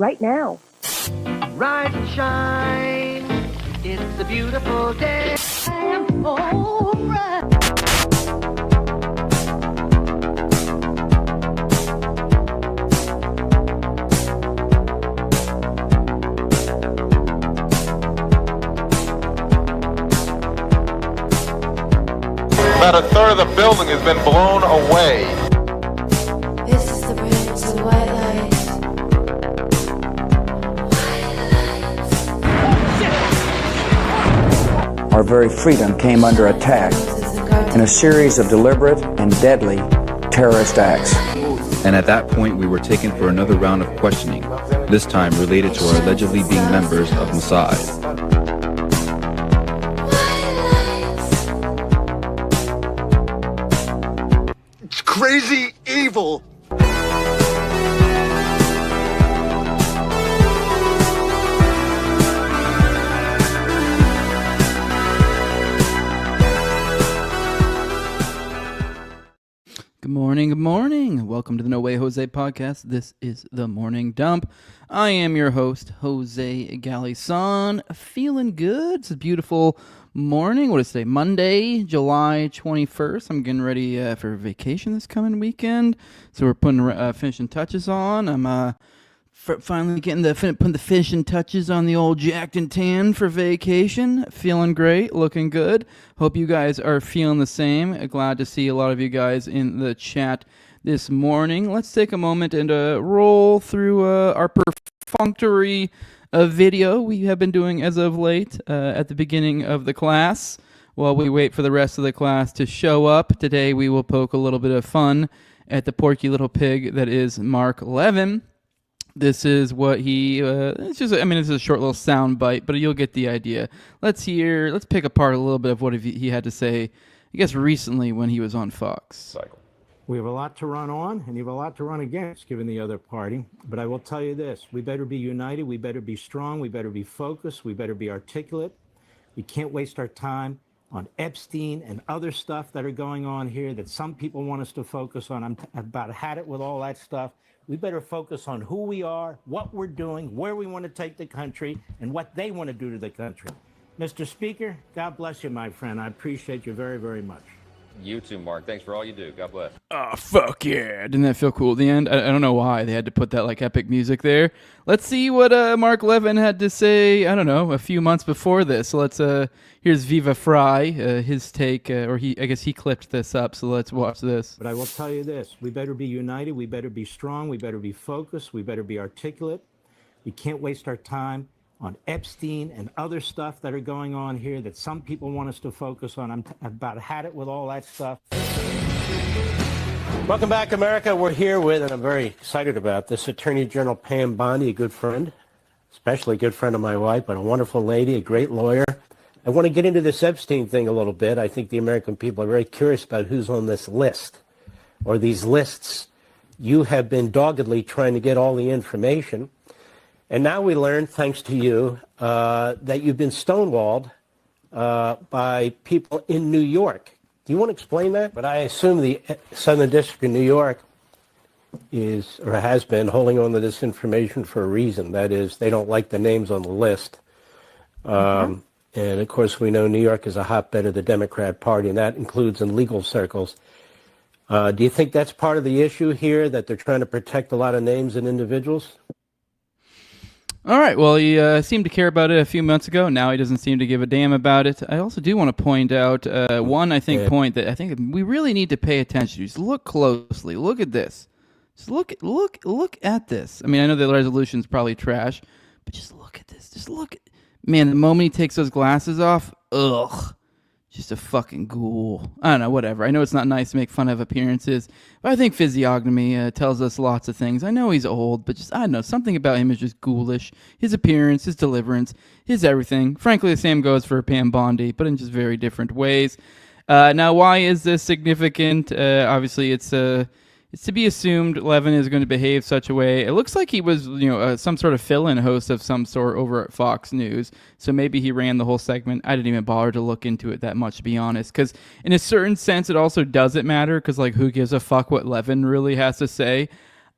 right now. Rise and shine, it's a beautiful day. I'm alright. About a third of the building has been blown away. This is the bridge to white lights. Our very freedom came under attack in a series of deliberate and deadly terrorist acts. And at that point, we were taken for another round of questioning, this time related to our allegedly being members of Mossad. It's crazy evil. Good morning, good morning. Welcome to the No Way Jose podcast. This is the Morning Dump. I am your host, Jose Galison. Feeling good. It's a beautiful morning. What is today? Monday, July 21st. I'm getting ready for vacation this coming weekend. So we're putting finishing touches on. I'm finally getting putting the finishing touches on the old jacked and tan for vacation. Feeling great, looking good. Hope you guys are feeling the same. Glad to see a lot of you guys in the chat this morning. Let's take a moment and roll through our perfunctory video we have been doing as of late at the beginning of the class. While we wait for the rest of the class to show up, today we will poke a little bit of fun at the porky little pig that is Mark Levin. This is what he, it's a short little sound bite, but you'll get the idea. Let's pick apart a little bit of what he had to say, I guess, recently when he was on Fox. We have a lot to run on, and you have a lot to run against, given the other party. But I will tell you this, we better be united, we better be strong, we better be focused, we better be articulate. We can't waste our time on Epstein and other stuff that are going on here that some people want us to focus on. I've about had it with all that stuff. We better focus on who we are, what we're doing, where we want to take the country, and what they want to do to the country. Mr. Speaker, God bless you, my friend. I appreciate you very, very much. You too, Mark. Thanks for all you do. God bless. Oh, fuck yeah. Didn't that feel cool at the end? I don't know why they had to put that like epic music there. Let's see what Mark Levin had to say, I don't know, a few months before this. So here's Viva Fry, his take, I guess he clipped this up, so let's watch this. But I will tell you this, we better be united, we better be strong, we better be focused, we better be articulate. We can't waste our time on Epstein and other stuff that are going on here that some people want us to focus on. I've about had it with all that stuff. Welcome back, America. We're here with, and I'm very excited about this, Attorney General Pam Bondi, a good friend, especially a good friend of my wife, but a wonderful lady, a great lawyer. I want to get into this Epstein thing a little bit. I think the American people are very curious about who's on this list, or these lists. You have been doggedly trying to get all the information. And now we learn, thanks to you, that you've been stonewalled by people in New York. Do you want to explain that? But I assume the Southern District of New York is, or has been, holding on to this information for a reason. That is, they don't like the names on the list. And, of course, we know New York is a hotbed of the Democrat Party, and that includes in legal circles. Do you think that's part of the issue here, that they're trying to protect a lot of names and individuals? All right, well, he seemed to care about it a few months ago. Now he doesn't seem to give a damn about it. I also do want to point out point that I think we really need to pay attention to. Just look closely. Look at this. Just look at this. I mean, I know the resolution's probably trash, but just look at this. Just look at... Man, the moment he takes those glasses off, ugh. Just a fucking ghoul. I don't know, whatever. I know it's not nice to make fun of appearances, but I think physiognomy tells us lots of things. I know he's old, but just, I don't know, something about him is just ghoulish. His appearance, his deliverance, his everything. Frankly, the same goes for Pam Bondi, but in just very different ways. Now, why is this significant? Obviously, it's to be assumed Levin is going to behave such a way. It looks like he was, some sort of fill-in host of some sort over at Fox News. So maybe he ran the whole segment. I didn't even bother to look into it that much, to be honest. Because in a certain sense, it also doesn't matter. Because, who gives a fuck what Levin really has to say?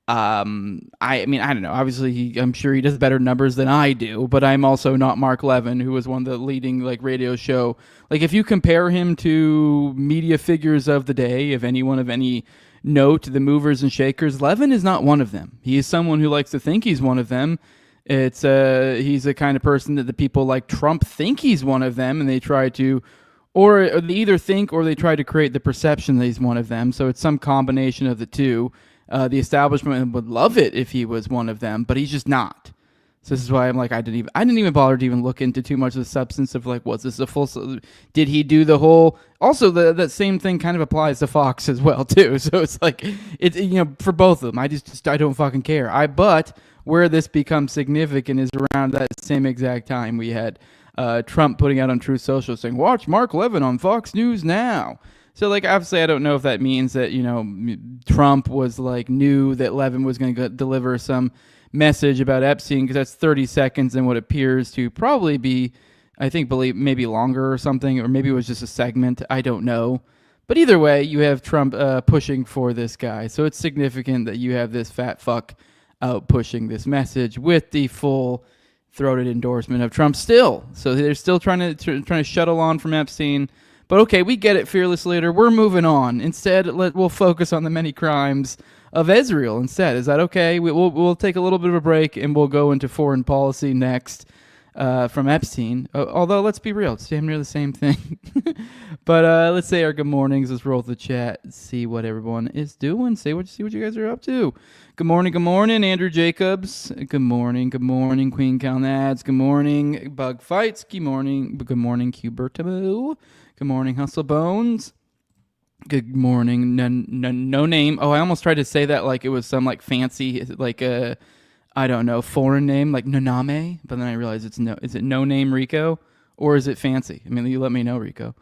I mean, I don't know. Obviously, I'm sure he does better numbers than I do, but I'm also not Mark Levin, who was one of the leading like radio show. Like, if you compare him to media figures of the day, if anyone of any note, the movers and shakers, Levin is not one of them. He is someone who likes to think he's one of them. He's a kind of person that the people like Trump think he's one of them, and they try to, or they either think or they try to create the perception that he's one of them. So it's some combination of the two. The establishment would love it if he was one of them, but he's just not. So this is why I'm like, I didn't even bother to even look into too much of the substance of like, was this a full? Did he do the whole? Also, that same thing kind of applies to Fox as well too. So it's like, for both of them, I don't fucking care. But where this becomes significant is around that same exact time we had Trump putting out on Truth Social saying, "Watch Mark Levin on Fox News now." So, like, obviously, I don't know if that means that, Trump was, like, knew that Levin was going to deliver some message about Epstein, because that's 30 seconds in what appears to probably be, believe maybe longer or something, or maybe it was just a segment. I don't know. But either way, you have Trump pushing for this guy. So it's significant that you have this fat fuck out pushing this message with the full-throated endorsement of Trump still. So they're still trying to shuttle on from Epstein. But okay, we get it, fearless leader. We're moving on. Instead, we'll focus on the many crimes of Israel instead. Is that okay? We'll take a little bit of a break, and we'll go into foreign policy next from Epstein. Although, let's be real, it's damn near the same thing. But let's say our good mornings. Let's roll the chat, see what everyone is doing. See what you guys are up to. Good morning, Andrew Jacobs. Good morning, Queen Calnads. Good morning, Bug Fights. Good morning, Cubertamo. Good morning, Hustle Bones. Good morning, no name. Oh, I almost tried to say that like it was some like fancy, like I don't know, foreign name, like Naname. But then I realized is it no name Rico, or is it fancy? I mean, you let me know, Rico.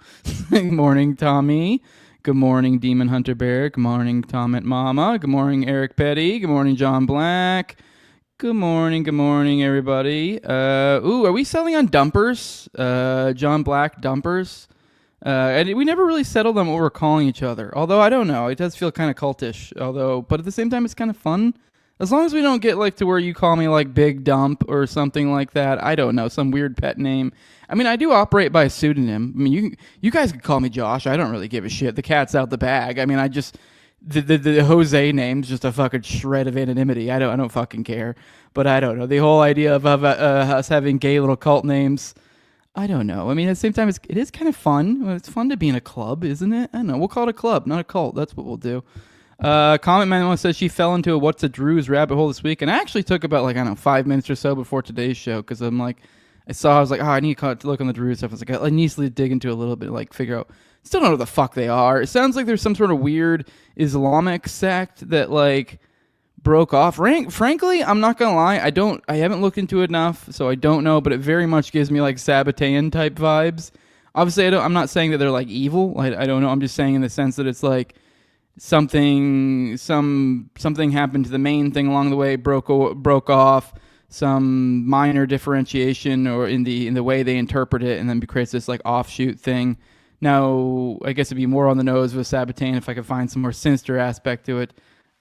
Good morning, Tommy. Good morning, Demon Hunter Bear. Good morning, Tom at Mama. Good morning, Eric Petty. Good morning, John Black. Good morning, everybody. Are we selling on dumpers? John Black dumpers. And we never really settled on what we're calling each other. Although I don't know, it does feel kind of cultish. But at the same time, it's kind of fun. As long as we don't get like to where you call me like Big Dump or something like that. I don't know, some weird pet name. I mean, I do operate by a pseudonym. I mean, you guys could call me Josh. I don't really give a shit. The cat's out the bag. I mean, the Jose name's just a fucking shred of anonymity. I don't fucking care. But I don't know. The whole idea of us having gay little cult names, I don't know. I mean, at the same time, it is kind of fun. It's fun to be in a club, isn't it? I don't know. We'll call it a club, not a cult. That's what we'll do. Comment man says she fell into a What's a Drew's rabbit hole this week. And I actually took about 5 minutes or so before today's show, because I'm like, I was like, I need to look on the Drew stuff. I was like, I need to dig into a little bit, like figure out. Still don't know what the fuck they are. It sounds like there's some sort of weird Islamic sect that like broke off. Frankly, I'm not gonna lie. I haven't looked into it enough, so I don't know. But it very much gives me like Sabbatean type vibes. Obviously, I'm not saying that they're like evil. I don't know. I'm just saying in the sense that it's like something happened to the main thing along the way, broke off. Some minor differentiation or in the way they interpret it, and then creates this like offshoot thing. Now, I guess it'd be more on the nose of a Sabbatean if I could find some more sinister aspect to it.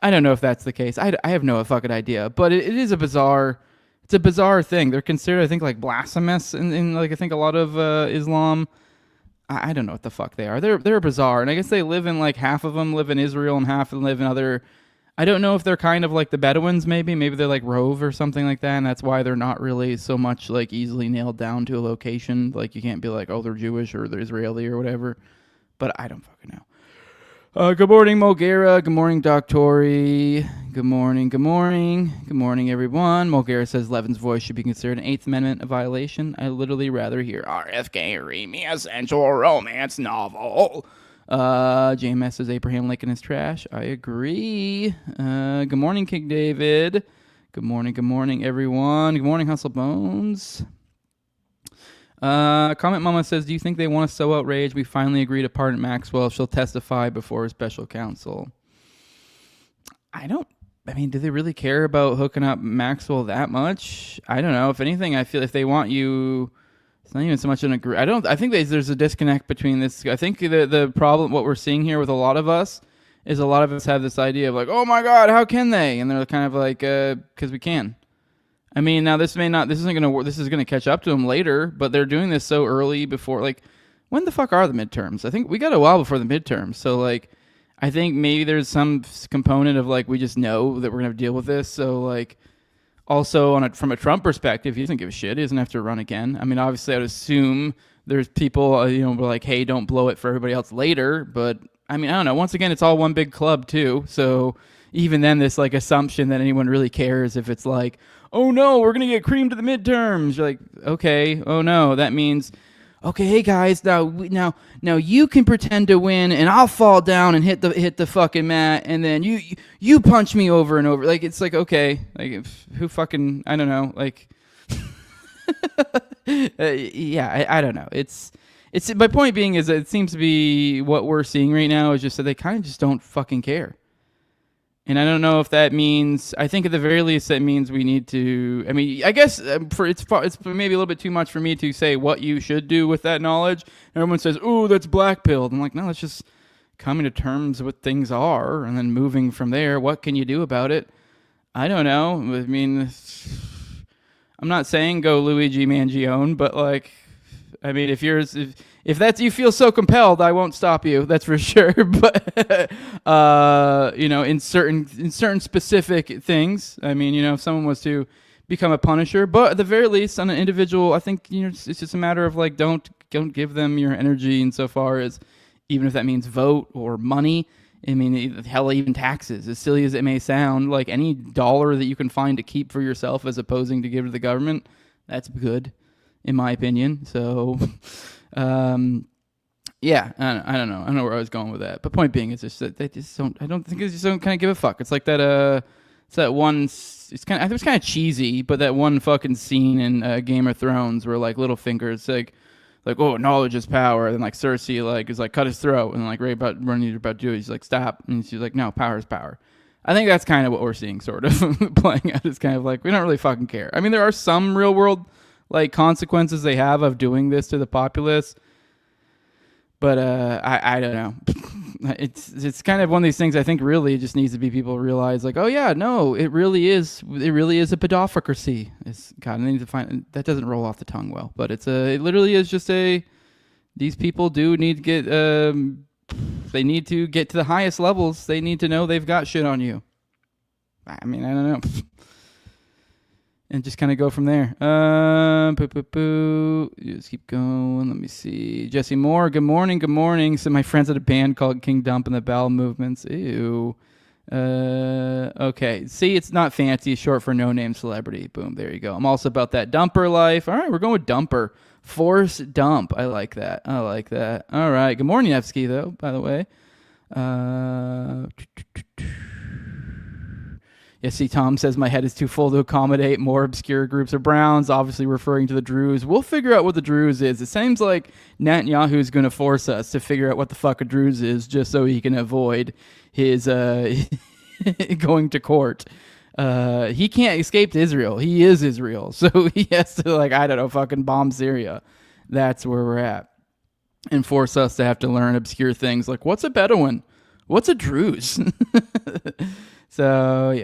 I don't know if that's the case. I have no fucking idea. But it is a bizarre thing. They're considered, I think, like blasphemous in like I think a lot of Islam. I don't know what the fuck they are. They're bizarre, and I guess they live in like half of them live in Israel and half of them live in other. I don't know if they're kind of like the Bedouins, maybe they're like Rove or something like that, and that's why they're not really so much like easily nailed down to a location. Like you can't be like, oh, they're Jewish or they're Israeli or whatever. But I don't fucking know. Good morning, Mulgera. Good morning, Doctori. Good morning, everyone. Mulgera says Levin's voice should be considered an Eighth Amendment violation. I literally rather hear RFK read me a sensual romance novel. JMS says Abraham Lincoln is trash. I agree. Good morning, King David. Good morning, everyone. Good morning, Hustle Bones. Comment Mama says, do you think they want us so outraged we finally agree to pardon Maxwell if she'll testify before a special counsel? Do they really care about hooking up Maxwell that much? I don't know. If anything, I feel if they want you... It's not even so much an agree. I think there's a disconnect between this. I think the problem, what we're seeing here with a lot of us, is a lot of us have this idea of like, oh my God, how can they? And they're kind of like, because we can. I mean, now this isn't going to work. This is going to catch up to them later, but they're doing this so early before, like, when the fuck are the midterms? I think we got a while before the midterms. So, like, I think maybe there's some component of, like, we just know that we're going to deal with this. So, like, also from a Trump perspective, he doesn't give a shit. He doesn't have to run again. I mean, obviously, I would assume there's people, like, hey, don't blow it for everybody else later. But, I mean, I don't know. Once again, it's all one big club, too. So, even then, this, like, assumption that anyone really cares if it's like, oh, no, we're going to get creamed to the midterms. You're like, okay, oh, no, that means, okay, hey, guys, now you can pretend to win, and I'll fall down and hit the fucking mat, and then you punch me over and over. Like, it's like, okay, like, who fucking, I don't know, like, yeah, I don't know. It's my point being is that it seems to be what we're seeing right now is just that they kind of just don't fucking care. And I don't know if that means, I think at the very least that means we need to, I mean, I guess it's maybe a little bit too much for me to say what you should do with that knowledge. And everyone says, ooh, that's black-pilled. I'm like, no, let's just coming to terms with what things are and then moving from there. What can you do about it? I don't know. I mean, I'm not saying go Luigi Mangione, but like, I mean, if that's you feel so compelled, I won't stop you. That's for sure. But in certain specific things, I mean, if someone was to become a Punisher, but at the very least, on an individual, I think it's just a matter of like don't give them your energy insofar as even if that means vote or money. I mean, hell, even taxes. As silly as it may sound, like any dollar that you can find to keep for yourself as opposing to give to the government, that's good, in my opinion. So, yeah, I don't know. I don't know where I was going with that. But point being is just that they just don't. I don't think they just don't kind of give a fuck. It's like that. It's that one. It's kind of. I think it's kind of cheesy, but that one fucking scene in Game of Thrones where like Littlefinger's like oh, knowledge is power, and like Cersei like is like cut his throat, and like right about running about to do it, he's like stop, and she's like no, power is power. I think that's kind of what we're seeing, sort of playing out. Is kind of like we don't really fucking care. I mean, there are some real world like consequences they have of doing this to the populace, but I don't know. It's kind of one of these things. I think really it just needs to be people realize like, oh yeah, no, it really is a pedocracy. It's God, I need to find that doesn't roll off the tongue well, but it literally is just these people do need to get they need to get to the highest levels. They need to know they've got shit on you. I mean, I don't know. And just kind of go from there. Just keep going. Let me see. Jesse Moore, good morning. So my friends had a band called King Dump and the Bowel Movements. Ew. Okay. See, it's not fancy. Short for no-name celebrity. Boom, there you go. I'm also about that dumper life. All right, we're going with dumper. Force dump. I like that. All right. Good morning, Nevsky, though, by the way. Yes, see, Tom says my head is too full to accommodate more obscure groups of Browns, obviously referring to the Druze. We'll figure out what the Druze is. It seems like Netanyahu's going to force us to figure out what the fuck a Druze is just so he can avoid his going to court. He can't escape to Israel. He is Israel. So he has to, like, I don't know, fucking bomb Syria. That's where we're at. And force us to have to learn obscure things like, what's a Bedouin? What's a Druze? So,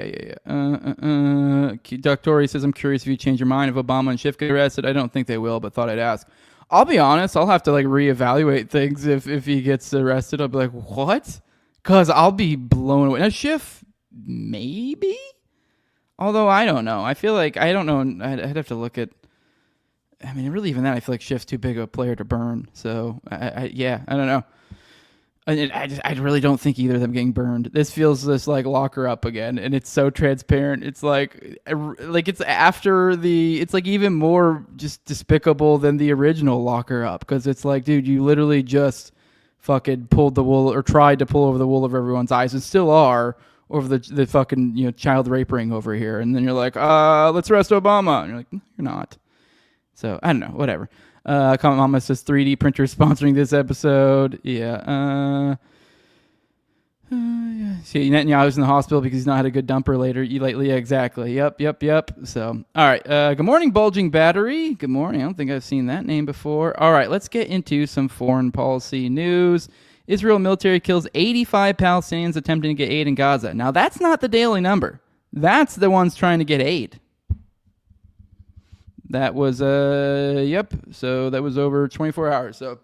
Duck Tory says, I'm curious if you change your mind if Obama and Schiff get arrested. I don't think they will, but thought I'd ask. I'll be honest, I'll have to like reevaluate things if he gets arrested. I'll be like, what? Because I'll be blown away. Now, Schiff, maybe? Although, I don't know. I feel like, I don't know. I'd have to look at, I mean, really even that, I feel like Schiff's too big of a player to burn. So, I don't know. I really don't think either of them getting burned. This feels this like lock her up again, and it's so transparent. It's like it's after it's like even more just despicable than the original lock her up, because it's like, dude, you literally just fucking pulled the wool or tried to pull over the wool of everyone's eyes, and still are over the fucking child rape ring over here, and then you're like, let's arrest Obama, and you're like, no, you're not. So I don't know, whatever. Comment Mama says 3D printer sponsoring this episode. Yeah. See, Netanyahu's in the hospital because he's not had a good dumper lately. Yeah, exactly. Yep. So, all right. Good morning, Bulging Battery. Good morning. I don't think I've seen that name before. All right, let's get into some foreign policy news. Israel military kills 85 Palestinians attempting to get aid in Gaza. Now, that's not the daily number. That's the ones trying to get aid. That was, so that was over 24 hours. So at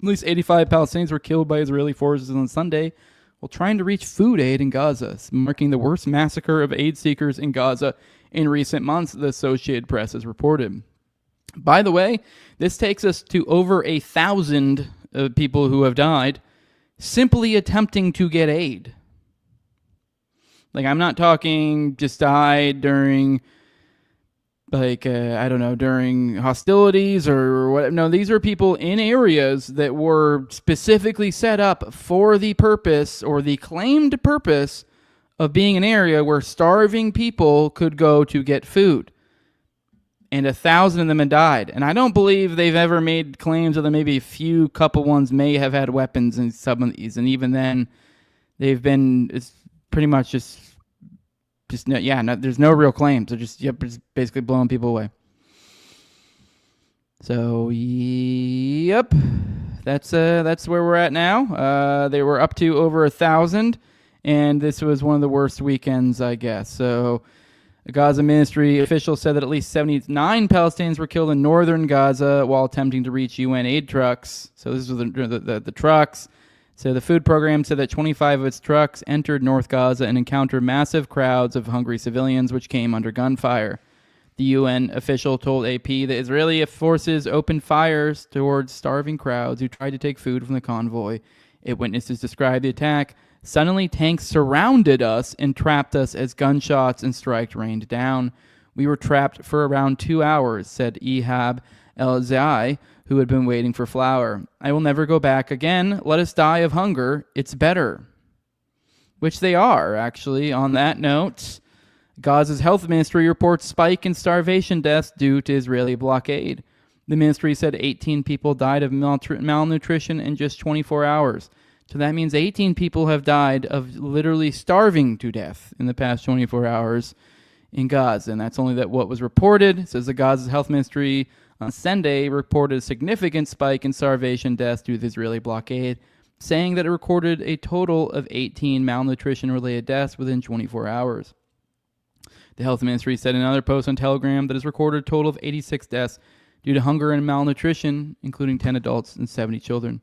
least 85 Palestinians were killed by Israeli forces on Sunday while trying to reach food aid in Gaza, marking the worst massacre of aid seekers in Gaza in recent months, the Associated Press has reported. By the way, this takes us to over 1,000 people who have died simply attempting to get aid. Like, I'm not talking just died during, during hostilities or whatever. No, these are people in areas that were specifically set up for the purpose or the claimed purpose of being an area where starving people could go to get food. And 1,000 of them had died. And I don't believe they've ever made claims, other maybe a few couple ones may have had weapons in some of these. And even then, it's pretty much there's no real claims. They're just basically blowing people away. So, that's where we're at now. They were up to over 1,000, and this was one of the worst weekends, I guess. So, the Gaza ministry official said that at least 79 Palestinians were killed in northern Gaza while attempting to reach UN aid trucks. So this was the trucks. So the food program said that 25 of its trucks entered North Gaza and encountered massive crowds of hungry civilians, which came under gunfire. The UN official told AP that Israeli forces opened fires towards starving crowds who tried to take food from the convoy. Witnesses described the attack. Suddenly, tanks surrounded us and trapped us as gunshots and strikes rained down. We were trapped for around 2 hours, said Ehab El-Zai, who had been waiting for flour. I will never go back again. Let us die of hunger. It's better. Which they are, actually. On that note, Gaza's health ministry reports spike in starvation deaths due to Israeli blockade. The ministry said 18 people died of malnutrition in just 24 hours. So that means 18 people have died of literally starving to death in the past 24 hours in Gaza. And that's only what was reported. It says the Gaza's health ministry on Sunday reported a significant spike in starvation deaths due to the Israeli blockade, saying that it recorded a total of 18 malnutrition-related deaths within 24 hours. The health ministry said in another post on Telegram that has recorded a total of 86 deaths due to hunger and malnutrition, including 10 adults and 70 children.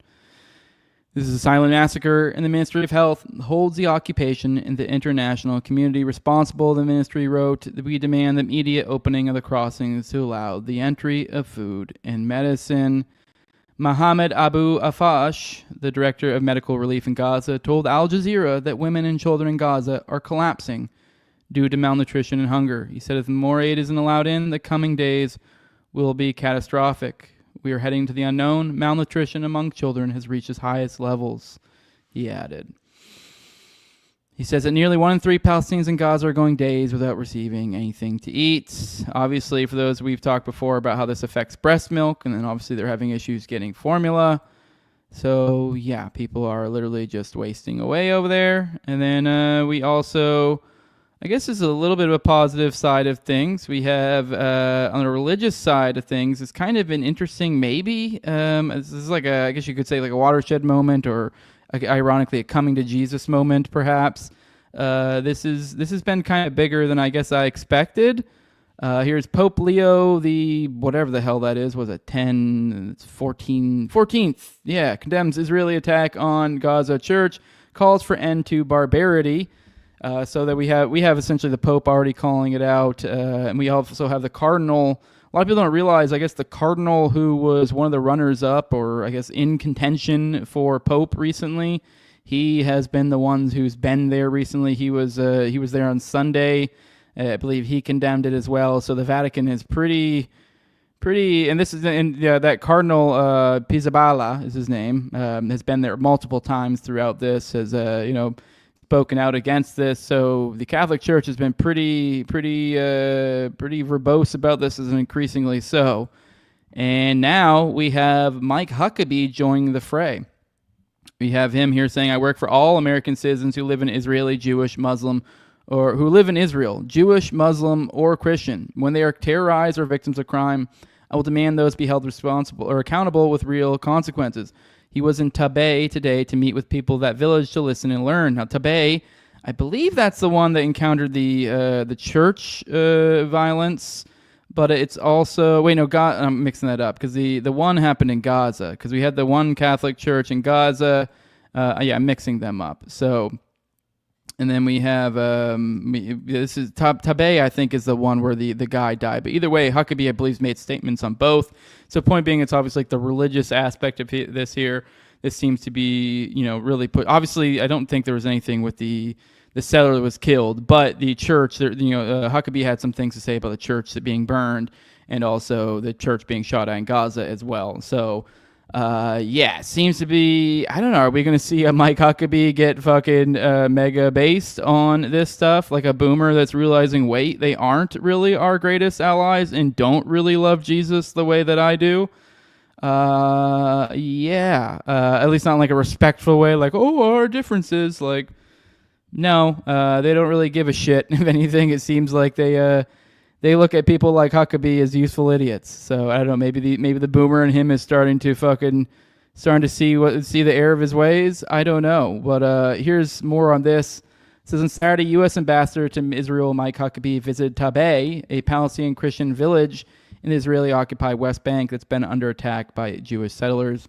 This is a silent massacre, and the Ministry of Health holds the occupation and the international community responsible. The ministry wrote, we demand the immediate opening of the crossings to allow the entry of food and medicine. Mohammed Abu Afash, the director of medical relief in Gaza, told Al Jazeera that women and children in Gaza are collapsing due to malnutrition and hunger. He said if more aid isn't allowed in, the coming days will be catastrophic. We are heading to the unknown. Malnutrition among children has reached its highest levels, he added. He says that nearly 1 in 3 Palestinians in Gaza are going days without receiving anything to eat. Obviously, for those we've talked before about how this affects breast milk, and then obviously they're having issues getting formula. So, yeah, people are literally just wasting away over there. And then we also, I guess this is a little bit of a positive side of things. We have, on the religious side of things, it's kind of an interesting maybe. This is like I guess you could say like a watershed moment, or ironically a coming to Jesus moment, perhaps. This has been kind of bigger than I guess I expected. Here's Pope Leo, the whatever the hell that is, was it 14th? Yeah, condemns Israeli attack on Gaza church, calls for end to barbarity. So that we have essentially the Pope already calling it out, and we also have the Cardinal. A lot of people don't realize, I guess, the Cardinal who was one of the runners-up, or I guess in contention for Pope recently, he has been the one who's been there recently. He was there on Sunday. I believe he condemned it as well. So the Vatican is pretty, and this is that Cardinal Pizzaballa is his name, has been there multiple times throughout this, has spoken out against this. So the Catholic Church has been pretty verbose about this, and increasingly so. And now we have Mike Huckabee joining the fray. We have him here saying, I work for all American citizens who live in Israeli, Jewish, Muslim, or who live in Israel, Jewish, Muslim, or Christian. When they are terrorized or victims of crime, I will demand those be held responsible or accountable with real consequences. He was in Tabay today to meet with people of that village to listen and learn. Now, Tabay, I believe that's the one that encountered the church violence, but it's also I'm mixing that up because the one happened in Gaza because we had the one Catholic church in Gaza. I'm mixing them up. So, and then we have this is Tabay, I think, is the one where the guy died. But either way, Huckabee, I believe, made statements on both. So, point being, it's obviously like the religious aspect of this here. This seems to be, really put. Obviously, I don't think there was anything with the settler that was killed, but the church, Huckabee had some things to say about the church that being burned, and also the church being shot at in Gaza as well. So, seems to be. I don't know. Are we going to see a Mike Huckabee get fucking mega based on this stuff, like a boomer that's realizing, wait, they aren't really our greatest allies and don't really love Jesus the way that I do? At least not in like a respectful way, like, oh, our differences, like, no, they don't really give a shit. If anything, it seems like they look at people like Huckabee as useful idiots. So I don't know, maybe the boomer in him is starting to see the error of his ways. I don't know, but here's more on this. It says on Saturday, U.S. Ambassador to Israel Mike Huckabee visited Tabay, a Palestinian Christian village in the Israeli-occupied West Bank that's been under attack by Jewish settlers.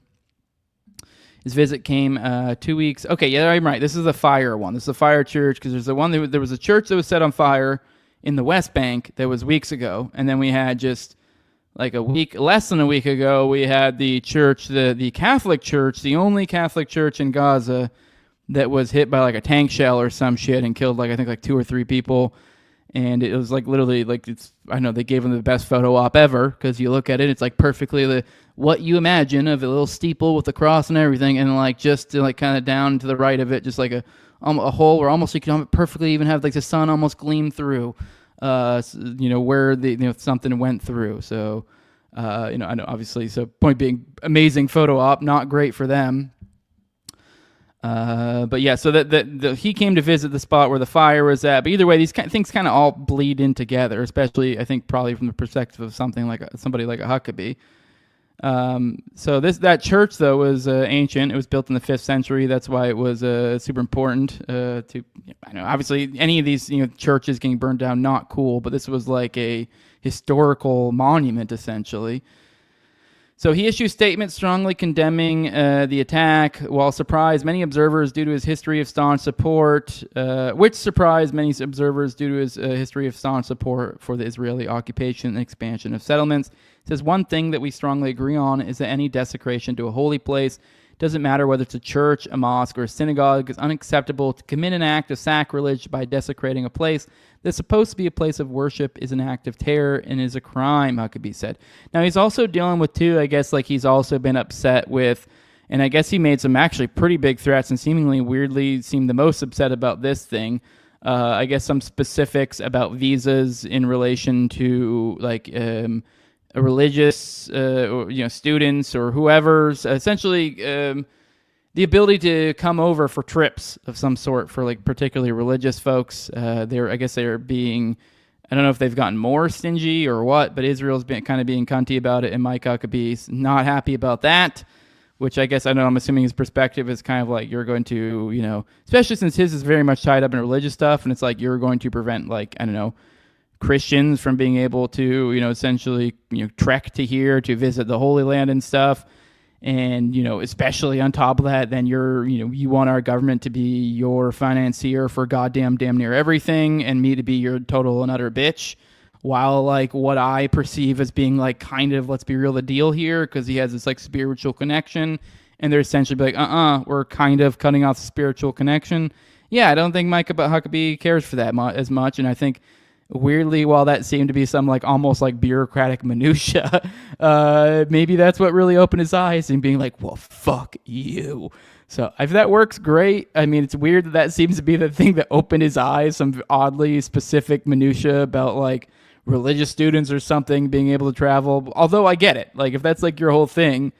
His visit came 2 weeks. Okay, yeah, I'm right. This is the fire one. This is the fire church because there was a church that was set on fire in the West Bank that was weeks ago, and then we had just like less than a week ago, we had the church, the Catholic church, the only Catholic church in Gaza that was hit by like a tank shell or some shit and killed I think 2 or 3 people. And it was like literally like I know they gave him the best photo op ever because you look at it, it's like perfectly what you imagine of a little steeple with the cross and everything, and like just to like kind of down to the right of it, just like a hole where almost you can perfectly even have like the sun almost gleam through, where something went through. So, I know obviously. So point being, amazing photo op, not great for them. But yeah, so that he came to visit the spot where the fire was at. But either way, these things kind of all bleed in together, especially I think probably from the perspective of somebody like a Huckabee. So that church though was ancient. It was built in the 5th century. That's why it was super important. Obviously any of these churches getting burned down, not cool. But this was like a historical monument essentially. So he issued statements strongly condemning the attack, while surprised many observers due to his history of staunch support, for the Israeli occupation and expansion of settlements. It says, one thing that we strongly agree on is that any desecration to a holy place, doesn't matter whether it's a church, a mosque, or a synagogue, is unacceptable. To commit an act of sacrilege by desecrating a place that's supposed to be a place of worship is an act of terror and is a crime, Huckabee said. Now, he's also dealing with, too, I guess, like he's also been upset with, and I guess he made some actually pretty big threats and seemingly weirdly seemed the most upset about this thing. I guess some specifics about visas in relation to, like, religious, students or whoever's, essentially, the ability to come over for trips of some sort for like particularly religious folks. They're being, I don't know if they've gotten more stingy or what, but Israel's been kind of being cunty about it, and Mike Huckabee's not happy about that, which I guess, I'm assuming his perspective is kind of like you're going to, especially since his is very much tied up in religious stuff, and it's like you're going to prevent Christians from being able to, essentially, trek to here to visit the Holy Land and stuff. And, especially on top of that, then you want our government to be your financier for damn near everything, and me to be your total and utter bitch, while like what I perceive as being like kind of, let's be real, the deal here, because he has this like spiritual connection, and they're essentially like, we're kind of cutting off the spiritual connection. Yeah, I don't think Mike Huckabee cares for that as much, and I think weirdly, while that seemed to be some like almost like bureaucratic minutia, maybe that's what really opened his eyes and being like, well, fuck you. So if that works, great. I mean, it's weird that seems to be the thing that opened his eyes, some oddly specific minutia about like religious students or something being able to travel. Although I get it. Like if that's like your whole thing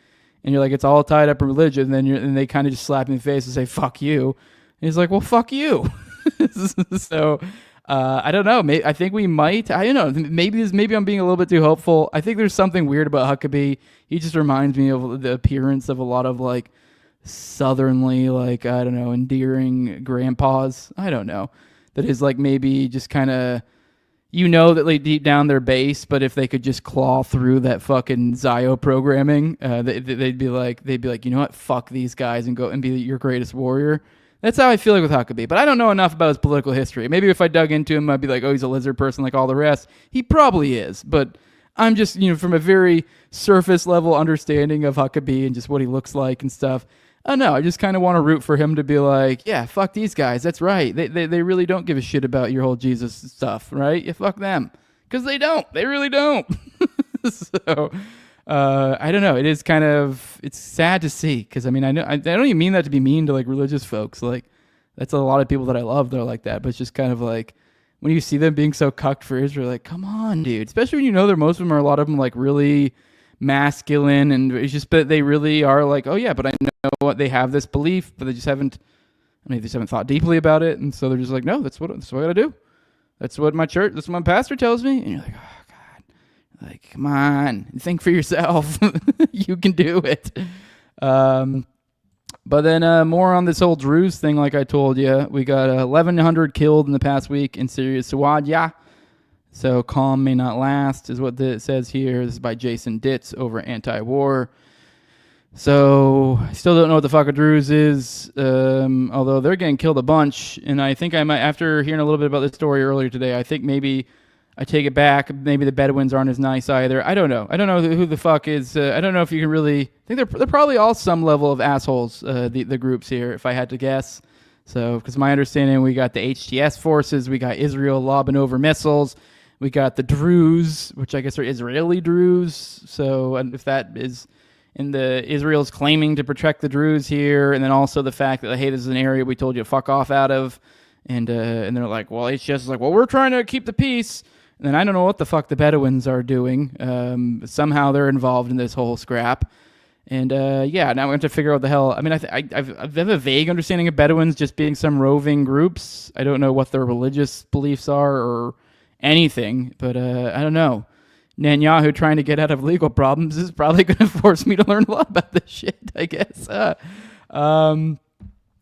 and you're like, it's all tied up in religion, and they kind of just slap him in the face and say, fuck you. And he's like, well, fuck you. So I don't know. I think we might. I don't know. Maybe I'm being a little bit too hopeful. I think there's something weird about Huckabee. He just reminds me of the appearance of a lot of like southernly, like, I don't know, endearing grandpas. I don't know. That is like maybe just kind of, that like deep down they're base, but if they could just claw through that fucking Zio programming, they'd be like, you know what, fuck these guys and go and be your greatest warrior. That's how I feel like with Huckabee, but I don't know enough about his political history. Maybe if I dug into him, I'd be like, oh, he's a lizard person like all the rest. He probably is, but I'm just, from a very surface level understanding of Huckabee and just what he looks like and stuff. I don't know. I just kind of want to root for him to be like, yeah, fuck these guys. That's right. They really don't give a shit about your whole Jesus stuff, right? You fuck them. Because they don't. They really don't. So, I don't know. It is kind of, it's sad to see. Because, I mean, I don't even mean that to be mean to, like, religious folks. Like, that's a lot of people that I love. They're like that. But it's just kind of like, when you see them being so cucked for Israel, like, come on, dude. Especially when most of them are, a lot of them, like, really masculine, and it's just, but they really are like, oh yeah, but I know what they have this belief, but they just haven't thought deeply about it, and so they're just like, no, that's what I gotta do. That's what my pastor tells me, and you're like, oh god, like, come on, think for yourself. You can do it. But then more on this whole Druze thing, like I told you, we got 1,100 killed in the past week in Syria, Sawadiyah. So calm may not last is what it says here. This is by Jason Ditz over Anti-War. So I still don't know what the fuck a Druze is, although they're getting killed a bunch. And I think I might, after hearing a little bit about this story earlier today, I think maybe I take it back. Maybe the Bedouins aren't as nice either. I don't know. I don't know who the fuck is. I don't know if you can really... I think they're probably all some level of assholes, the groups here, if I had to guess. So, because my understanding, we got the HTS forces, we got Israel lobbing over missiles, we got the Druze, which I guess are Israeli Druze. So, and if that is in the Israel's claiming to protect the Druze here, and then also the fact that, hey, this is an area we told you to fuck off out of, and they're like, well, HTS is like, well, we're trying to keep the peace, and then I don't know what the fuck the Bedouins are doing. Somehow they're involved in this whole scrap, and yeah, now we have to figure out what the hell. I mean, I have a vague understanding of Bedouins just being some roving groups. I don't know what their religious beliefs are or anything, but I don't know. Netanyahu trying to get out of legal problems is probably going to force me to learn a lot about this shit, I guess.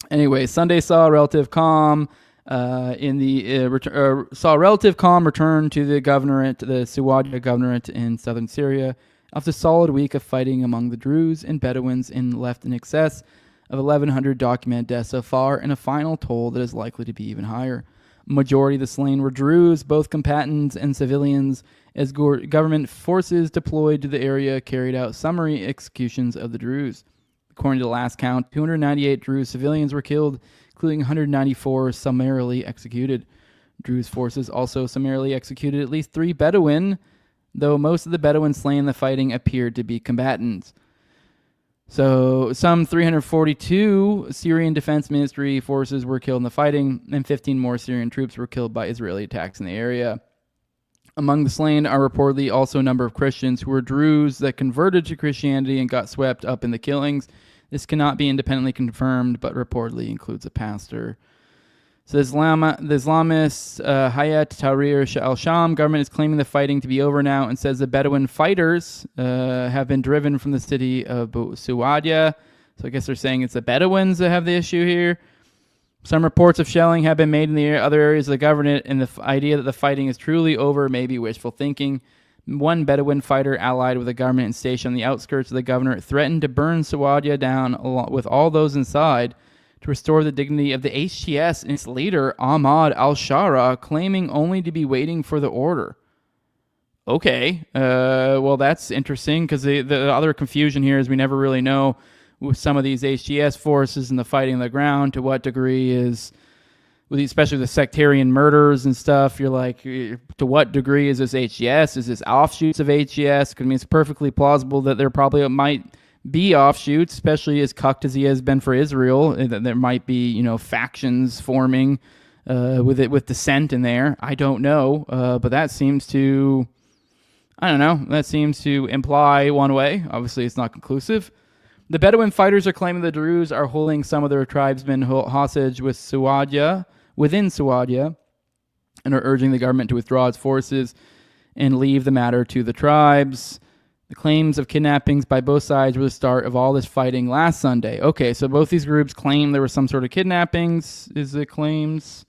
Anyway, Sunday saw relative calm saw relative calm return to the governorate, the Suwadiyah governorate in southern Syria, after a solid week of fighting among the Druze and Bedouins, and left in excess of 1,100 documented deaths so far, and a final toll that is likely to be even higher. Majority of the slain were Druze, both combatants and civilians, as government forces deployed to the area carried out summary executions of the Druze. According to the last count, 298 Druze civilians were killed, including 194 summarily executed. Druze forces also summarily executed at least 3 Bedouin, though most of the Bedouin slain in the fighting appeared to be combatants. So some 342 Syrian Defense Ministry forces were killed in the fighting, and 15 more Syrian troops were killed by Israeli attacks in the area. Among the slain are reportedly also a number of Christians who were Druze that converted to Christianity and got swept up in the killings. This cannot be independently confirmed, but reportedly includes a pastor. So the Islamist Hayat Tahrir al-Sham government is claiming the fighting to be over now, and says the Bedouin fighters have been driven from the city of Suwadiyah. So I guess they're saying it's the Bedouins that have the issue here. Some reports of shelling have been made in the other areas of the governorate, and the idea that the fighting is truly over may be wishful thinking. One Bedouin fighter allied with the government and stationed on the outskirts of the governorate threatened to burn Suwadiyah down along with all those inside to restore the dignity of the HTS and its leader, Ahmad al-Shara, claiming only to be waiting for the order. Okay, well, that's interesting, because the other confusion here is we never really know with some of these HTS forces and the fighting on the ground to what degree is, especially the sectarian murders and stuff, you're like, to what degree is this HTS? Is this offshoots of HTS? I mean, it's perfectly plausible that there probably might be offshoots, especially as cucked as he has been for Israel, that there might be, factions forming with dissent in there. I don't know, but that seems to, that seems to imply one way. Obviously, it's not conclusive. The Bedouin fighters are claiming the Druze are holding some of their tribesmen hostage within Suwadiyah, and are urging the government to withdraw its forces and leave the matter to the tribes. The claims of kidnappings by both sides were the start of all this fighting last Sunday. Okay, so both these groups claim there were some sort of kidnappings, is the claims.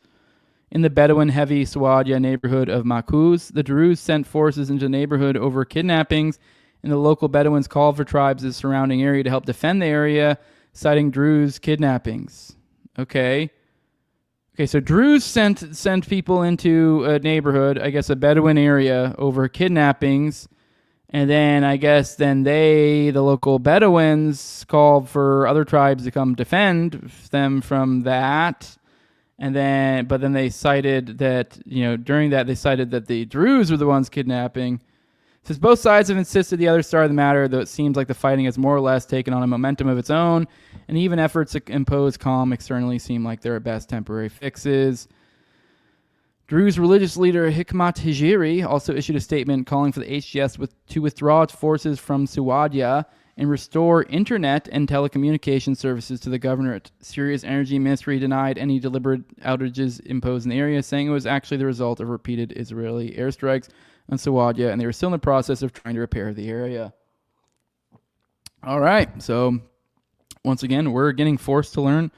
In the Bedouin-heavy Sawadia neighborhood of Makuz, the Druze sent forces into the neighborhood over kidnappings, and the local Bedouins called for tribes in the surrounding area to help defend the area, citing Druze kidnappings. Okay, so Druze sent people into a neighborhood, I guess a Bedouin area, over kidnappings. And then I guess the local Bedouins, called for other tribes to come defend them from that. But then they cited that, during that they cited that the Druze were the ones kidnapping. It says both sides have insisted the other side of the matter, though it seems like the fighting has more or less taken on a momentum of its own, and even efforts to impose calm externally seem like they're at best temporary fixes. Druze religious leader Hikmat Hijiri also issued a statement calling for the HGS to withdraw its forces from Sawadia and restore internet and telecommunication services to the governorate. Syria's energy ministry denied any deliberate outages imposed in the area, saying it was actually the result of repeated Israeli airstrikes on Sawadia, and they were still in the process of trying to repair the area. All right, so once again, we're getting forced to learn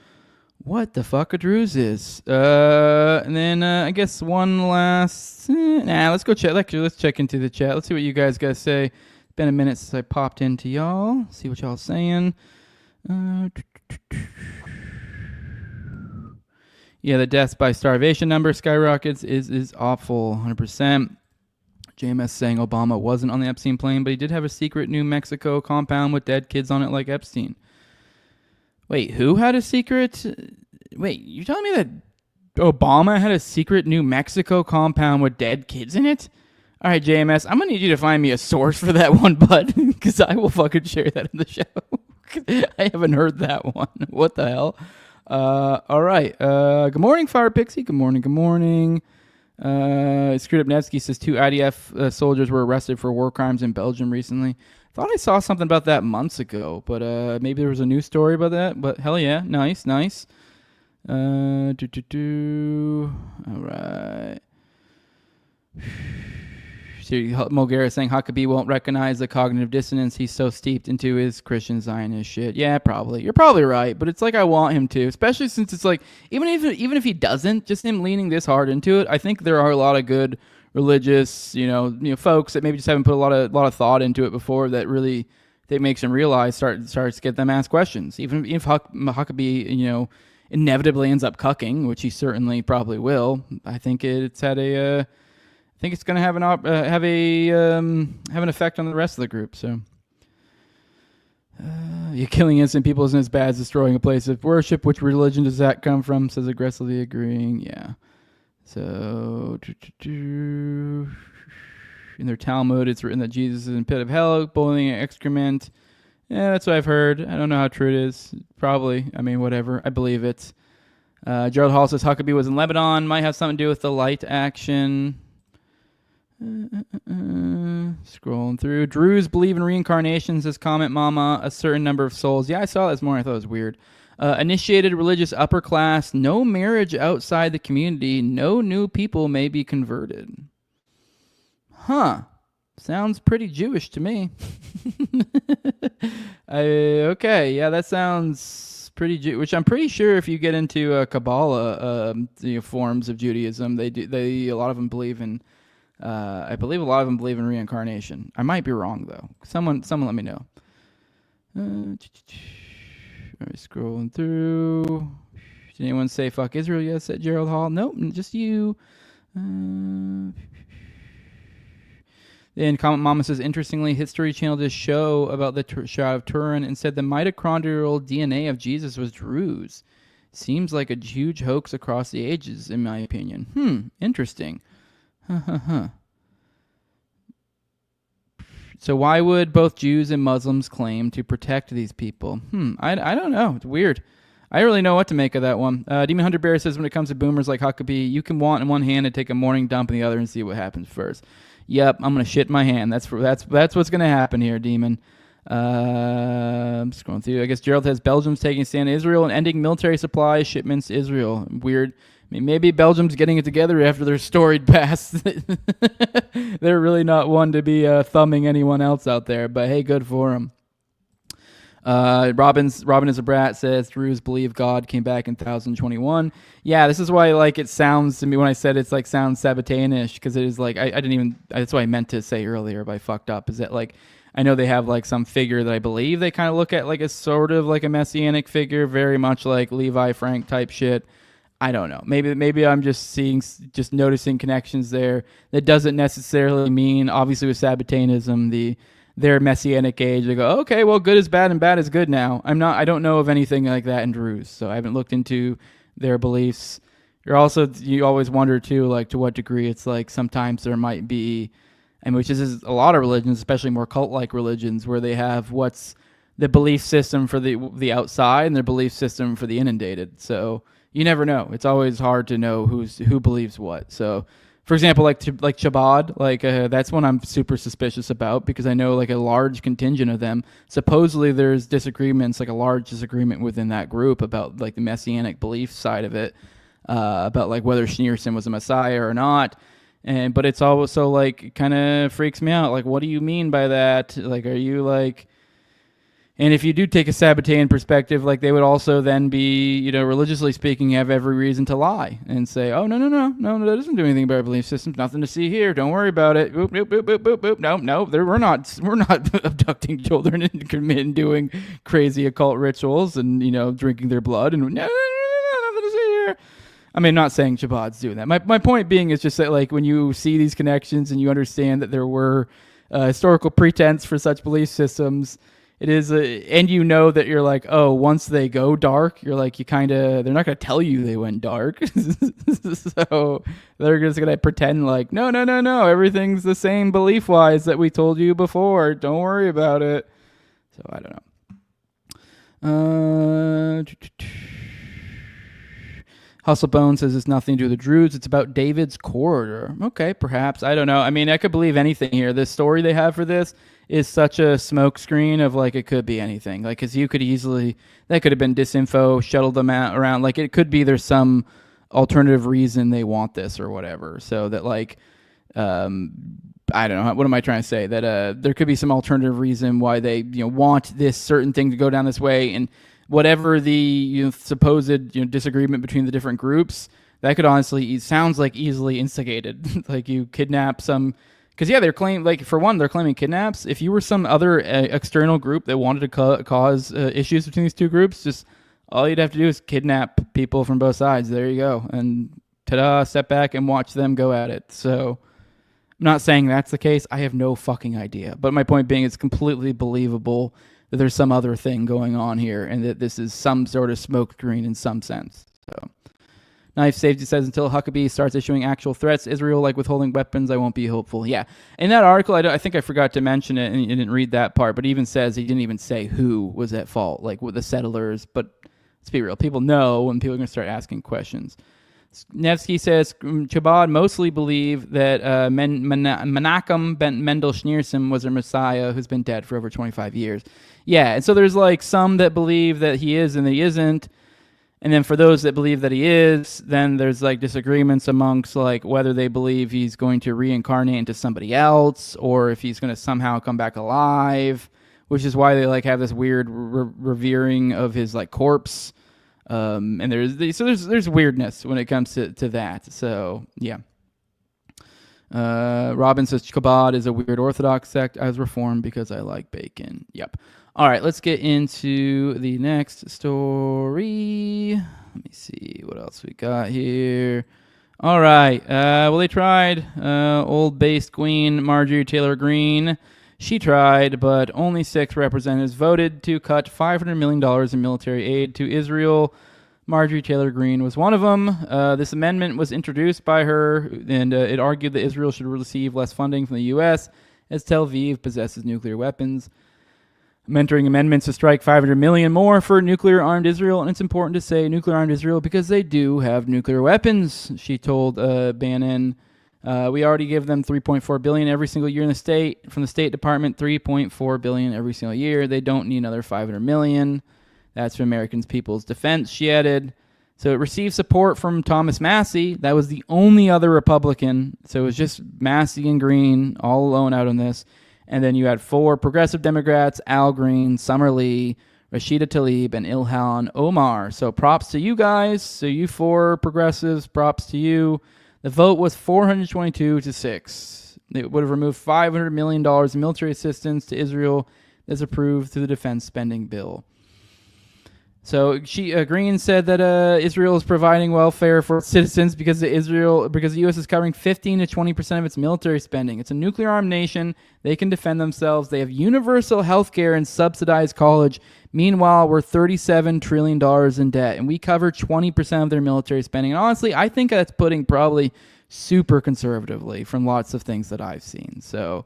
what the fuck a Druze is. And then I guess one last... let's go check. Let's check into the chat. Let's see what you guys got to say. It's been a minute since I popped into y'all. See what y'all saying. Yeah, the deaths by starvation number skyrockets is awful, 100%. JMS saying Obama wasn't on the Epstein plane, but he did have a secret New Mexico compound with dead kids on it like Epstein. Wait, who had a secret? Wait, you're telling me that Obama had a secret New Mexico compound with dead kids in it? All right, JMS, I'm going to need you to find me a source for that one, bud, because I will fucking share that in the show. I haven't heard that one. What the hell? All right. Good morning, Fire Pixie. Good morning. Screwed Up Nevsky says 2 IDF soldiers were arrested for war crimes in Belgium recently. Thought I saw something about that months ago, but maybe there was a news story about that. But hell yeah, nice. All right. Mulgara saying Huckabee won't recognize the cognitive dissonance. He's so steeped into his Christian Zionist shit. Yeah, probably. You're probably right, but it's like I want him to, especially since it's like even if he doesn't, just him leaning this hard into it. I think there are a lot of good religious, folks that maybe just haven't put a lot of thought into it before that really that makes them realize starts to get them ask questions. Even if Huckabee, inevitably ends up cucking, which he certainly probably will. I think it's had a, I think it's going to have an effect on the rest of the group. So, you're killing innocent people isn't as bad as destroying a place of worship. Which religion does that come from? Says aggressively agreeing. Yeah. So, in their Talmud, it's written that Jesus is in the pit of hell, boiling excrement. Yeah, that's what I've heard. I don't know how true it is. Probably. I mean, whatever. I believe it. Gerald Hall says Huckabee was in Lebanon. Might have something to do with the light action. Scrolling through. Druze believe in reincarnation, says Comment Mama. A certain number of souls. Yeah, I saw that this morning. I thought it was weird. Initiated religious upper class. No marriage outside the community. No new people may be converted. Huh. Sounds pretty Jewish to me. Okay, yeah, that sounds pretty Jewish. Which I'm pretty sure if you get into Kabbalah forms of Judaism, a lot of them believe in. I believe a lot of them believe in reincarnation. I might be wrong though. Someone let me know. Scrolling through. Did anyone say fuck Israel yet? Said Gerald Hall. Nope, just you. Then Comment Mama says, interestingly, History Channel did a show about the Shroud of Turin and said the mitochondrial DNA of Jesus was Druze. Seems like a huge hoax across the ages, in my opinion. Interesting. So why would both Jews and Muslims claim to protect these people? I don't know. It's weird. I don't really know what to make of that one. Demon Hunter Bear says when it comes to boomers like Huckabee, you can want in one hand and take a morning dump in the other and see what happens first. Yep, I'm gonna shit my hand. That's what's gonna happen here, Demon. I'm scrolling through. I guess Gerald has Belgium's taking a stand to Israel and ending military supply shipments to Israel. Weird. mean, maybe Belgium's getting it together after their storied past. They're really not one to be thumbing anyone else out there, but hey, good for them. Robin is a brat says Druze believe God came back in 2021. Yeah, this is why like it sounds to me when I said it's like sounds Sabbatanish, because it is like I didn't even, that's what I meant to say earlier, but I fucked up, is that like I know they have like some figure that I believe they kind of look at like a sort of like a messianic figure, very much like Levi Frank type shit. I don't know. Maybe I'm just noticing connections there. That doesn't necessarily mean, obviously with Sabbatanism, their messianic age, they go, okay, well, good is bad and bad is good now. I don't know of anything like that in Druze, so I haven't looked into their beliefs. You always wonder too, like to what degree it's like sometimes there might be, and which is a lot of religions, especially more cult-like religions, where they have what's the belief system for the outside and their belief system for the inundated. So you never know. It's always hard to know who believes what. So, for example, like Chabad, that's one I'm super suspicious about, because I know like a large contingent of them, supposedly there's disagreements, like a large disagreement within that group about like the messianic belief side of it, about like whether Schneerson was a messiah or not. But it's also like, it kind of freaks me out. Like, what do you mean by that? Like, are you like, and if you do take a Sabbatean perspective, like they would also then be, religiously speaking, have every reason to lie and say, oh, no, that doesn't do anything about our belief systems. Nothing to see here. Don't worry about it. Boop, boop, boop, boop, boop, boop. No, we're not abducting children and doing crazy occult rituals and, drinking their blood and no, nothing to see here. I mean, not saying Chabad's doing that. My point being is just that, like, when you see these connections and you understand that there were historical pretense for such belief systems, it is, and that you're like, oh, once they go dark, you're like, they're not going to tell you they went dark. So they're just going to pretend like, no, everything's the same belief-wise that we told you before. Don't worry about it. So I don't know. Hustlebone says it's nothing to do with the Druze. It's about David's corridor. Okay, perhaps. I don't know. I mean, I could believe anything here. The story they have for this is such a smokescreen of like it could be anything. Like, because that could have been disinfo, shuttled them around. Like, it could be there's some alternative reason they want this or whatever. So that like, I don't know. What am I trying to say? That there could be some alternative reason why they want this certain thing to go down this way, and whatever the supposed disagreement between the different groups, that could honestly sounds like easily instigated. Like you kidnap some, because they're claiming, like, for one, they're claiming kidnaps. If you were some other external group that wanted to cause issues between these two groups, just all you'd have to do is kidnap people from both sides. There you go, and ta-da! Step back and watch them go at it. So I'm not saying that's the case. I have no fucking idea. But my point being, it's completely believable that there's some other thing going on here, and that this is some sort of smoke screen in some sense. So, Knife Safety says, until Huckabee starts issuing actual threats to Israel, like withholding weapons, I won't be hopeful. Yeah. In that article, I think I forgot to mention it, and you didn't read that part, but it even says he didn't even say who was at fault, like with the settlers. But let's be real. People know, and people are going to start asking questions. Nevsky says, Chabad mostly believe that Menachem ben Mendel Schneerson was their messiah who's been dead for over 25 years. Yeah, and so there's like some that believe that he is and that he isn't. And then for those that believe that he is, then there's like disagreements amongst like whether they believe he's going to reincarnate into somebody else or if he's going to somehow come back alive, which is why they like have this weird revering of his like corpse. And there's weirdness when it comes to that. So yeah. Robin says Chabad is a weird Orthodox sect. I was reformed because I like bacon. Yep. All right, let's get into the next story. Let me see what else we got here. All right. Well, they tried. Old-based queen Marjorie Taylor Greene. She tried, but only 6 representatives voted to cut $500 million in military aid to Israel. Marjorie Taylor Greene was one of them. This amendment was introduced by her, and it argued that Israel should receive less funding from the U.S. as Tel Aviv possesses nuclear weapons. Mentoring amendments to strike $500 million more for nuclear-armed Israel, and it's important to say nuclear-armed Israel because they do have nuclear weapons, she told Bannon. We already give them $3.4 billion every single year in the state. From the State Department, $3.4 billion every single year. They don't need another $500 million. That's from American People's Defense, she added. So it received support from Thomas Massey. That was the only other Republican. So it was just Massey and Green all alone out on this. And then you had 4 progressive Democrats, Al Green, Summer Lee, Rashida Tlaib, and Ilhan Omar. So props to you guys. So you 4 progressives, props to you. The vote was 422-6. It would have removed $500 million in military assistance to Israel as approved through the defense spending bill. So Green said that Israel is providing welfare for citizens because the U.S. is covering 15 to 20% of its military spending. It's a nuclear-armed nation. They can defend themselves. They have universal health care and subsidized college. Meanwhile, we're $37 trillion in debt, and we cover 20% of their military spending. And honestly, I think that's putting probably super conservatively from lots of things that I've seen. So,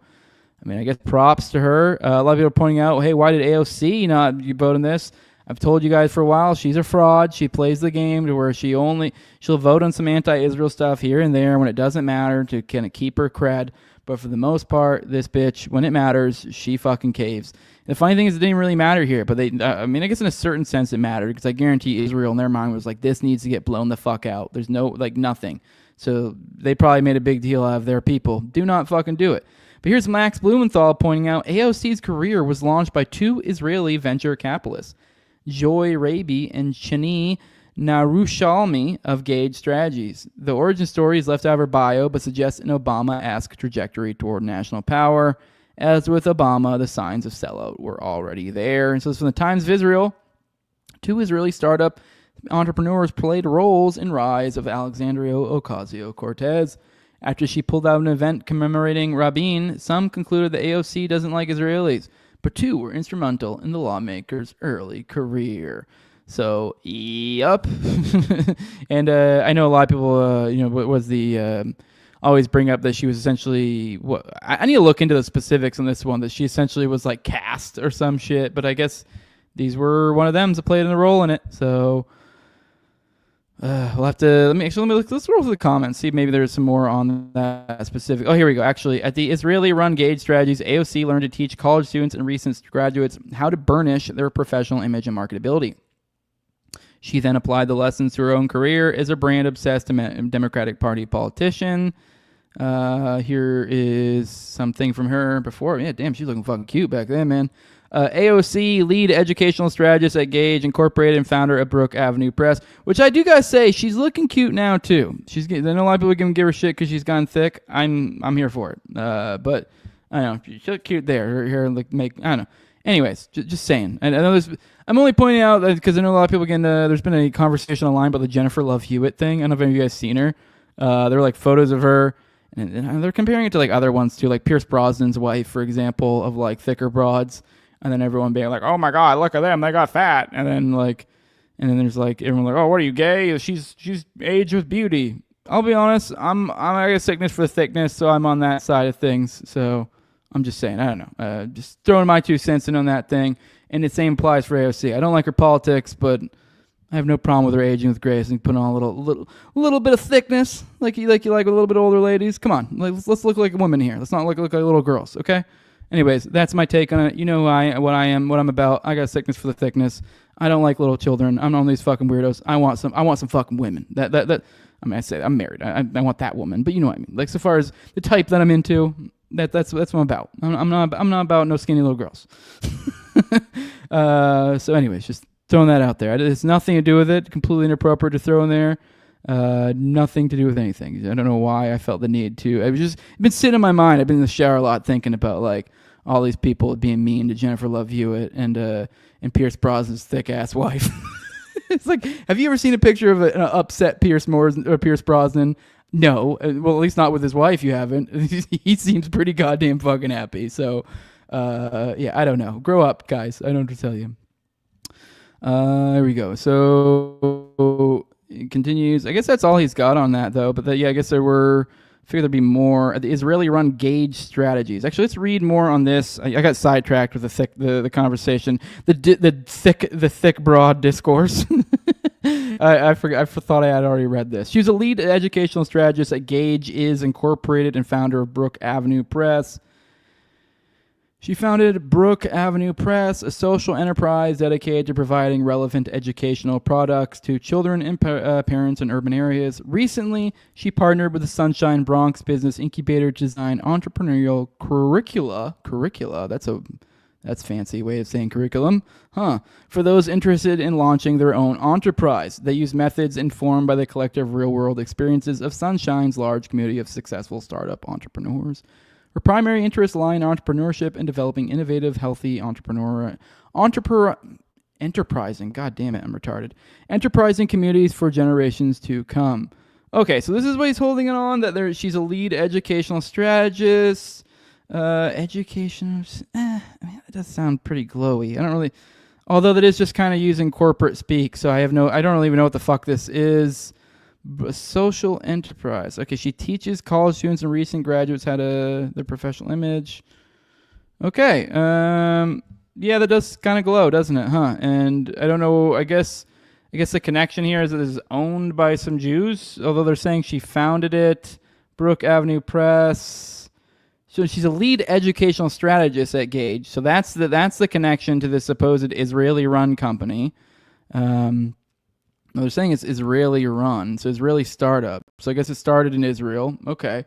I mean, I guess props to her. A lot of people are pointing out, hey, why did AOC not vote on this? I've told you guys for a while, she's a fraud. She plays the game to where she'll vote on some anti-Israel stuff here and there when it doesn't matter to kind of keep her cred. But for the most part, this bitch, when it matters, she fucking caves. The funny thing is it didn't really matter here, but I guess in a certain sense it mattered because I guarantee Israel in their mind was like, this needs to get blown the fuck out. There's nothing. So they probably made a big deal out of their people. Do not fucking do it. But here's Max Blumenthal pointing out AOC's career was launched by 2 Israeli venture capitalists, Joy Raby and Chani Narushalmi of Gage Strategies. The origin story is left out of her bio, but suggests an Obama-esque trajectory toward national power. As with Obama, the signs of sellout were already there. And so from the Times of Israel, 2 Israeli startup entrepreneurs played roles in rise of Alexandria Ocasio-Cortez. After she pulled out an event commemorating Rabin, some concluded that AOC doesn't like Israelis, but 2 were instrumental in the lawmaker's early career. So, yup. And I know a lot of people, always bring up that she was essentially, I need to look into the specifics on this one, that she essentially was like cast or some shit, but I guess these were one of them that played a role in it. So, we'll have to, let's roll through the comments, see if maybe there's some more on that specific. Oh, here we go. Actually, at the Israeli-run Gage Strategies, AOC learned to teach college students and recent graduates how to burnish their professional image and marketability. She then applied the lessons to her own career as a brand-obsessed Democratic Party politician. Here is something from her before. Yeah, damn, she's looking fucking cute back then, man. AOC, lead educational strategist at Gage Incorporated and founder of Brook Avenue Press, which I do gotta say, she's looking cute now too. I know a lot of people can give her shit because she's gotten thick. I'm here for it. But I don't know, she look cute there. Her hair I don't know. Anyways, just saying. And I know I'm only pointing out that because I know a lot of people there's been a conversation online about the Jennifer Love Hewitt thing. I don't know if any of you guys seen her. There were like photos of her, and they're comparing it to like other ones too, like Pierce Brosnan's wife, for example, of like thicker broads. And then everyone being like, "Oh my God, look at them! They got fat." And then there's like everyone like, "Oh, what are you, gay? She's aged with beauty." I'll be honest, I got a sickness for the thickness, so I'm on that side of things. So I'm just saying, I don't know, just throwing my 2 cents in on that thing. And the same applies for AOC. I don't like her politics, but I have no problem with her aging with grace and putting on a little bit of thickness, like you like with a little bit older ladies. Come on, let's look like a woman here. Let's not look like little girls, okay? Anyways, that's my take on it. You know what I'm about. I got a sickness for the thickness. I don't like little children. I'm on these fucking weirdos. I want some fucking women. I say I'm married. I want that woman, but you know what I mean. Like so far as the type that I'm into, that's what I'm about. I'm not about no skinny little girls. So anyways, just throwing that out there. It's nothing to do with it. Completely inappropriate to throw in there. Nothing to do with anything. I don't know why I felt the need to. It's been sitting in my mind. I've been in the shower a lot thinking about like all these people being mean to Jennifer Love Hewitt and Pierce Brosnan's thick ass wife. It's like, have you ever seen a picture of an upset Pierce Brosnan? No. Well, at least not with his wife. You haven't. He seems pretty goddamn fucking happy. So, yeah, I don't know. Grow up, guys. I don't know what to tell you. There we go. So it continues. I guess that's all he's got on that, though. But I guess I figured there'd be more. The Israeli-run Gage Strategies. Actually, let's read more on this. I got sidetracked with the conversation. The thick broad discourse. I thought I had already read this. She was a lead educational strategist at Gage Incorporated and founder of Brook Avenue Press. She founded Brook Avenue Press, a social enterprise dedicated to providing relevant educational products to children and parents in urban areas. Recently, she partnered with the Sunshine Bronx Business Incubator to design entrepreneurial curricula. That's a fancy way of saying curriculum, for those interested in launching their own enterprise. They use methods informed by the collective real-world experiences of Sunshine's large community of successful startup entrepreneurs. Her primary interests lie in entrepreneurship and developing innovative, healthy enterprising. God damn it, I'm retarded. Enterprising communities for generations to come. Okay, so this is what he's holding it on. She's a lead educational strategist. I mean, it does sound pretty glowy. I don't really, although that is just kind of using corporate speak. So I don't really even know what the fuck this is. Social enterprise. Okay, she teaches college students and recent graduates how to their professional image. Okay, yeah, that does kind of glow, doesn't it? And I don't know. I guess the connection here is that this is owned by some Jews. Although they're saying she founded it, Brook Avenue Press. So she's a lead educational strategist at Gage. So that's the connection to this supposed Israeli-run company. No, they're saying it's Israeli run, so Israeli startup. So I guess it started in Israel. Okay.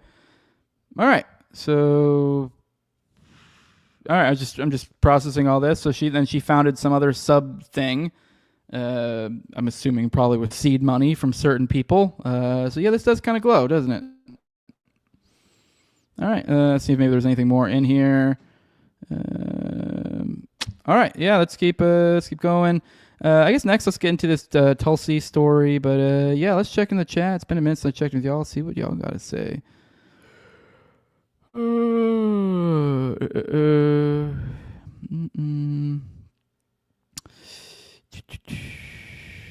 All right. So, all right. I'm just processing all this. So she founded some other sub thing. I'm assuming probably with seed money from certain people. So yeah, this does kind of glow, doesn't it? All right. Let's see if maybe there's anything more in here. All right. Yeah. Let's keep going. I guess next let's get into this Tulsi story, but yeah, let's check in the chat. It's been a minute since I checked with y'all. See what y'all got to say.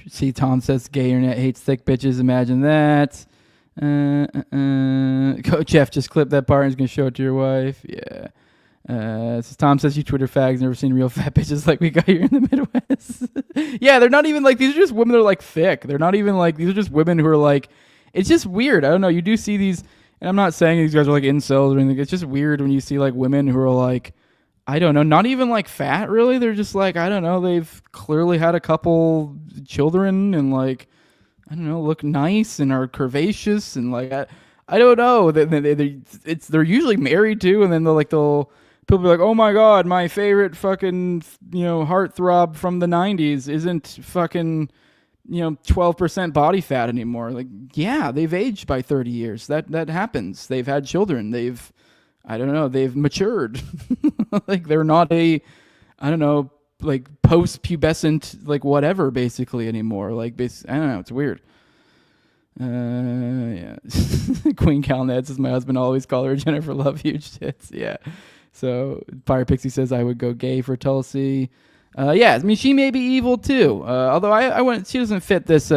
See, Tom says gay internet hates thick bitches. Imagine that. Coach Jeff just clipped that part and is going to show it to your wife. Yeah. Tom says you Twitter fags never seen real fat bitches like we got here in the Midwest. Yeah, they're not even like, these are just women that are like thick. They're not even like, these are just women who are like, it's just weird. I don't know. You do see these, and I'm not saying these guys are like incels or anything. It's just weird when you see like women who are like, I don't know, not even like fat really. They're just like, I don't know. They've clearly had a couple children and like, I don't know, look nice and are curvaceous and like, I don't know. They're usually married too. And then people be like, oh my God, my favorite fucking, heartthrob from the 90s isn't fucking, 12% body fat anymore. Like, yeah, they've aged by 30 years. That happens. They've had children. They've matured. Like, they're not a, I don't know, like post-pubescent, like whatever, basically anymore. Like, I don't know. It's weird. Yeah. Queen Calnet says, my husband always call her Jennifer Love, huge tits. Yeah. So Fire Pixie says I would go gay for Tulsi. Yeah, I mean she may be evil too. Although I wouldn't. She doesn't fit this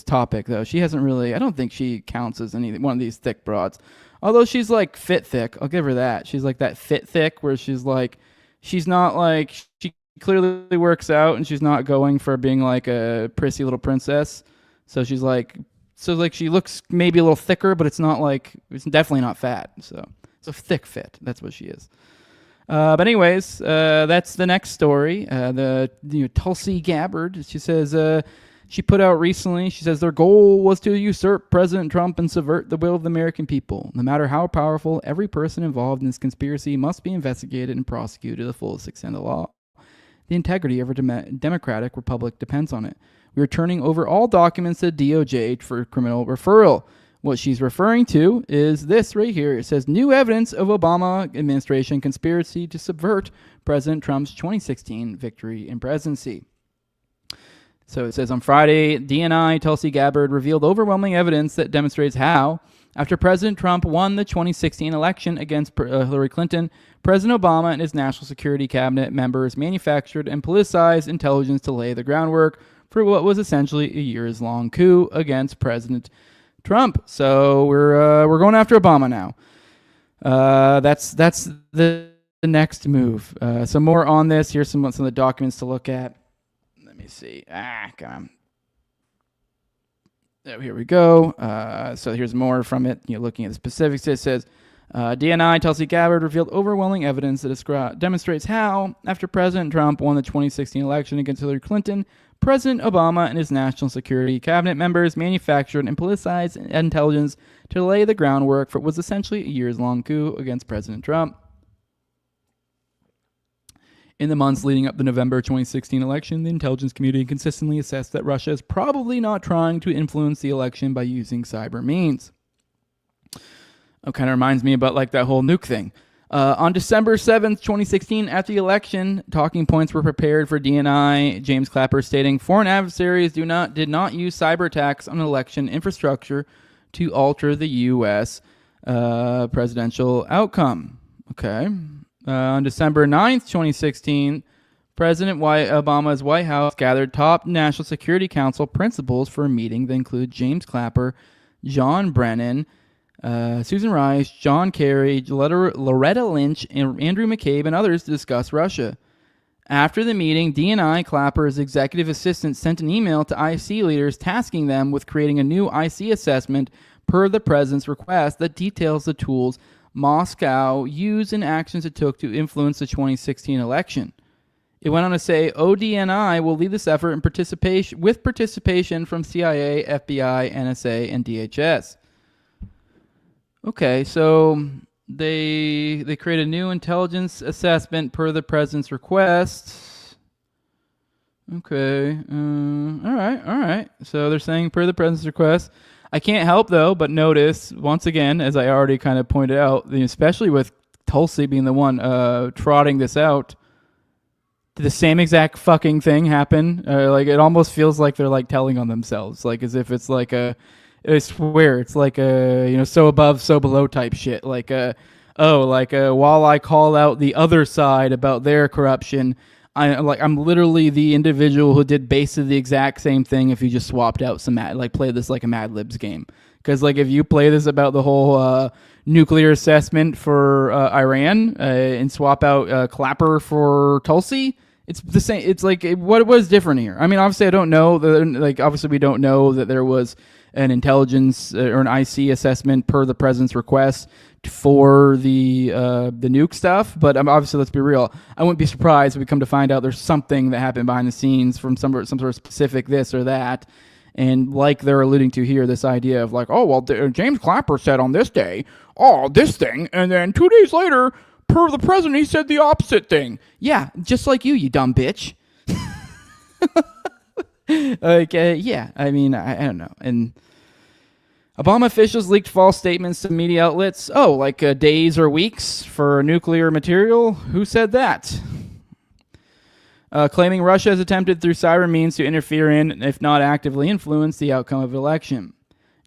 topic though. She hasn't really. I don't think she counts as one of these thick broads. Although she's like fit thick. I'll give her that. She's like that fit thick where she's not like she clearly works out and she's not going for being like a prissy little princess. So she's like she looks maybe a little thicker, but it's definitely not fat. So. A thick fit. That's what she is. But anyways, that's the next story. Tulsi Gabbard. She says she put out recently. She says their goal was to usurp President Trump and subvert the will of the American people. No matter how powerful, every person involved in this conspiracy must be investigated and prosecuted to the fullest extent of the law. The integrity of a democratic republic depends on it. We are turning over all documents to DOJ for criminal referral. What she's referring to is this right here. It says, new evidence of Obama administration conspiracy to subvert President Trump's 2016 victory in presidency. So it says, on Friday, DNI Tulsi Gabbard revealed overwhelming evidence that demonstrates how, after President Trump won the 2016 election against Hillary Clinton, President Obama and his national security cabinet members manufactured and politicized intelligence to lay the groundwork for what was essentially a years-long coup against President Trump. So we're going after Obama now. That's the next move. Some more on this. Here's some of the documents to look at. Let me see. Come on. Oh, here we go. So here's more from it. Looking at the specifics, it says DNI Tulsi Gabbard revealed overwhelming evidence that demonstrates how, after President Trump won the 2016 election against Hillary Clinton, President Obama and his national security cabinet members manufactured and politicized intelligence to lay the groundwork for what was essentially a years-long coup against President Trump. In the months leading up the November 2016 election, the intelligence community consistently assessed that Russia is probably not trying to influence the election by using cyber means. It kind of reminds me about like that whole nuke thing. On December 7th, 2016, after the election, talking points were prepared for DNI. James Clapper stating, foreign adversaries did not use cyber attacks on election infrastructure to alter the U.S. Presidential outcome. Okay. On December 9th, 2016, President Obama's White House gathered top National Security Council principals for a meeting that included James Clapper, John Brennan, Susan Rice, John Kerry, Loretta Lynch, and Andrew McCabe, and others to discuss Russia. After the meeting, DNI Clapper's executive assistant sent an email to IC leaders tasking them with creating a new IC assessment per the president's request that details the tools Moscow used and actions it took to influence the 2016 election. It went on to say, ODNI will lead this effort in participation from CIA, FBI, NSA, and DHS. Okay, so they create a new intelligence assessment per the president's request. Okay, all right. So they're saying per the president's request. I can't help, though, but notice, once again, as I already kind of pointed out, especially with Tulsi being the one trotting this out, did the same exact fucking thing happen? Like, it almost feels like they're, like, telling on themselves, like, as if it's like I swear, it's like a, so above, so below type shit. Like, while I call out the other side about their corruption, I'm literally the individual who did basically the exact same thing if you just swapped out some, play this like a Mad Libs game. Because, like, if you play this about the whole nuclear assessment for Iran and swap out Clapper for Tulsi, it's the same. It's like, what was different here? I mean, obviously, I don't know. Obviously, we don't know that there was an intelligence or an IC assessment per the president's request for the nuke stuff. But obviously, let's be real. I wouldn't be surprised if we come to find out there's something that happened behind the scenes from some sort of specific this or that. And like they're alluding to here, this idea of like, oh, well, James Clapper said on this day, oh, this thing. And then 2 days later, per the president, he said the opposite thing. Yeah, just like you dumb bitch. Yeah, I mean, I don't know. And Obama officials leaked false statements to media outlets. Oh, like days or weeks for nuclear material? Who said that? Claiming Russia has attempted through cyber means to interfere in, if not actively influence, the outcome of the election.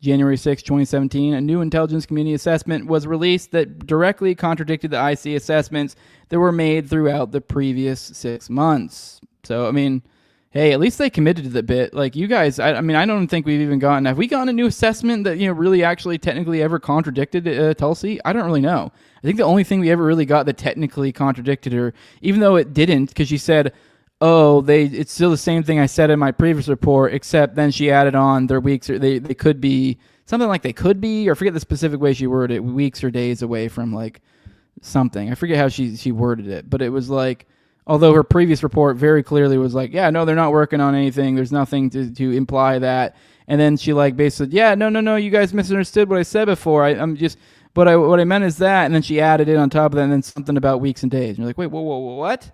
January 6, 2017, a new intelligence community assessment was released that directly contradicted the IC assessments that were made throughout the previous 6 months. So, I mean, hey, at least they committed to the bit. Like, you guys, I mean, I don't think we've even have we gotten a new assessment that, really actually technically ever contradicted Tulsi? I don't really know. I think the only thing we ever really got that technically contradicted her, even though it didn't, because she said, oh, it's still the same thing I said in my previous report, except then she added on their weeks, or they could be, something like they could be, or I forget the specific way she worded it, weeks or days away from, like, something. I forget how she worded it, but it was like, although her previous report very clearly was like, yeah, no, they're not working on anything. There's nothing to imply that. And then she like basically, yeah, no, you guys misunderstood what I said before. What I meant is that. And then she added it on top of that and then something about weeks and days. And you're like, wait, whoa, what?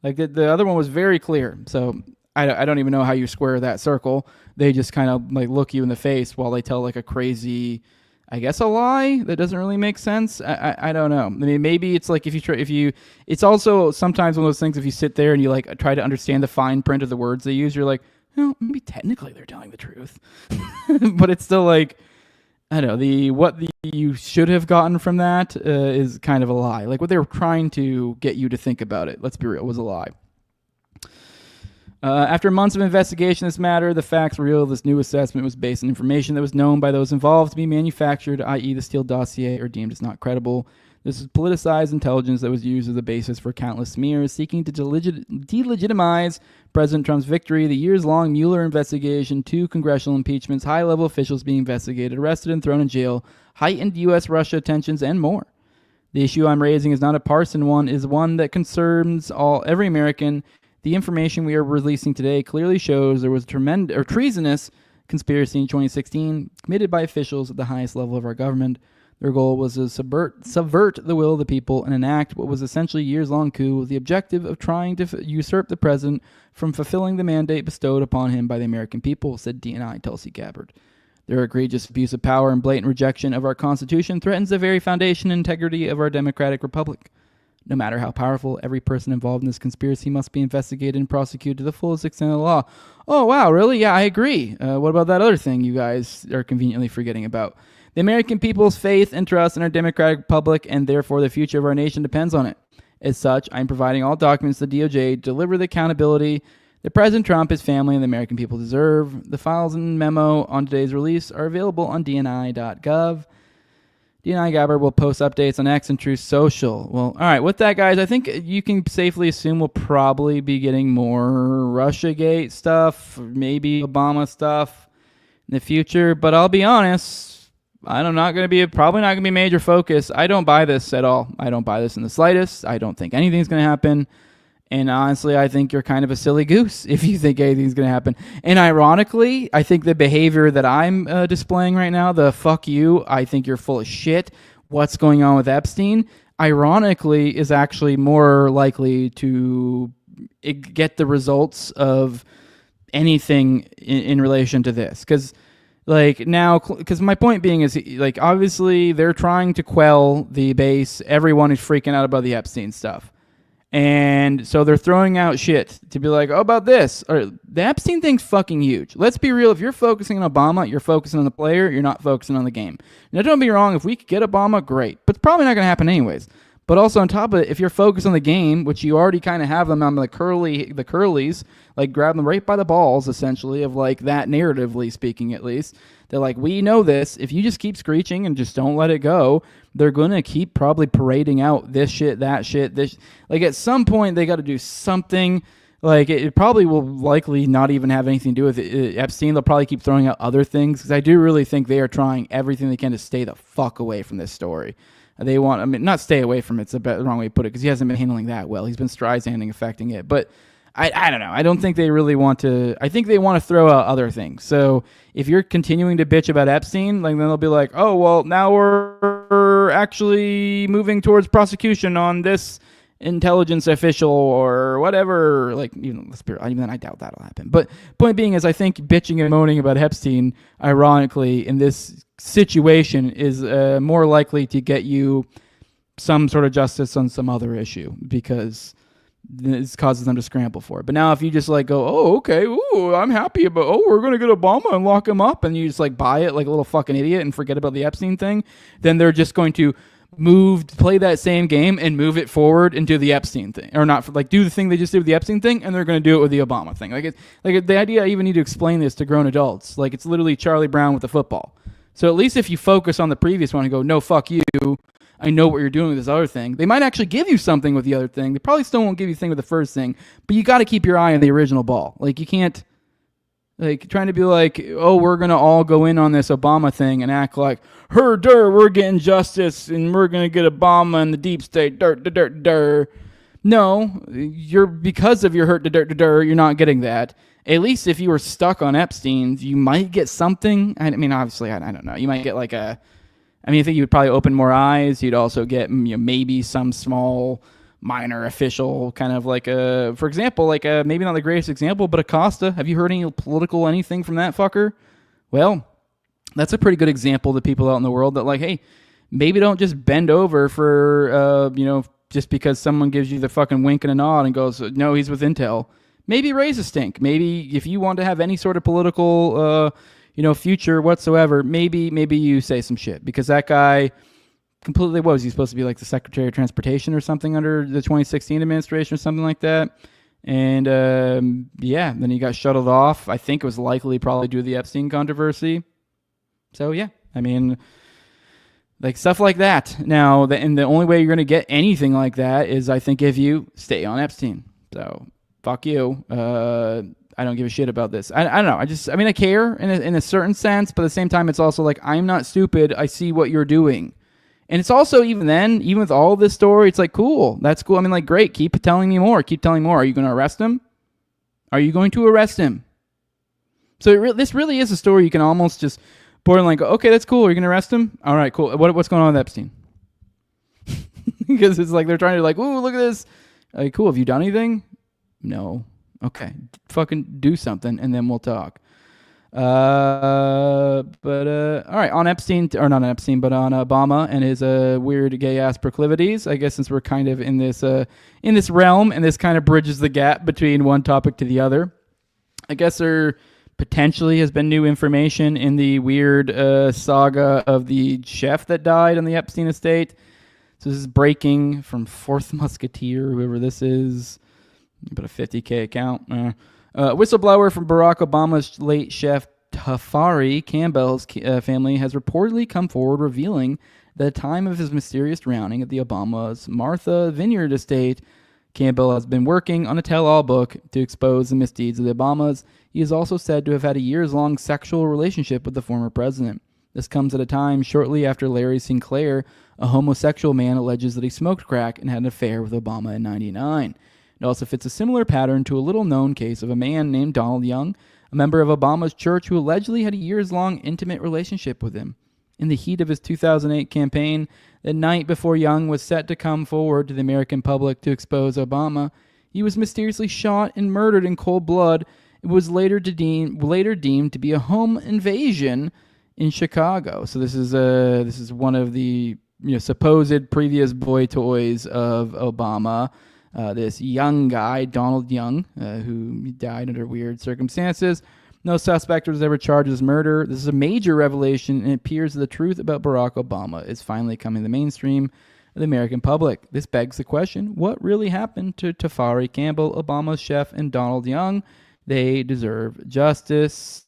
Like the other one was very clear. So I don't even know how you square that circle. They just kind of like look you in the face while they tell like a crazy, I guess, a lie that doesn't really make sense. I don't know. I mean, maybe it's like it's also sometimes one of those things if you sit there and you like try to understand the fine print of the words they use, you're like, maybe technically they're telling the truth. But it's still like, I don't know, what you should have gotten from that is kind of a lie. Like what they were trying to get you to think about it, let's be real, was a lie. After months of investigation in this matter, the facts reveal this new assessment was based on information that was known by those involved to be manufactured, i.e. the Steele dossier, or deemed as not credible. This is politicized intelligence that was used as a basis for countless smears seeking to delegitimize President Trump's victory, the years-long Mueller investigation, 2 congressional impeachments, high-level officials being investigated, arrested, and thrown in jail, heightened U.S.-Russia tensions, and more. The issue I'm raising is not a partisan one, is one that concerns every American. The information we are releasing today clearly shows there was a treasonous conspiracy in 2016 committed by officials at the highest level of our government. Their goal was to subvert the will of the people and enact what was essentially a years-long coup with the objective of trying to usurp the president from fulfilling the mandate bestowed upon him by the American people, said DNI Tulsi Gabbard. Their egregious abuse of power and blatant rejection of our Constitution threatens the very foundation and integrity of our democratic republic. No matter how powerful, every person involved in this conspiracy must be investigated and prosecuted to the fullest extent of the law. Oh, wow, really? Yeah, I agree. What about that other thing you guys are conveniently forgetting about? The American people's faith and trust in our democratic republic, and therefore the future of our nation, depends on it. As such, I'm providing all documents to the DOJ to deliver the accountability that President Trump, his family, and the American people deserve. The files and memo on today's release are available on DNI.gov. DNI Gabbard will post updates on X and Truth Social. Well, all right, with that, guys, I think you can safely assume we'll probably be getting more Russiagate stuff, maybe Obama stuff in the future. But I'll be honest, probably not going to be a major focus. I don't buy this at all. I don't buy this in the slightest. I don't think anything's going to happen. And honestly, I think you're kind of a silly goose if you think anything's going to happen. And ironically, I think the behavior that I'm displaying right now, the fuck you, I think you're full of shit. What's going on with Epstein, ironically, is actually more likely to get the results of anything in relation to this. Because my point being is, like, obviously they're trying to quell the base. Everyone is freaking out about the Epstein stuff. And so they're throwing out shit to be like, oh, about this. Or the Epstein thing's fucking huge. Let's be real. If you're focusing on Obama, you're focusing on the player. You're not focusing on the game. Now, don't be wrong. If we could get Obama, great. But it's probably not going to happen anyways. But also on top of it, if you're focused on the game, which you already kind of have them on the curlies, like grab them right by the balls, essentially, of like that narratively speaking, at least. They're like, we know this. If you just keep screeching and just don't let it go, they're going to keep probably parading out this shit, that shit, this. Like at some point, they got to do something. Like it probably will likely not even have anything to do with Epstein. They'll probably keep throwing out other things because I do really think they are trying everything they can to stay the fuck away from this story. They want, I mean, not stay away from it. It's the wrong way to put it because he hasn't been handling that well. He's been Streisanding affecting it. But I don't know. I don't think they really want to. I think they want to throw out other things. So if you're continuing to bitch about Epstein, like then they'll be like, oh, well, now we're actually moving towards prosecution on this intelligence official or whatever. Like, even then I doubt that'll happen. But point being is I think bitching and moaning about Epstein, ironically, in this situation is more likely to get you some sort of justice on some other issue because this causes them to scramble for it. But now if you just like go, oh, okay, ooh, I'm happy about, we're going to get Obama and lock him up, and you just like buy it like a little fucking idiot and forget about the Epstein thing, then they're just going to play that same game and move it forward into the Epstein thing, or not, like do the thing they just did with the Epstein thing, and they're going to do it with the Obama thing. Like the idea I even need to explain this to grown adults, like it's literally Charlie Brown with the football. So at least if you focus on the previous one and go, no, fuck you, I know what you're doing with this other thing. They might actually give you something with the other thing. They probably still won't give you a thing with the first thing, but you got to keep your eye on the original ball. Like you can't, like trying to be like, oh, we're going to all go in on this Obama thing and act like, we're getting justice and we're going to get Obama and the deep state, No, because of your you're not getting that. At least if you were stuck on Epstein, you might get something. I mean, obviously, I don't know. You might get like I think you would probably open more eyes. You'd also get maybe some small minor official kind of like for example, like maybe not the greatest example, but Acosta. Have you heard any political anything from that fucker? Well, that's a pretty good example to people out in the world that like, hey, maybe don't just bend over for, just because someone gives you the fucking wink and a nod and goes, no, he's with Intel. Maybe raise a stink. Maybe if you want to have any sort of political, future whatsoever, maybe you say some shit because that guy completely, what was he supposed to be, like the Secretary of Transportation or something under the 2016 administration or something like that? And then he got shuttled off. I think it was likely probably due to the Epstein controversy. So yeah, I mean, like stuff like that. Now, and the only way you're going to get anything like that is, I think, if you stay on Epstein. So fuck you. I don't give a shit about this. I don't know. I care in a certain sense, but at the same time, it's also like, I'm not stupid. I see what you're doing. And it's also, even then, even with all this story, it's like, cool. That's cool. I mean, like, great. Keep telling me more. Keep telling me more. Are you going to arrest him? Are you going to arrest him? So this really is a story you can almost just borderline go, okay, that's cool. Are you going to arrest him? All right, cool. What's going on with Epstein? Because it's like they're trying to like, ooh, look at this. Like, cool. Have you done anything? No. Okay. Fucking do something, and then we'll talk. All right, on Epstein, or not on Epstein, but on Obama and his weird gay ass proclivities. I guess since we're kind of in this realm, and this kind of bridges the gap between one topic to the other. I guess there potentially has been new information in the weird saga of the chef that died on the Epstein estate. So this is breaking from Fourth Musketeer, whoever this is. About a 50K account. Whistleblower from Barack Obama's late chef Tafari Campbell's family has reportedly come forward revealing that at the time of his mysterious drowning at the Obama's Martha Vineyard estate, Campbell has been working on a tell-all book to expose the misdeeds of the Obamas. He is also said to have had a years-long sexual relationship with the former president. This comes at a time shortly after Larry Sinclair, a homosexual man, alleges that he smoked crack and had an affair with Obama in '99. It also fits a similar pattern to a little-known case of a man named Donald Young, a member of Obama's church who allegedly had a years-long intimate relationship with him. In the heat of his 2008 campaign, the night before Young was set to come forward to the American public to expose Obama, he was mysteriously shot and murdered in cold blood. It was later deemed to be a home invasion in Chicago. So this is one of the supposed previous boy toys of Obama. This young guy, Donald Young, who died under weird circumstances. No suspect was ever charged as murder. This is a major revelation, and it appears that the truth about Barack Obama is finally coming to the mainstream of the American public. This begs the question, what really happened to Tafari Campbell, Obama's chef, and Donald Young? They deserve justice.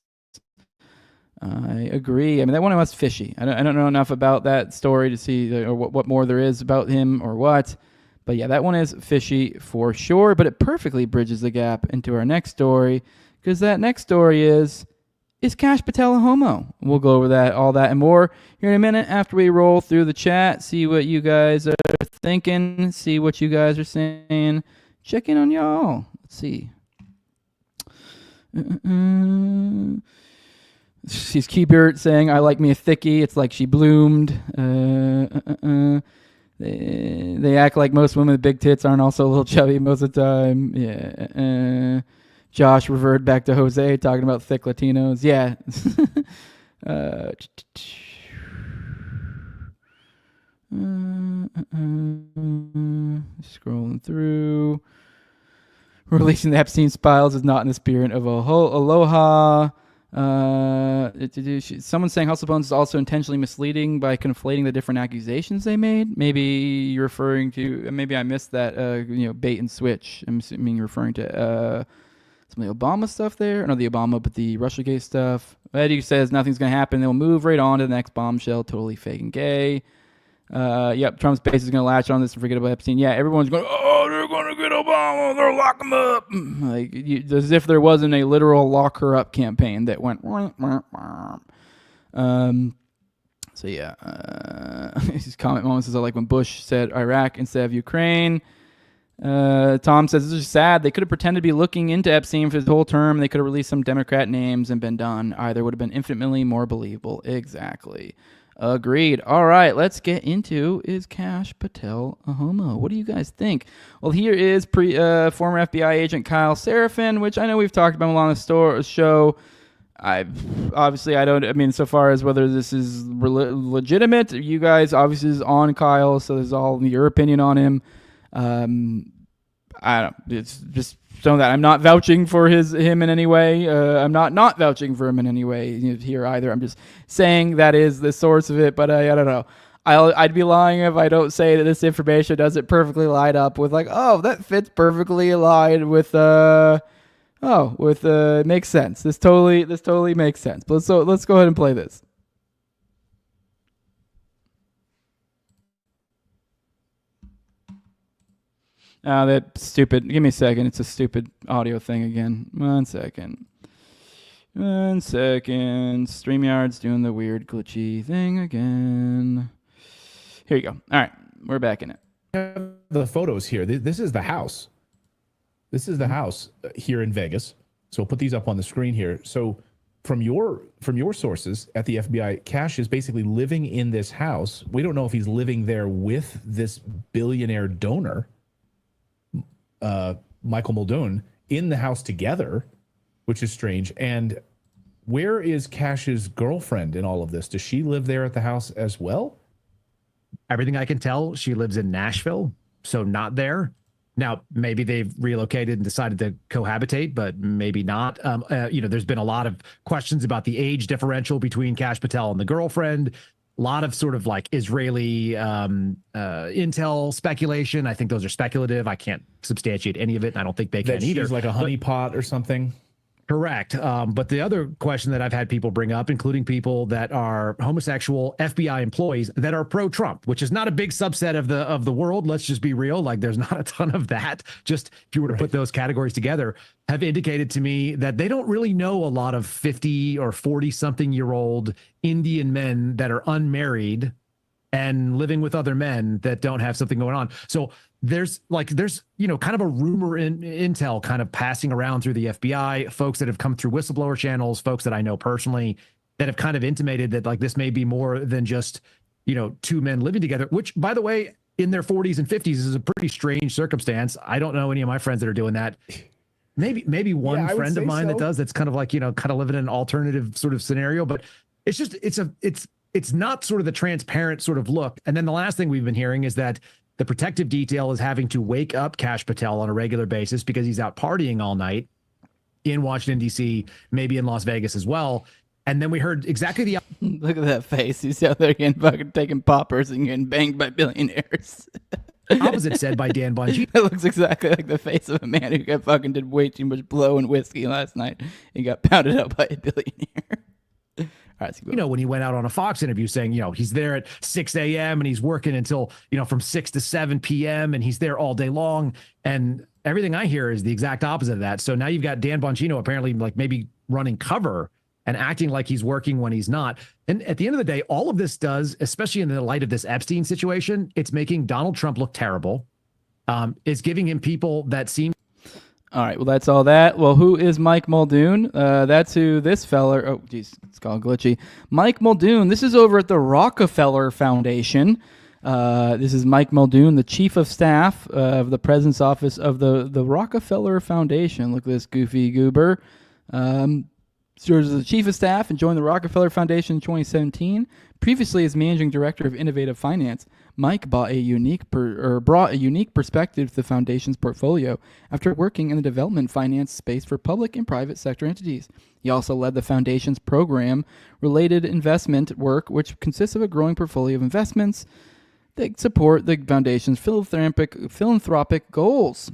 I agree. I mean, that one was fishy. I don't know enough about that story to see or what more there is about him or what. But yeah, that one is fishy for sure, but it perfectly bridges the gap into our next story, because that next story is KashsAHomo? We'll go over all that and more here in a minute after we roll through the chat, see what you guys are thinking, see what you guys are saying, check in on y'all. Let's see. She's Keybert saying, I like me a thickie, it's like she bloomed. They act like most women with big tits aren't also a little chubby most of the time. Yeah. Josh reverted back to Jose talking about thick Latinos. Yeah. Scrolling through. Releasing the Epstein files is not in the spirit of aloha. Someone's saying Hustle Bones is also intentionally misleading by conflating the different accusations they made. Maybe you're referring to, maybe I missed that, bait and switch. I'm assuming you're referring to some of the Obama stuff there. Not the Obama, but the Russiagate stuff. Eddie says nothing's going to happen. They'll move right on to the next bombshell. Totally fake and gay. Yep, Trump's base is going to latch on this and forget about Epstein. Yeah, everyone's going, they're going to get Obama. They'll lock him up. Like, as if there wasn't a literal lock her up campaign that went. So yeah, his comment moments is like when Bush said Iraq instead of Ukraine. Tom says this is sad. They could have pretended to be looking into Epstein for his whole term. They could have released some Democrat names and been done. Either would have been infinitely more believable. Exactly. Agreed. All right, let's get into is KashsAHomo? What do you guys think? Well, here is former FBI agent Kyle Seraphin, which I know we've talked about him on the show. I don't. So far as whether this is legitimate, you guys obviously is on Kyle, so there's all your opinion on him. I don't. It's just so that I'm not vouching for him in any way. I'm not vouching for him in any way here either. I'm just saying that is the source of it. But I don't know. I'd be lying if I don't say that this information doesn't perfectly line up with that fits perfectly aligned with makes sense. This totally makes sense. But let's go ahead and play this. That stupid. Give me a second. It's a stupid audio thing again. 1 second. StreamYard's doing the weird glitchy thing again. Here you go. All right, we're back in it. The photos here. This is the house. This is the house here in Vegas. So we'll put these up on the screen here. So from your sources at the FBI, Kash is basically living in this house. We don't know if he's living there with this billionaire donor, Michael Muldoon, in the house together, which is strange. And where is Kash's girlfriend in all of this? Does she live there at the house as well? Everything I can tell, she lives in Nashville, so not there. Now, maybe they've relocated and decided to cohabitate, but maybe not. There's been a lot of questions about the age differential between Kash Patel and the girlfriend. A lot of sort of like Israeli intel speculation. I think those are speculative. I can't substantiate any of it, and I don't think they can either. She's like a honeypot or something. Correct. But the other question that I've had people bring up, including people that are homosexual FBI employees that are pro-Trump, which is not a big subset of the world. Let's just be real. Like there's not a ton of that. Just if you were to put those categories together, have indicated to me that they don't really know a lot of 50 or 40 something year old Indian men that are unmarried and living with other men that don't have something going on. So there's kind of a rumor intel kind of passing around through the FBI, folks that have come through whistleblower channels, folks that I know personally that have kind of intimated that like this may be more than just, two men living together, which by the way, in their 40s and 50s is a pretty strange circumstance. I don't know any of my friends that are doing that. Maybe one friend of mine that does, that's kind of like, kind of living in an alternative sort of scenario, but it's just, it's not sort of the transparent sort of look. And then the last thing we've been hearing is that the protective detail is having to wake up Kash Patel on a regular basis because he's out partying all night in Washington, D.C., maybe in Las Vegas as well. And then we heard exactly the... Look at that face. He's out there getting fucking taking poppers and getting banged by billionaires. opposite said by Dan Bongino. That looks exactly like the face of a man who got fucking did way too much blow and whiskey last night and got pounded out by a billionaire. Right, when he went out on a Fox interview saying, he's there at 6 a.m. and he's working until, from 6 to 7 p.m. and he's there all day long. And everything I hear is the exact opposite of that. So now you've got Dan Bongino apparently like maybe running cover and acting like he's working when he's not. And at the end of the day, all of this does, especially in the light of this Epstein situation, it's making Donald Trump look terrible. It's giving him people that seem... All right, well, that's all that. Well, who is Mike Muldoon? That's who this feller... Oh, geez, it's all glitchy. Mike Muldoon, this is over at the Rockefeller Foundation. This is Mike Muldoon, the chief of staff of the president's office of the Rockefeller Foundation. Look at this goofy goober. Served as the chief of staff and joined the Rockefeller Foundation in 2017. Previously as managing director of innovative finance, Mike brought a unique perspective to the foundation's portfolio after working in the development finance space for public and private sector entities. He also led the foundation's program-related investment work, which consists of a growing portfolio of investments that support the foundation's philanthropic goals.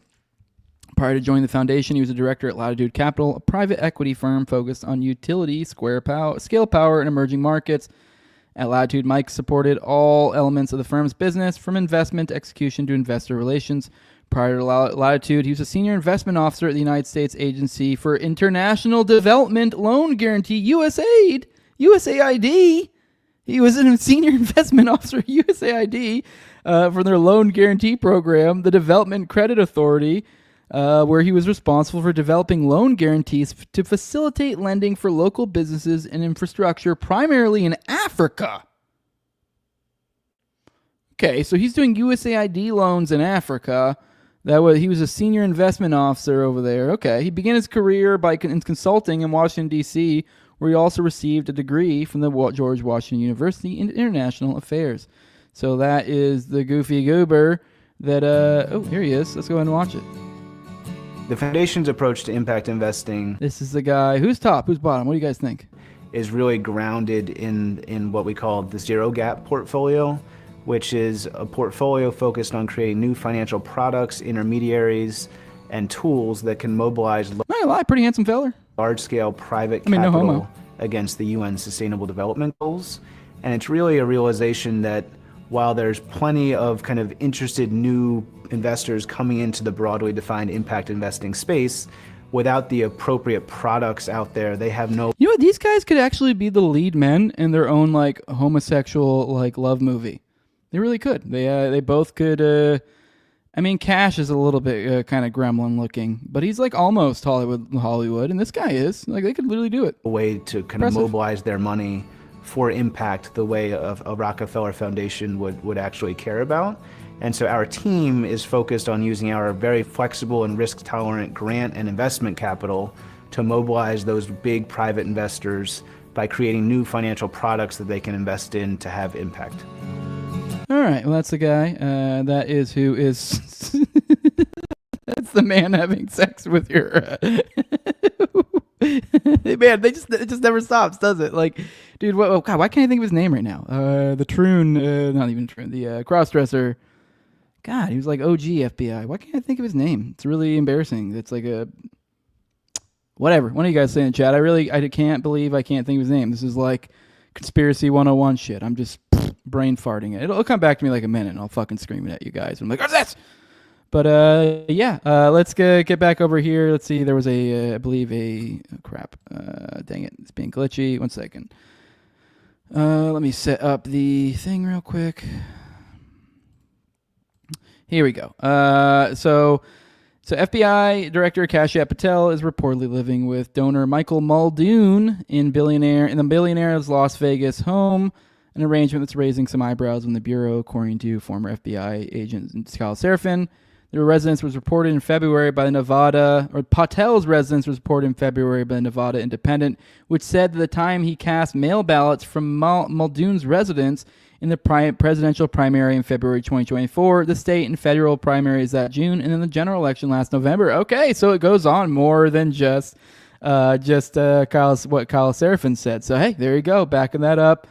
Prior to joining the foundation, he was a director at Latitude Capital, a private equity firm focused on utility, scale power, and emerging markets. At Latitude, Mike supported all elements of the firm's business, from investment execution to investor relations. Prior to Latitude, he was a senior investment officer at the United States Agency for International Development Loan Guarantee, USAID. He was a senior investment officer at USAID for their loan guarantee program, the Development Credit Authority, where he was responsible for developing loan guarantees to facilitate lending for local businesses and infrastructure, primarily in Africa. Okay, so he's doing USAID loans in Africa. He was a senior investment officer over there. Okay, he began his career in consulting in Washington, D.C., where he also received a degree from the George Washington University in International Affairs. So that is the goofy goober that, here he is. Let's go ahead and watch it. The foundation's approach to impact investing... This is the guy. Who's top? Who's bottom? What do you guys think? ...is really grounded in what we call the zero gap portfolio, which is a portfolio focused on creating new financial products, intermediaries, and tools that can mobilize... Not gonna lie, pretty handsome feller. ...large-scale private capital no homo. Against the UN Sustainable Development Goals. And it's really a realization that while there's plenty of kind of interested new investors coming into the broadly defined impact investing space, without the appropriate products out there, they have no... You know what? These guys could actually be the lead men in their own, like, homosexual, like, love movie. They really could. They both could. I mean, Kash is a little bit kind of gremlin looking, but he's like almost Hollywood, and this guy is. Like, they could literally do it. A way to kind of mobilize their money for impact the way of a Rockefeller Foundation would actually care about. And so our team is focused on using our very flexible and risk-tolerant grant and investment capital to mobilize those big private investors by creating new financial products that they can invest in to have impact. All right, well, that's the guy. That is who is... That's the man having sex with your... Man, it just never stops, does it? Like, dude, God, why can't I think of his name right now? The Troon, not even Troon, the crossdresser. God, he was like OG FBI. Why can't I think of his name? It's really embarrassing. It's like a... Whatever. One of you guys say in chat, I can't believe I can't think of his name. This is like Conspiracy 101 shit. I'm just brain farting it. It'll come back to me like a minute and I'll fucking scream it at you guys. I'm like, what's this? But let's get back over here. Let's see. There was I believe crap. Dang it. It's being glitchy. 1 second. Let me set up the thing real quick. Here we go. So FBI Director Kash Patel is reportedly living with donor Michael Muldoon in the billionaire's Las Vegas home, an arrangement that's raising some eyebrows in the Bureau, according to former FBI agent KashsAHomo. Their residence was reported in February by Patel's residence was reported in February by the Nevada Independent, which said that the time he cast mail ballots from Muldoon's residence in the presidential primary in February 2024, the state and federal primaries that June, and then the general election last November. Okay, so it goes on more than just what KashsAHomo said. So hey, there you go, backing that up.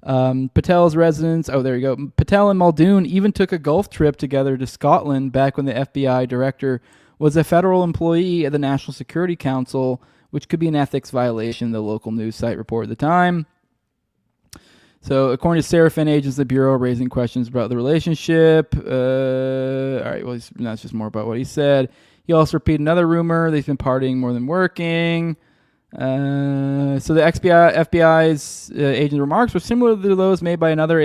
Patel's residence. Oh, there you go. Patel and Muldoon even took a golf trip together to Scotland back when the FBI director was a federal employee at the National Security Council, which could be an ethics violation, the local news site reported at the time. So, according to Serafin, agents of the Bureau are raising questions about the relationship. All right, well, that's just more about what he said. He also repeated another rumor that he's been partying more than working. So the FBI's agent remarks were similar to those made by another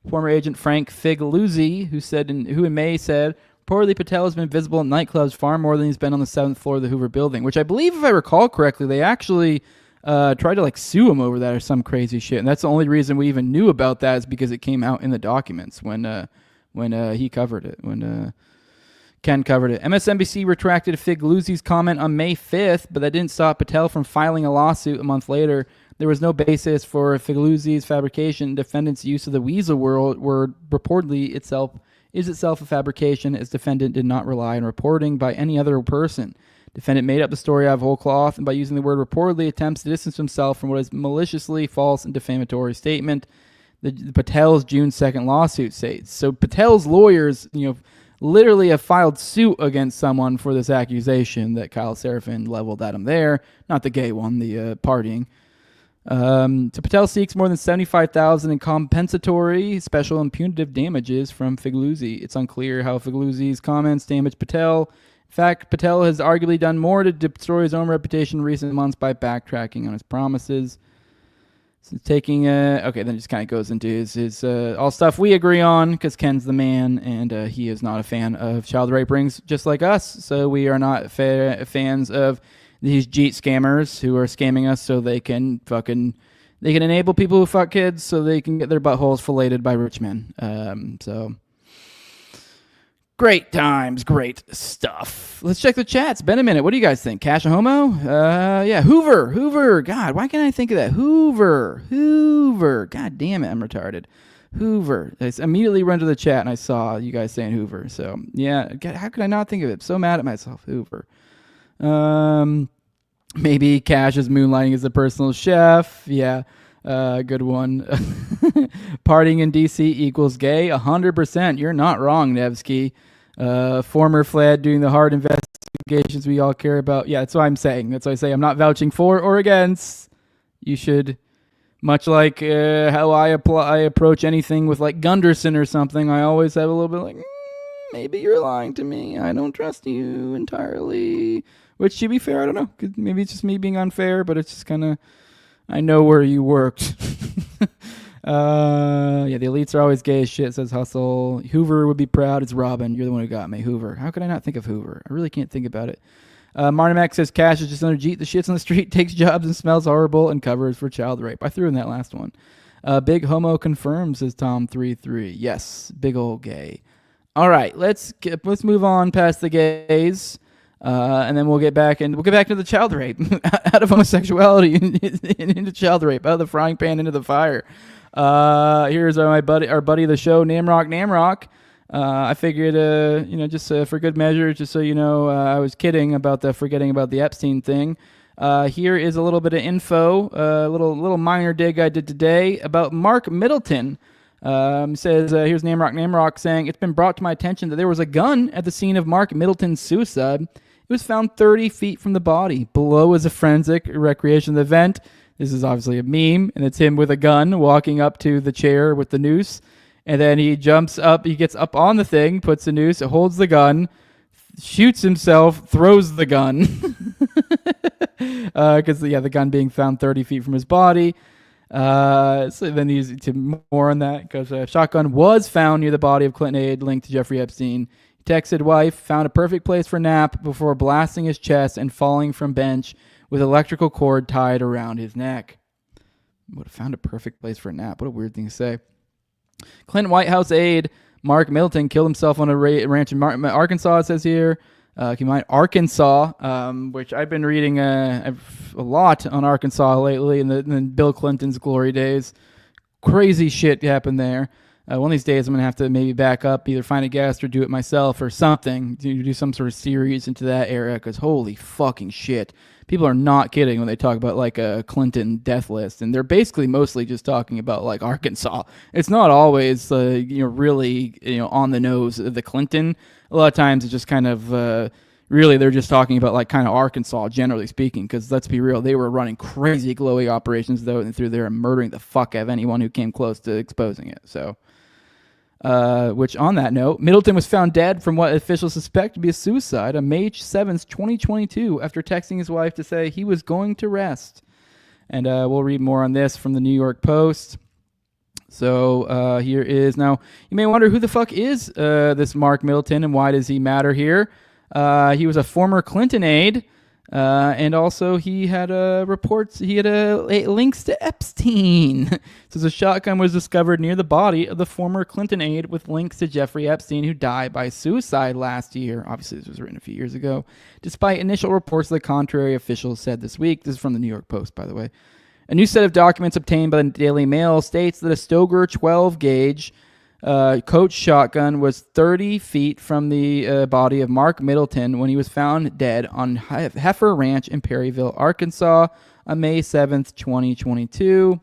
former agent Frank Figluzzi, who in May said, reportedly Patel has been visible in nightclubs far more than he's been on the 7th floor of the Hoover building, which I believe, if I recall correctly, they actually tried to sue him over that or some crazy shit. And that's the only reason we even knew about that is because it came out in the documents when he covered it, when Ken covered it. MSNBC retracted Figluzzi's comment on May 5th, but that didn't stop Patel from filing a lawsuit a month later. There was no basis for Figluzzi's fabrication. Defendant's use of the weasel word reportedly is itself a fabrication, as defendant did not rely on reporting by any other person. Defendant made up the story out of whole cloth, and by using the word reportedly attempts to distance himself from what is maliciously false and defamatory statement. The Patel's June 2nd lawsuit states. So Patel's lawyers, literally have filed suit against someone for this accusation that KashsAHomo leveled at him there. Not the gay one, the partying. So Patel seeks more than $75,000 in compensatory, special, and punitive damages from Figluzzi. It's unclear how Figluzzi's comments damage Patel. In fact, Patel has arguably done more to destroy his own reputation in recent months by backtracking on his promises. So taking okay, then it just kind of goes into his all stuff we agree on, because Ken's the man, and he is not a fan of child rape rings, just like us. So we are not fans of these Jeet scammers who are scamming us so they can enable people who fuck kids so they can get their buttholes filleted by rich men. So great times, great stuff. Let's check the chat. It's been a minute. What do you guys think? KashsAHomo? Yeah, Hoover. God, why can't I think of that? Hoover. God damn it, I'm retarded. Hoover. I immediately run to the chat and I saw you guys saying Hoover. So yeah, God, how could I not think of it? I'm so mad at myself. Hoover. Maybe Kash is moonlighting as a personal chef. Yeah. Good one. Partying in DC equals gay. 100%. You're not wrong, Nevsky. Former Fled doing the hard investigations we all care about. Yeah, that's what I'm saying. That's why I say I'm not vouching for or against. You should, much like how I approach anything with like Gunderson or something, I always have a little bit like, maybe you're lying to me. I don't trust you entirely. Which, to be fair, I don't know. Maybe it's just me being unfair, but it's just kind of, I know where you worked. Yeah, the elites are always gay as shit, says Hustle. Hoover would be proud. It's Robin. You're the one who got me. Hoover. How could I not think of Hoover? I really can't think about it. Marnimac says Kash is just another Jeet. The shits on the street, takes jobs and smells horrible, and covers for child rape. I threw in that last one. Big Homo confirms, says Tom33. Yes, big old gay. All right, let's move on past the gays. And then we'll get back into the child rape, out of homosexuality into child rape, out of the frying pan into the fire. Here's our buddy of the show, Namrock. I figured, just for good measure, just so you know, I was kidding about forgetting about the Epstein thing. Here is a little bit of info, a little minor dig I did today about Mark Middleton. Says, here's Namrock saying, it's been brought to my attention that there was a gun at the scene of Mark Middleton's suicide. It was found 30 feet from the body. Below is a forensic recreation event. This is obviously a meme, and it's him with a gun walking up to the chair with the noose. And then he jumps up, he gets up on the thing, puts the noose, holds the gun, shoots himself, throws the gun. Because, the gun being found 30 feet from his body. So then he's to more on that, because a shotgun was found near the body of Clinton aide linked to Jeffrey Epstein. Texted wife, found a perfect place for nap before blasting his chest and falling from bench with electrical cord tied around his neck. Would have found a perfect place for a nap. What a weird thing to say. Clinton White House aide Mark Middleton killed himself on a ranch in Arkansas, it says here. Keep in mind, Arkansas, which I've been reading a lot on Arkansas lately in Bill Clinton's glory days. Crazy shit happened there. One of these days I'm going to have to maybe back up, either find a guest or do it myself or something, do some sort of series into that era, because holy fucking shit. People are not kidding when they talk about like a Clinton death list, and they're basically mostly just talking about like Arkansas. It's not always, really, on the nose of the Clinton. A lot of times it's just kind of, really they're just talking about like kind of Arkansas, generally speaking, because let's be real, they were running crazy glowy operations though, and through there and murdering the fuck out of anyone who came close to exposing it. So, which on that note, Middleton was found dead from what officials suspect to be a suicide on May 7th, 2022, after texting his wife to say he was going to rest. And we'll read more on this from the New York Post. So here is, now you may wonder, who the fuck is this Mark Middleton and why does he matter here? He was a former Clinton aide, and also he had reports, he had links to Epstein. So the shotgun was discovered near the body of the former Clinton aide with links to Jeffrey Epstein, who died by suicide last year. Obviously, this was written a few years ago. Despite initial reports to the contrary, officials said this week. This is from the New York Post, by the way. A new set of documents obtained by the Daily Mail states that a Stoger 12-gauge Coach shotgun was 30 feet from the body of Mark Middleton when he was found dead on Heifer Ranch in Perryville, Arkansas on May 7th, 2022.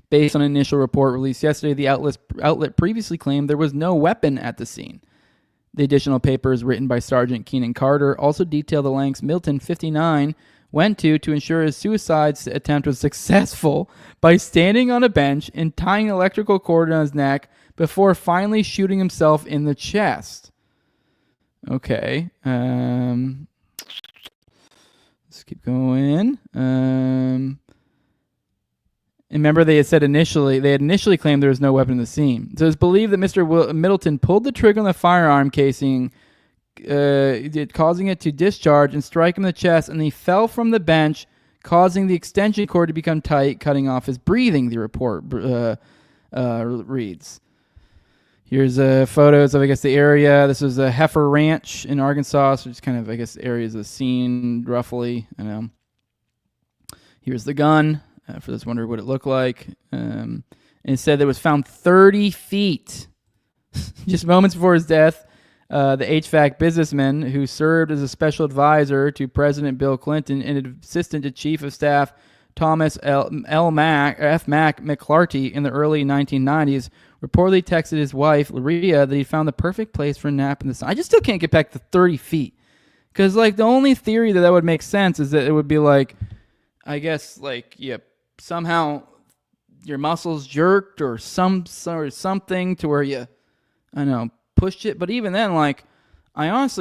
Based on an initial report released yesterday, the outlet previously claimed there was no weapon at the scene. The additional papers written by Sergeant Keenan Carter also detail the lengths Middleton, 59, went to ensure his suicide attempt was successful by standing on a bench and tying an electrical cord on his neck before finally shooting himself in the chest. Okay. Let's keep going. And remember, they had initially claimed there was no weapon in the scene. So it's believed that Mr. Middleton pulled the trigger on the firearm casing, causing it to discharge and strike him in the chest, and he fell from the bench, causing the extension cord to become tight, cutting off his breathing, the report reads. Here's photos of, the area. This is a Heifer Ranch in Arkansas, so just kind of, areas of the scene, roughly. Here's the gun, for those wondering what it looked like. And it said that it was found 30 feet, just moments before his death. The HVAC businessman who served as a special advisor to President Bill Clinton and assistant to Chief of Staff Thomas F. Mack McClarty in the early 1990s reportedly texted his wife, Luria, that he found the perfect place for a nap in the sun. I just still can't get back to 30 feet. Because, the only theory that would make sense is that it would be somehow your muscles jerked or something to where you, pushed it. But even then, I almost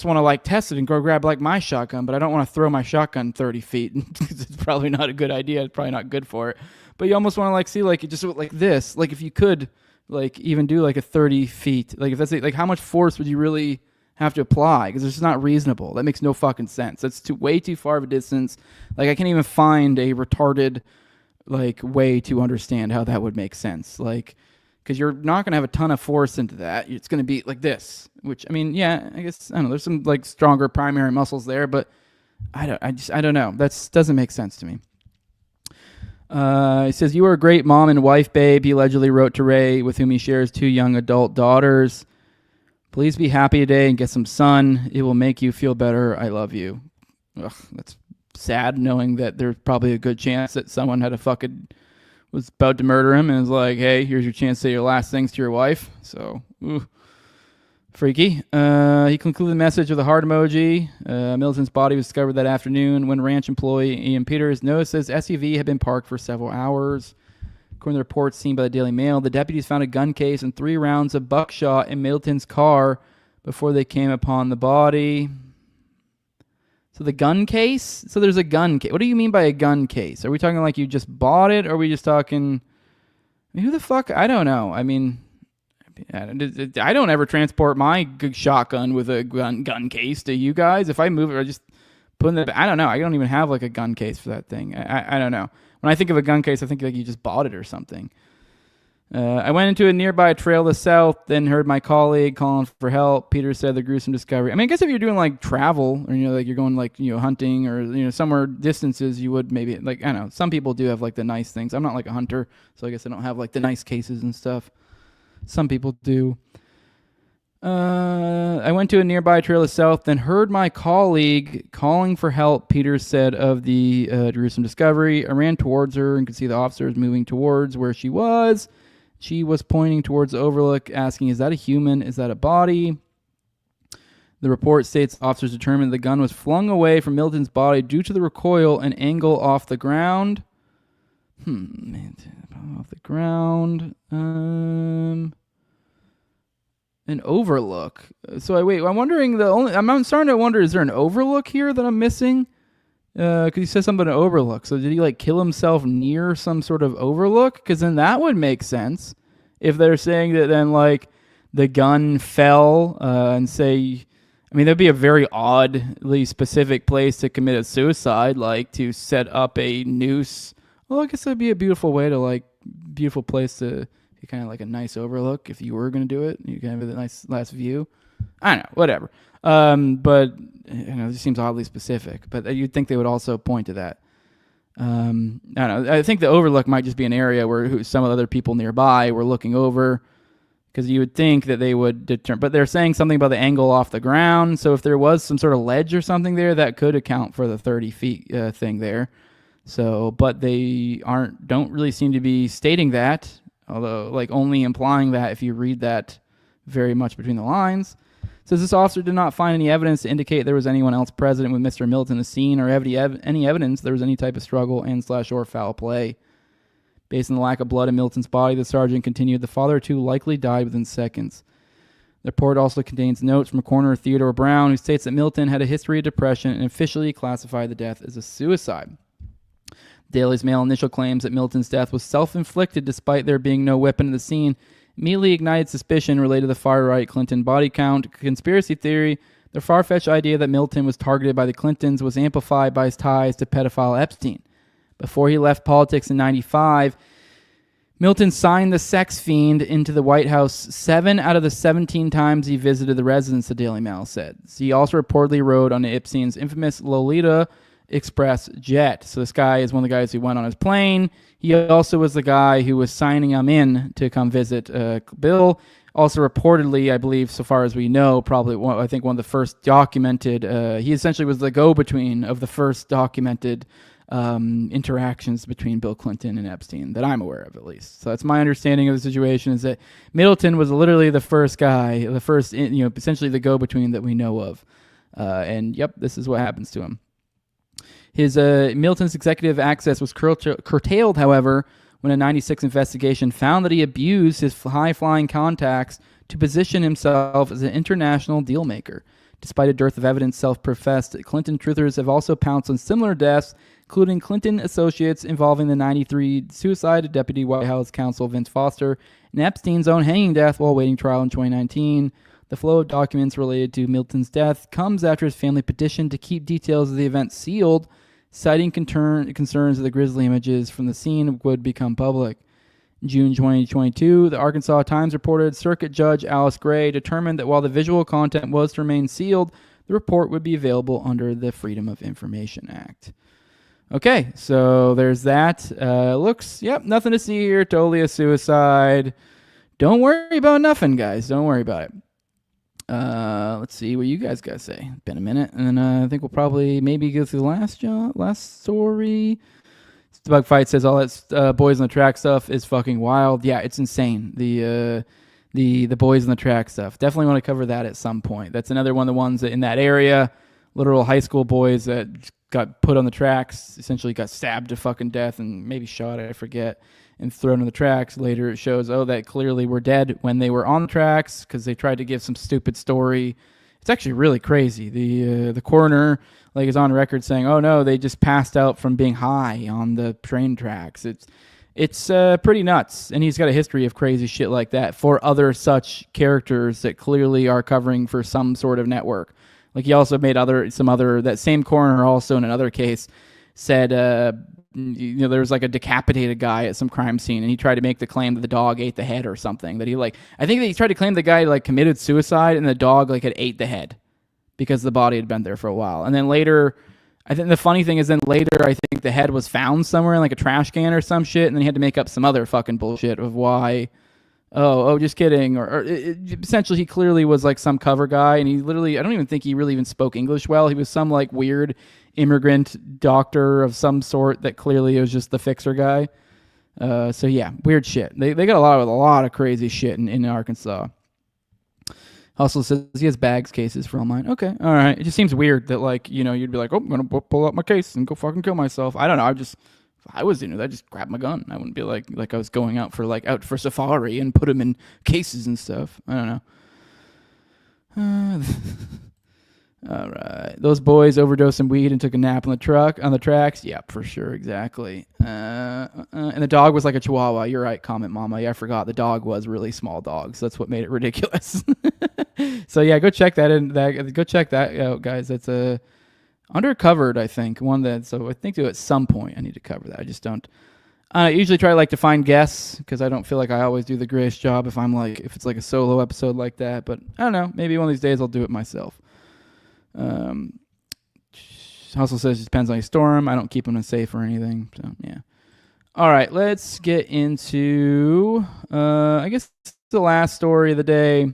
want to like test it and go grab like my shotgun, but I don't want to throw my shotgun 30 feet because it's probably not a good idea. It's probably not good for it. But you almost want to like see like it just like this, like if you could like even do like a 30 feet, like if that's like how much force would you really have to apply? Because it's just not reasonable. That makes no fucking sense. That's way too far of a distance. Like I can't even find a retarded like way to understand how that would make sense. Like, because you're not going to have a ton of force into that. It's going to be like this, which, I mean, yeah, I guess, I don't know, there's some like stronger primary muscles there, but I don't know. That doesn't make sense to me. He says, you are a great mom and wife, babe. He allegedly wrote to Ray, with whom he shares 2 young adult daughters. Please be happy today and get some sun. It will make you feel better. I love you. Ugh, that's sad knowing that there's probably a good chance that someone was about to murder him and was like, hey, here's your chance to say your last things to your wife. So, freaky. He concluded the message with a heart emoji. Middleton's body was discovered that afternoon when ranch employee Ian Peters noticed his SUV had been parked for several hours. According to the reports seen by the Daily Mail, the deputies found a gun case and 3 rounds of buckshot in Middleton's car before they came upon the body. So the gun case? So there's a gun case. What do you mean by a gun case? Are we talking like you just bought it? Or are we just talking... I mean, who the fuck? I don't know. I mean, I don't ever transport my shotgun with a gun case to you guys. If I move it, I just put it in I don't know. I don't even have like a gun case for that thing. I don't know. When I think of a gun case, I think like you just bought it or something. I went into a nearby trail to the south, then heard my colleague calling for help. Peter said the gruesome discovery. I mean, I guess if you're doing like travel or, like you're going like, hunting or, somewhere distances, you would maybe like, I don't know. Some people do have like the nice things. I'm not like a hunter, so I guess I don't have like the nice cases and stuff. Some people do. I went to a nearby trail to the south, then heard my colleague calling for help. Peter said of the gruesome discovery. I ran towards her and could see the officers moving towards where she was. She was pointing towards the overlook, asking, is that a human? Is that a body? The report states officers determined the gun was flung away from Middleton's body due to the recoil and angle off the ground. Off the ground. An overlook. So I'm wondering I'm starting to wonder, is there an overlook here that I'm missing? Because he says something about an overlook. So did he like kill himself near some sort of overlook? Because then that would make sense. If they're saying that then like the gun fell and say, I mean, that'd be a very oddly specific place to commit a suicide, like to set up a noose. Well, I guess that'd be a beautiful way to beautiful place to be kind of like a nice overlook if you were going to do it. You can have a nice last view. I don't know, whatever. But it just seems oddly specific. But you'd think they would also point to that. I don't know. I think the overlook might just be an area where some of the other people nearby were looking over, because you would think that they would determine. But they're saying something about the angle off the ground. So if there was some sort of ledge or something there, that could account for the 30 feet thing there. So, but they don't really seem to be stating that, although like only implying that if you read that very much between the lines. Says this officer did not find any evidence to indicate there was anyone else present with Mr. Middleton in the scene, or any evidence there was any type of struggle and/or foul play. Based on the lack of blood in Middleton's body, the sergeant continued, the father too likely died within seconds. The report also contains notes from coroner Theodore Brown, who states that Middleton had a history of depression and officially classified the death as a suicide. Daily's Mail initial claims that Middleton's death was self-inflicted despite there being no weapon in the scene immediately ignited suspicion related to the far-right Clinton body count conspiracy theory. The far-fetched idea that Middleton was targeted by the Clintons was amplified by his ties to pedophile Epstein. Before he left politics in 1995, Middleton signed the sex fiend into the White House 7 out of the 17 times he visited the residence, the Daily Mail said. He also reportedly rode on Epstein's infamous Lolita Express jet. So this guy is one of the guys who went on his plane. He also was the guy who was signing him in to come visit Bill. Also reportedly, I believe, so far as we know, probably one of the first documented, he essentially was the go-between of the first documented interactions between Bill Clinton and Epstein that I'm aware of, at least. So that's my understanding of the situation, is that Middleton was literally the first guy, essentially the go-between that we know of. And yep, this is what happens to him. His Middleton's executive access was curtailed, however, when a 96 investigation found that he abused his high-flying contacts to position himself as an international dealmaker. Despite a dearth of evidence, self-professed Clinton truthers have also pounced on similar deaths, including Clinton associates involving the 93 suicide of Deputy White House counsel Vince Foster and Epstein's own hanging death while awaiting trial in 2019. The flow of documents related to Middleton's death comes after his family petitioned to keep details of the event sealed, citing concerns that the grisly images from the scene would become public. In June 2022, the Arkansas Times reported Circuit Judge Alice Gray determined that while the visual content was to remain sealed, the report would be available under the Freedom of Information Act. Okay, so there's that. Nothing to see here. Totally a suicide. Don't worry about nothing, guys. Don't worry about it. Let's see what you guys got to say. Been a minute, and then I think we'll probably maybe go through the last story. Bug Fight says all that boys on the track stuff is fucking wild. Yeah, it's insane. The boys on the track stuff. Definitely want to cover that at some point. That's another one of the ones that in that area, literal high school boys that got put on the tracks, essentially got stabbed to fucking death and maybe shot, I forget, and thrown on the tracks. Later it shows, that clearly were dead when they were on the tracks because they tried to give some stupid story. It's actually really crazy. The coroner is on record saying, "Oh no, they just passed out from being high on the train tracks." It's pretty nuts, and he's got a history of crazy shit like that for other such characters that clearly are covering for some sort of network. Like he also made that same coroner also in another case said, there was like a decapitated guy at some crime scene, and he tried to make the claim that the dog ate the head or something. That I think that he tried to claim the guy committed suicide, and the dog had ate the head because the body had been there for a while. And then later, I think the funny thing is, I think the head was found somewhere in a trash can or some shit, and then he had to make up some other fucking bullshit of why. Just kidding. Or essentially, he clearly was some cover guy, and he literally, I don't even think he really even spoke English well. He was some weird immigrant doctor of some sort that clearly was just the fixer guy. So yeah, weird shit. They got a lot of crazy shit in Arkansas. Hustle says he has bags cases for all mine. Okay, all right. It just seems weird that you'd be like, I'm gonna pull out my case and go fucking kill myself. I don't know. If I was doing it, I'd just grab my gun. I wouldn't be like I was going out for safari and put them in cases and stuff. I don't know. All right. Those boys overdosed on weed and took a nap on the tracks. Yeah, for sure. Exactly. And the dog was like a chihuahua. You're right. Comment mama. Yeah, I forgot. The dog was really small dog. So that's what made it ridiculous. So yeah, go check that out, guys. That's undercovered, I think. So I think at some point I need to cover that. I just don't. I usually try to find guests because I don't feel like I always do the greatest job if it's a solo episode like that. But I don't know. Maybe one of these days I'll do it myself. Hustle says it depends on your storm. I don't keep them safe or anything. So yeah. All right, let's get into I guess the last story of the day.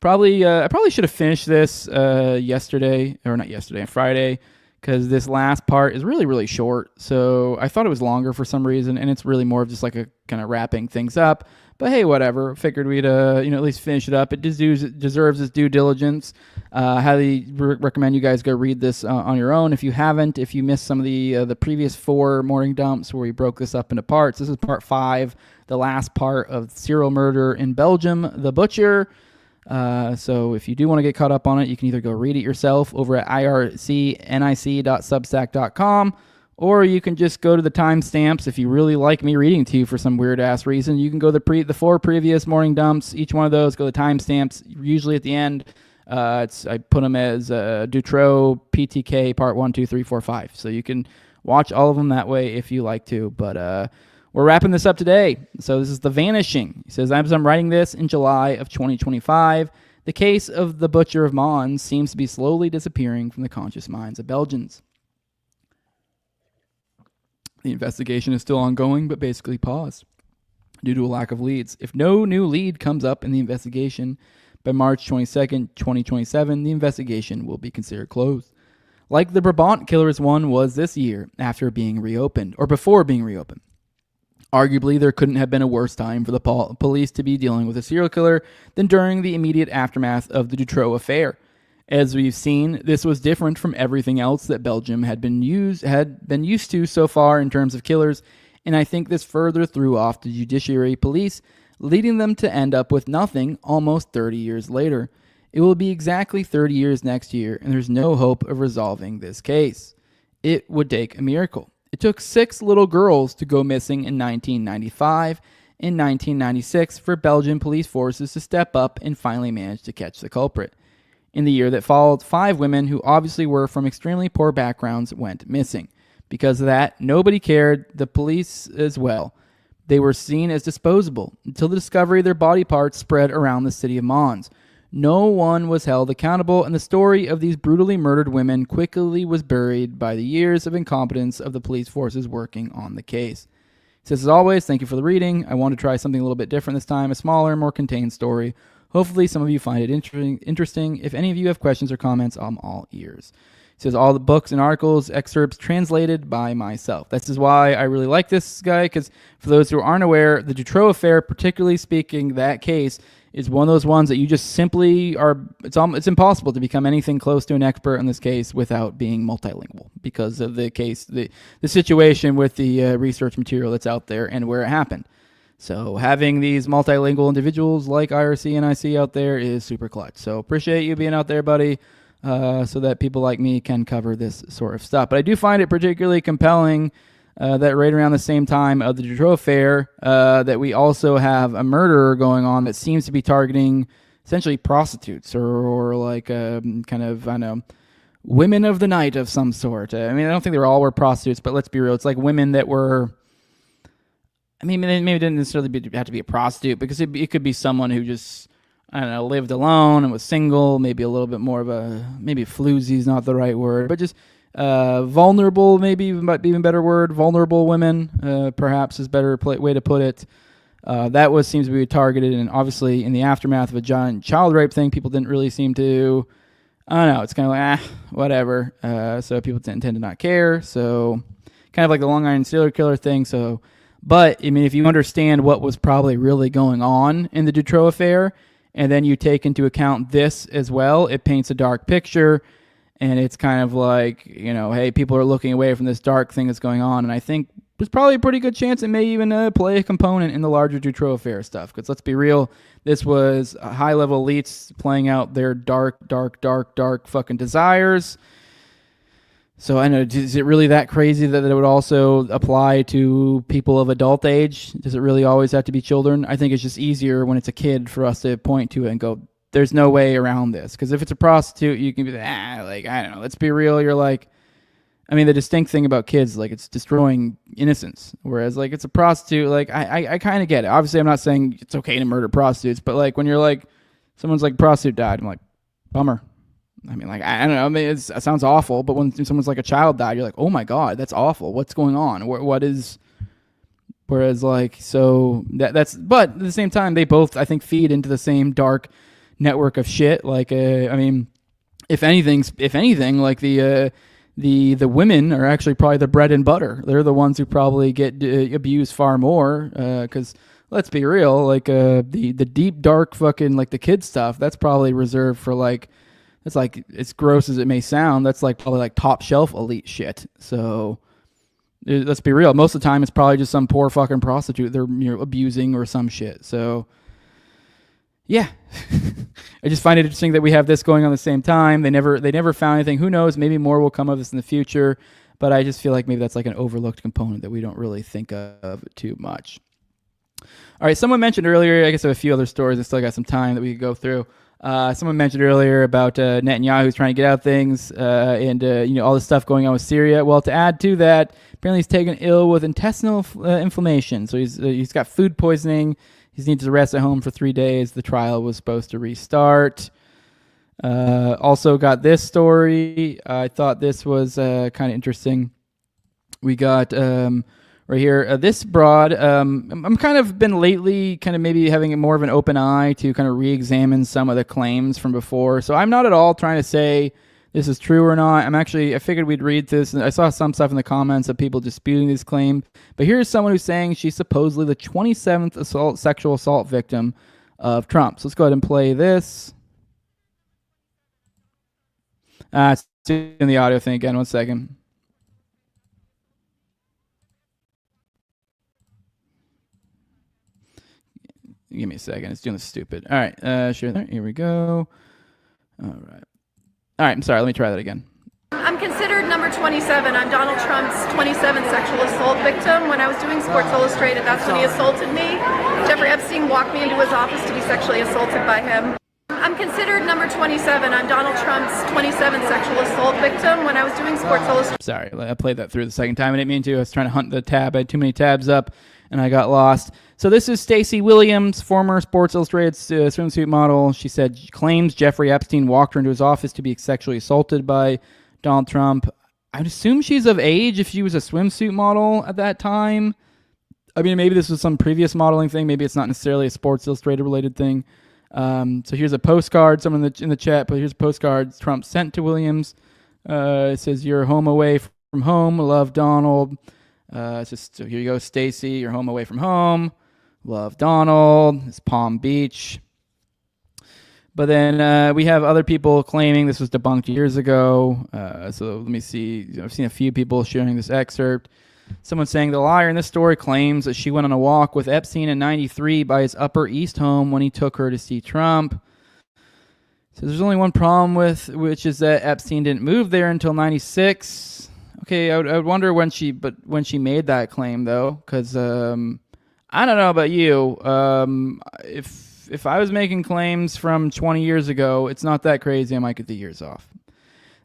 I probably should have finished this yesterday, or not yesterday, on Friday, because this last part is really, really short. So I thought it was longer for some reason, and it's really more of just a kind of wrapping things up. But hey, whatever. Figured we'd at least finish it up. It deserves its due diligence. Highly recommend you guys go read this on your own if you haven't. If you missed some of the previous 4 morning dumps where we broke this up into parts, this is part 5, the last part of serial murder in Belgium, the Butcher. So if you do want to get caught up on it, you can either go read it yourself over at ircnic.substack.com, or you can just go to the timestamps. If you really like me reading to you for some weird ass reason, you can go to the 4 previous morning dumps. Each one of those, go to the timestamps. Usually at the end, I put them as Dutroux P2K Part 1, 2, 3, 4, 5. So you can watch all of them that way if you like to. But we're wrapping this up today. So this is The Vanishing. He says, as I'm writing this in July of 2025, the case of the Butcher of Mons seems to be slowly disappearing from the conscious minds of Belgians. The investigation is still ongoing, but basically paused due to a lack of leads. If no new lead comes up in the investigation by March 22nd, 2027, the investigation will be considered closed. Like the Brabant Killers one was this year after being reopened, or before being reopened. Arguably, there couldn't have been a worse time for the police to be dealing with a serial killer than during the immediate aftermath of the Dutroux affair. As we've seen, this was different from everything else that Belgium had been used to so far in terms of killers, and I think this further threw off the judiciary police, leading them to end up with nothing almost 30 years later. It will be exactly 30 years next year, and there's no hope of resolving this case. It would take a miracle. It took 6 little girls to go missing in 1995 and 1996 for Belgian police forces to step up and finally manage to catch the culprit. In the year that followed, 5 women who obviously were from extremely poor backgrounds went missing. Because of that, nobody cared, the police as well. They were seen as disposable until the discovery of their body parts spread around the city of Mons. No one was held accountable, and the story of these brutally murdered women quickly was buried by the years of incompetence of the police forces working on the case. He says, as always, thank you for the reading. I want to try something a little bit different this time, a smaller, more contained story. Hopefully some of you find it interesting. If any of you have questions or comments, I'm all ears. He says, all the books and articles, excerpts translated by myself. This is why I really like this guy, because for those who aren't aware, the Dutroux affair, particularly speaking, that case is one of those ones that you just simply are, it's impossible to become anything close to an expert in this case without being multilingual because of the case, the situation with the research material that's out there and where it happened. So having these multilingual individuals like IRC and IC out there is super clutch. So appreciate you being out there, buddy, so that people like me can cover this sort of stuff. But I do find it particularly compelling that right around the same time of the Dutroux affair, that we also have a murder going on that seems to be targeting essentially prostitutes or like kind of, I don't know, women of the night of some sort. I mean, I don't think they all were prostitutes, but let's be real. It's like women that were, I mean, maybe it didn't necessarily have to be a prostitute because it could be someone who just, I don't know, lived alone and was single, maybe a little bit more of a, maybe floozy is not the right word, but just vulnerable, maybe might be even better word, vulnerable women, perhaps is better way to put it. That seems to be targeted, and obviously in the aftermath of a giant child rape thing, people didn't really seem to, I don't know, it's kind of like, whatever. So people tend to not care, so kind of like the Long Island serial killer thing, so... But, I mean, if you understand what was probably really going on in the Dutroux affair, and then you take into account this as well, it paints a dark picture, and it's kind of like, you know, hey, people are looking away from this dark thing that's going on, and I think there's probably a pretty good chance it may even play a component in the larger Dutroux affair stuff, because let's be real, this was high-level elites playing out their dark fucking desires. So I know, is it really that crazy that it would also apply to people of adult age? Does it really always have to be children? I think it's just easier when it's a kid for us to point to it and go, there's no way around this. Because if it's a prostitute, you can be like, I don't know, let's be real. You're like, I mean, the distinct thing about kids, like it's destroying innocence. Whereas like it's a prostitute, like I kind of get it. Obviously, I'm not saying it's okay to murder prostitutes, but like when you're like, someone's like, prostitute died, I'm like, bummer. I mean, like, I don't know. I mean, it sounds awful, but when someone's like a child died, you're like, oh my God, that's awful. What's going on? What is, whereas like, so that's, but at the same time, they both, I think, feed into the same dark network of shit. Like, I mean, if anything, like the women are actually probably the bread and butter. They're the ones who probably get abused far more. Cause let's be real, like, the deep, dark fucking, like the kid stuff, that's probably reserved for like, it's like, as gross as it may sound, that's like probably like top shelf elite shit. So let's be real. Most of the time, it's probably just some poor fucking prostitute they're abusing or some shit. So yeah, I just find it interesting that we have this going on at the same time. They never found anything. Who knows? Maybe more will come of this in the future. But I just feel like maybe that's like an overlooked component that we don't really think of too much. All right, someone mentioned earlier, I guess I have a few other stories. I still got some time that we could go through. Someone mentioned earlier about Netanyahu's trying to get out things and all this stuff going on with Syria. Well, to add to that, apparently he's taken ill with intestinal inflammation. So he's got food poisoning. He needs to rest at home for 3 days. The trial was supposed to restart. Also got this story. I thought this was kind of interesting. We got... right here, this broad, I'm kind of been lately kind of maybe having more of an open eye to kind of re-examine some of the claims from before. So I'm not at all trying to say this is true or not. I figured we'd read this. And I saw some stuff in the comments of people disputing this claim. But here's someone who's saying she's supposedly the 27th sexual assault victim of Trump. So let's go ahead and play this. It's in the audio thing again. 1 second. Give me a second. It's doing this stupid. All right. Share there. Here we go. All right. I'm sorry. Let me try that again. I'm considered number 27. I'm Donald Trump's 27th sexual assault victim. When I was doing Sports Illustrated, that's when he assaulted me. Jeffrey Epstein walked me into his office to be sexually assaulted by him. I'm considered number 27. I'm Donald Trump's 27th sexual assault victim. When I was doing Sports Illustrated. Sorry, I played that through the second time. I didn't mean to. I was trying to hunt the tab. I had too many tabs up, and I got lost. So this is Stacey Williams, former Sports Illustrated swimsuit model. She said claims Jeffrey Epstein walked her into his office to be sexually assaulted by Donald Trump. I'd assume she's of age if she was a swimsuit model at that time. I mean, maybe this was some previous modeling thing. Maybe it's not necessarily a Sports Illustrated related thing. So here's a postcard. Someone in the chat, but here's a postcard Trump sent to Williams. It says, "You're home away from home. Love, Donald." It's just, so here you go, Stacy. You're home away from home. Love, Donald. It's Palm Beach. But then we have other people claiming this was debunked years ago. So let me see. I've seen a few people sharing this excerpt. Someone saying the liar in this story claims that she went on a walk with Epstein in '93 by his Upper East home when he took her to see Trump. So there's only one problem which is that Epstein didn't move there until '96. Okay, I would wonder when she made that claim though, because I don't know about you. If I was making claims from 20 years ago, it's not that crazy. I might get the years off.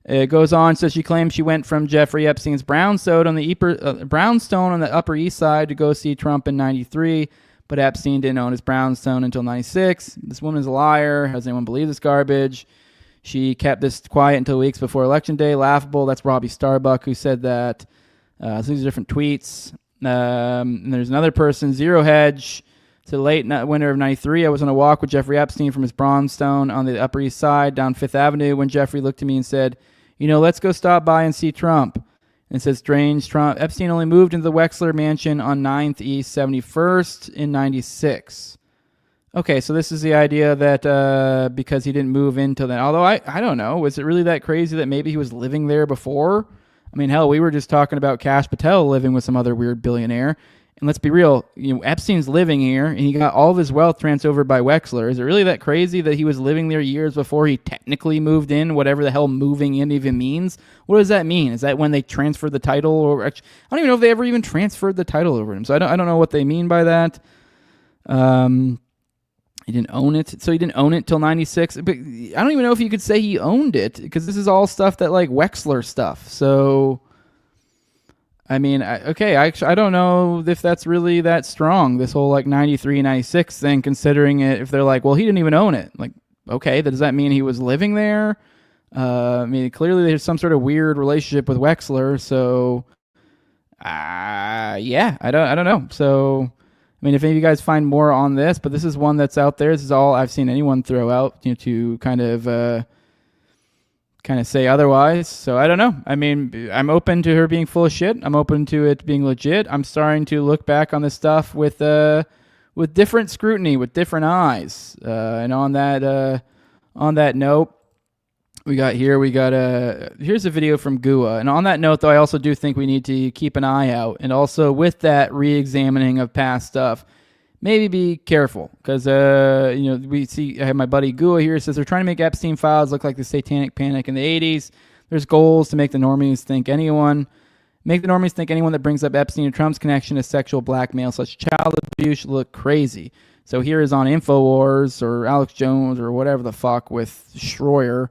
It goes on, so she claims she went from Jeffrey Epstein's brownstone on the Upper East Side to go see Trump in '93, but Epstein didn't own his brownstone until '96. This woman is a liar. Has anyone believed this garbage? She kept this quiet until weeks before Election Day. Laughable. That's Robbie Starbuck who said that. So these are different tweets. And there's another person, Zero Hedge. To late winter of '93, I was on a walk with Jeffrey Epstein from his brownstone on the Upper East Side down Fifth Avenue when Jeffrey looked at me and said, let's go stop by and see Trump. And it says, strange, Trump. Epstein only moved into the Wexler mansion on 9th East 71st in '96. Okay, so this is the idea that because he didn't move into that. Although I don't know. Was it really that crazy that maybe he was living there before? I mean, hell, we were just talking about Kash Patel living with some other weird billionaire. And let's be real, Epstein's living here, and he got all of his wealth transferred by Wexler. Is it really that crazy that he was living there years before he technically moved in, whatever the hell moving in even means? What does that mean? Is that when they transferred the title? Or I don't even know if they ever even transferred the title over to him, so I don't know what they mean by that. He didn't own it, so he didn't own it till '96. But I don't even know if you could say he owned it, because this is all stuff that, like, Wexler stuff, so... I mean, I don't know if that's really that strong, this whole, like, 93, 96 thing, considering it, if they're like, well, he didn't even own it. Like, okay, does that mean he was living there? I mean, clearly there's some sort of weird relationship with Wexler, so, yeah, I don't know. So, I mean, if any of you guys find more on this, but this is one that's out there. This is all I've seen anyone throw out, to kind of say otherwise. So I don't know. I mean, I'm open to her being full of shit. I'm open to it being legit. I'm starting to look back on this stuff with different scrutiny, with different eyes. And on that note, here's a video from Gua. And on that note, though, I also do think we need to keep an eye out. And also with that re-examining of past stuff, maybe be careful, because I have my buddy Gua here, says they're trying to make Epstein files look like the Satanic Panic in the 80s. There's goals to make the normies think anyone that brings up Epstein and Trump's connection to sexual blackmail such child abuse should look crazy. So here is on InfoWars or Alex Jones or whatever the fuck with Schroyer.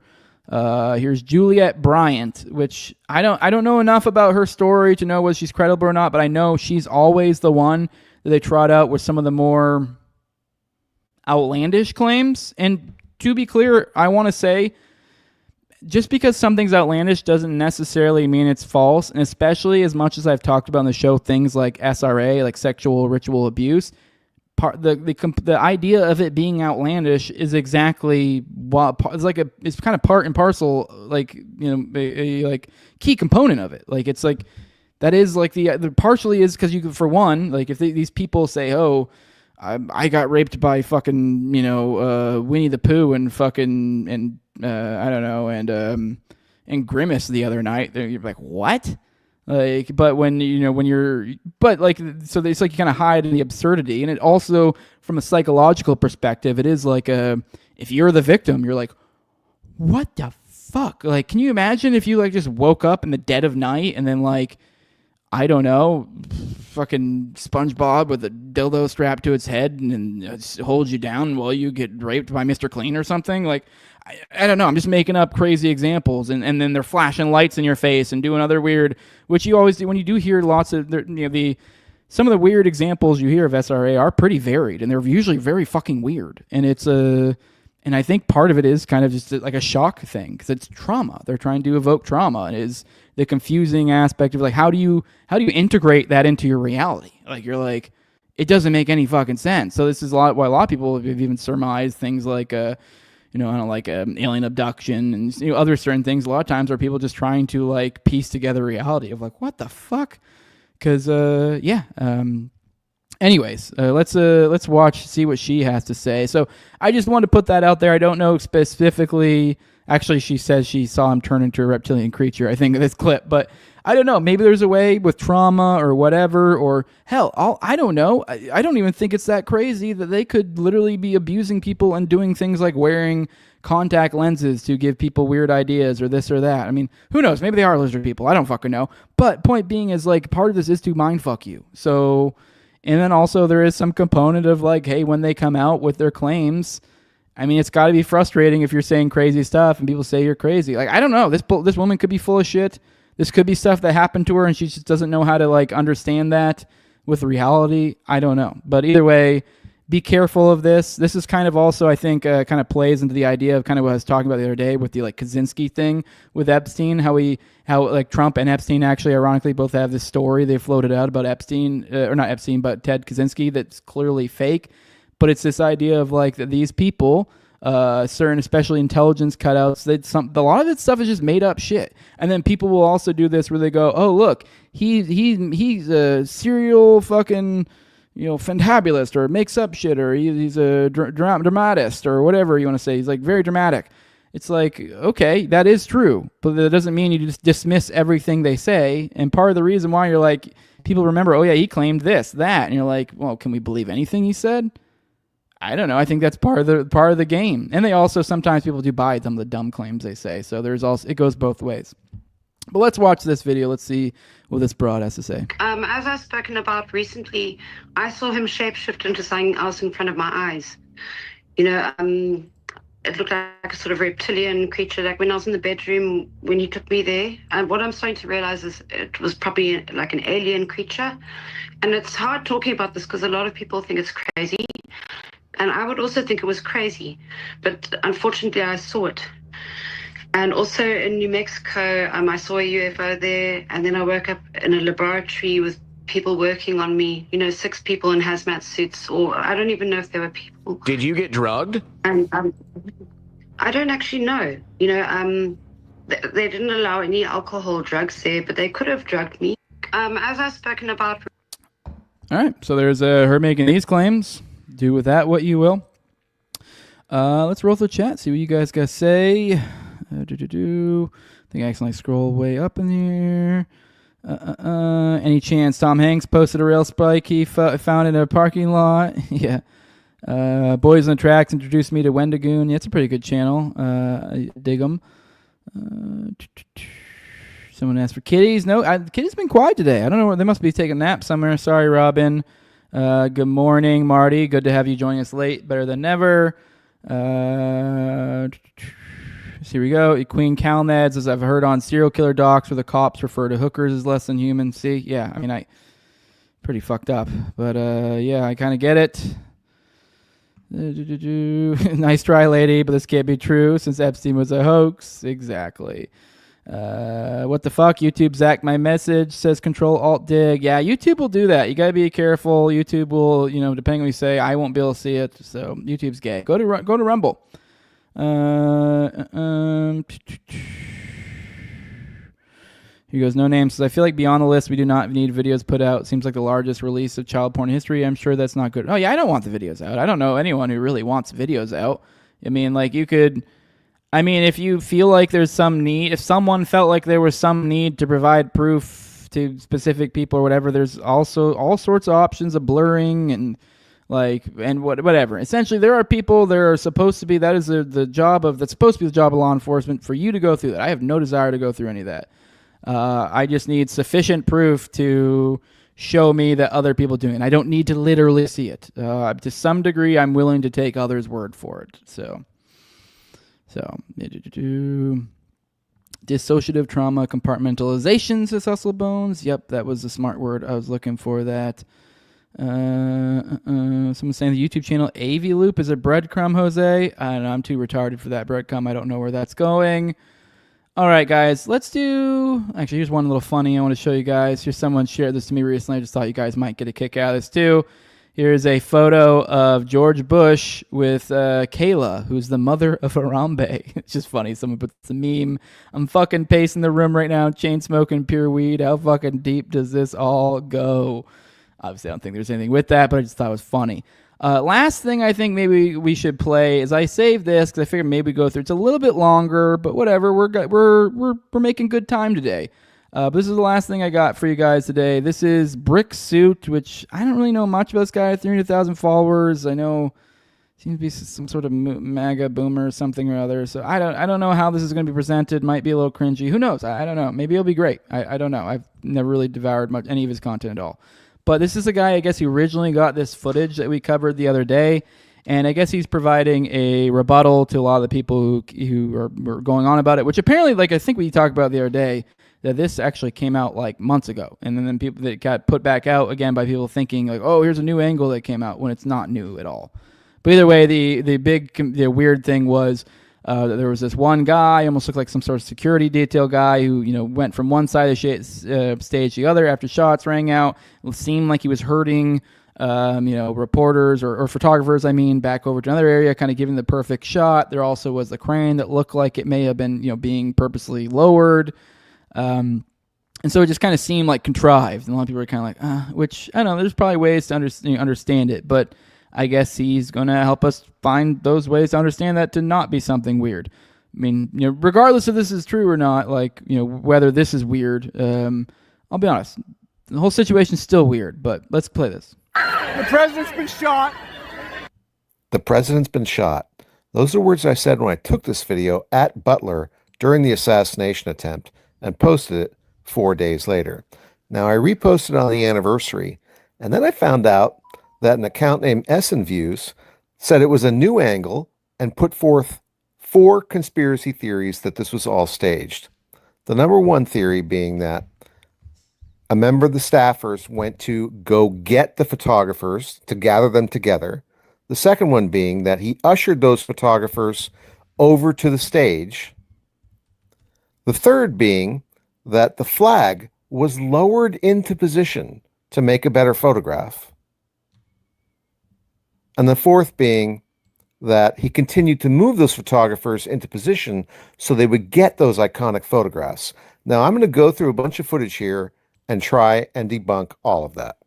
Here's Juliette Bryant, which I don't know enough about her story to know whether she's credible or not, but I know she's always the one that they trot out with some of the more outlandish claims. And to be clear, I want to say, just because something's outlandish doesn't necessarily mean it's false. And especially as much as I've talked about on the show, things like SRA, like sexual ritual abuse, the idea of it being outlandish is exactly what it's kind of part and parcel, like, a like key component of it. Like, it's like, that is like the partially is because you, for one, like if these people say, oh, I got raped by fucking, Winnie the Pooh and fucking, and I don't know, and Grimace the other night, you're like, what? Like, but when you're, but like, so it's like you kind of hide in the absurdity. And it also, from a psychological perspective, it is like if you're the victim, you're like, what the fuck? Like, can you imagine if you like just woke up in the dead of night and then like, I don't know, fucking SpongeBob with a dildo strapped to its head and holds you down while you get raped by Mr. Clean or something? Like, I don't know. I'm just making up crazy examples, and then they're flashing lights in your face and doing other weird, which you always do when you do hear lots of some of the weird examples you hear of SRA are pretty varied, and they're usually very fucking weird. And it's and I think part of it is kind of just like a shock thing because it's trauma. They're trying to evoke trauma, and is the confusing aspect of like how do you integrate that into your reality? Like you're like, it doesn't make any fucking sense. So this is why a lot of people have even surmised things like I don't like alien abduction and other certain things. A lot of times are people just trying to like piece together reality of like what the fuck? Because anyways, let's watch, see what she has to say. So I just wanted to put that out there. I don't know specifically. Actually, she says she saw him turn into a reptilian creature, I think, in this clip. But I don't know. Maybe there's a way with trauma or whatever. Or hell, I don't know. I don't even think it's that crazy that they could literally be abusing people and doing things like wearing contact lenses to give people weird ideas or this or that. I mean, who knows? Maybe they are lizard people. I don't fucking know. But point being is like part of this is to mindfuck you. So, and then also there is some component of like, hey, when they come out with their claims, I mean, it's got to be frustrating if you're saying crazy stuff and people say you're crazy. Like, I don't know. This woman could be full of shit. This could be stuff that happened to her and she just doesn't know how to like understand that with reality. I don't know. But either way, be careful of this. This is kind of also, I think, kind of plays into the idea of kind of what I was talking about the other day with the like Kaczynski thing with Epstein, how like Trump and Epstein actually ironically both have this story they floated out about Epstein, or not Epstein, but Ted Kaczynski that's clearly fake. But it's this idea of like that these people, certain especially intelligence cutouts, a lot of this stuff is just made up shit. And then people will also do this where they go, oh look, he's a serial fucking fantabulist or makes up shit or he's a dramatist or whatever you want to say. He's like very dramatic. It's like, okay, that is true, but that doesn't mean you just dismiss everything they say. And part of the reason why you're like, people remember, oh yeah, he claimed this, that, and you're like, well, can we believe anything he said? I don't know. I think that's part of the game. And they also sometimes people do buy some of the dumb claims they say. So there's also, it goes both ways. But let's watch this video. Let's see what this broad has to say. As I've spoken about recently, I saw him shapeshift into something else in front of my eyes. It looked like a sort of reptilian creature, like when I was in the bedroom when he took me there. And what I'm starting to realize is it was probably like an alien creature. And it's hard talking about this because a lot of people think it's crazy. And I would also think it was crazy. But unfortunately, I saw it. And also in New Mexico, I saw a UFO there. And then I woke up in a laboratory with people working on me, 6 people in hazmat suits, or I don't even know if there were people. Did you get drugged? And I don't actually know. They didn't allow any alcohol, drugs there, but they could have drugged me. As I've spoken about. All right, so there's her making these claims. Do with that what you will. Let's roll through the chat, see what you guys got to say. I think I accidentally scroll way up in here. Any chance Tom Hanks posted a rail spike he found in a parking lot? Yeah. Boys on the Tracks introduced me to Wendigoon. Yeah, it's a pretty good channel. I dig them. Someone asked for kitties. No, Kitty's been quiet today. I don't know. They must be taking a nap somewhere. Sorry, Robin. Good morning, Marty. Good to have you join us late. Better than never. Here we go. Queen Calneds, as I've heard on serial killer docs where the cops refer to hookers as less than human. See? Yeah, I mean, pretty fucked up. But, yeah, I kind of get it. Nice try, lady, but this can't be true since Epstein was a hoax. Exactly. What the fuck? YouTube zacked my message, says Control-Alt-Dig. Yeah, YouTube will do that. You gotta be careful. YouTube will, depending on what you say, I won't be able to see it. So YouTube's gay. Go to Rumble. He goes, no names. Says, I feel like beyond the list, we do not need videos put out. Seems like the largest release of child porn in history. I'm sure that's not good. Oh yeah, I don't want the videos out. I don't know anyone who really wants videos out. I mean, like if you feel like there's some need, if someone felt like there was some need to provide proof to specific people or whatever. There's also all sorts of options of blurring and whatever. Essentially, there are people that are supposed to be, that's supposed to be the job of law enforcement for you to go through that. I have no desire to go through any of that. I just need sufficient proof to show me that other people doing it. I don't need to literally see it. To some degree, I'm willing to take others' word for it. So dissociative trauma compartmentalization, says Hustle Bones. Yep, that was the smart word. I was looking for that. Someone's saying the YouTube channel AV Loop is a breadcrumb, Jose. I don't know. I'm too retarded for that breadcrumb. I don't know where that's going. All right, guys, let's do... Actually, here's one little funny I want to show you guys. Here's someone shared this to me recently. I just thought you guys might get a kick out of this, too. Here's a photo of George Bush with Kayla, who's the mother of Harambe. It's just funny. Someone puts the meme. I'm fucking pacing the room right now, chain smoking pure weed. How fucking deep does this all go? Obviously, I don't think there's anything with that, but I just thought it was funny. Last thing I think maybe we should play is I saved this because I figured maybe go through. It's a little bit longer, but whatever. We're making good time today. But this is the last thing I got for you guys today. This is Brick Suit, which I don't really know much about this guy. 300,000 followers. I know seems to be some sort of MAGA boomer or something or other. So I don't know how this is going to be presented. Might be a little cringy. Who knows? I don't know. Maybe it'll be great. I don't know. I've never really devoured any of his content at all. But this is a guy, I guess, who originally got this footage that we covered the other day. And I guess he's providing a rebuttal to a lot of the people who were going on about it, which apparently, I think we talked about the other day, that this actually came out months ago. And then people that got put back out again by people thinking oh, here's a new angle that came out when it's not new at all. But either way, the weird thing was there was this one guy, almost looked like some sort of security detail guy who, went from one side of the stage to the other after shots rang out. It seemed like he was herding, reporters or photographers, back over to another area, kind of giving the perfect shot. There also was the crane that looked like it may have been, being purposely lowered. And so it just kind of seemed like contrived. And a lot of people were kind of which, I don't know, there's probably ways to understand it, but I guess he's going to help us find those ways to understand that to not be something weird. Regardless if this is true or not, whether this is weird, I'll be honest, the whole situation's still weird, but let's play this. The president's been shot. The president's been shot. Those are words I said when I took this video at Butler during the assassination attempt and posted it 4 days later. Now, I reposted on the anniversary, and then I found out that an account named Essen Views said it was a new angle and put forth 4 conspiracy theories that this was all staged. The number one theory being that a member of the staffers went to go get the photographers to gather them together. The second one being that he ushered those photographers over to the stage. The third being that the flag was lowered into position to make a better photograph. And the fourth being that he continued to move those photographers into position so they would get those iconic photographs. Now, I'm going to go through a bunch of footage here and try and debunk all of that.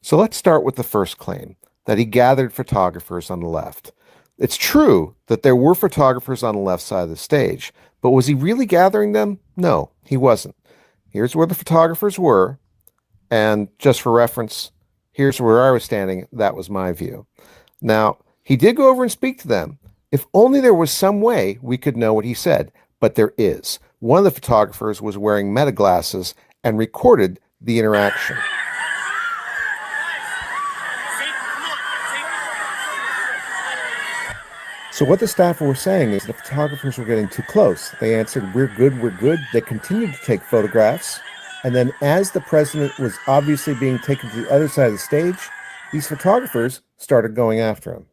So let's start with the first claim, that he gathered photographers on the left. It's true that there were photographers on the left side of the stage, but was he really gathering them? No, he wasn't. Here's where the photographers were, and just for reference, here's where I was standing. That was my view. Now, he did go over and speak to them. If only there was some way we could know what he said, but there is. One of the photographers was wearing meta glasses and recorded the interaction. So what the staffer was saying is the photographers were getting too close. They answered, "We're good, we're good." They continued to take photographs. And then as the president was obviously being taken to the other side of the stage, these photographers started going after him.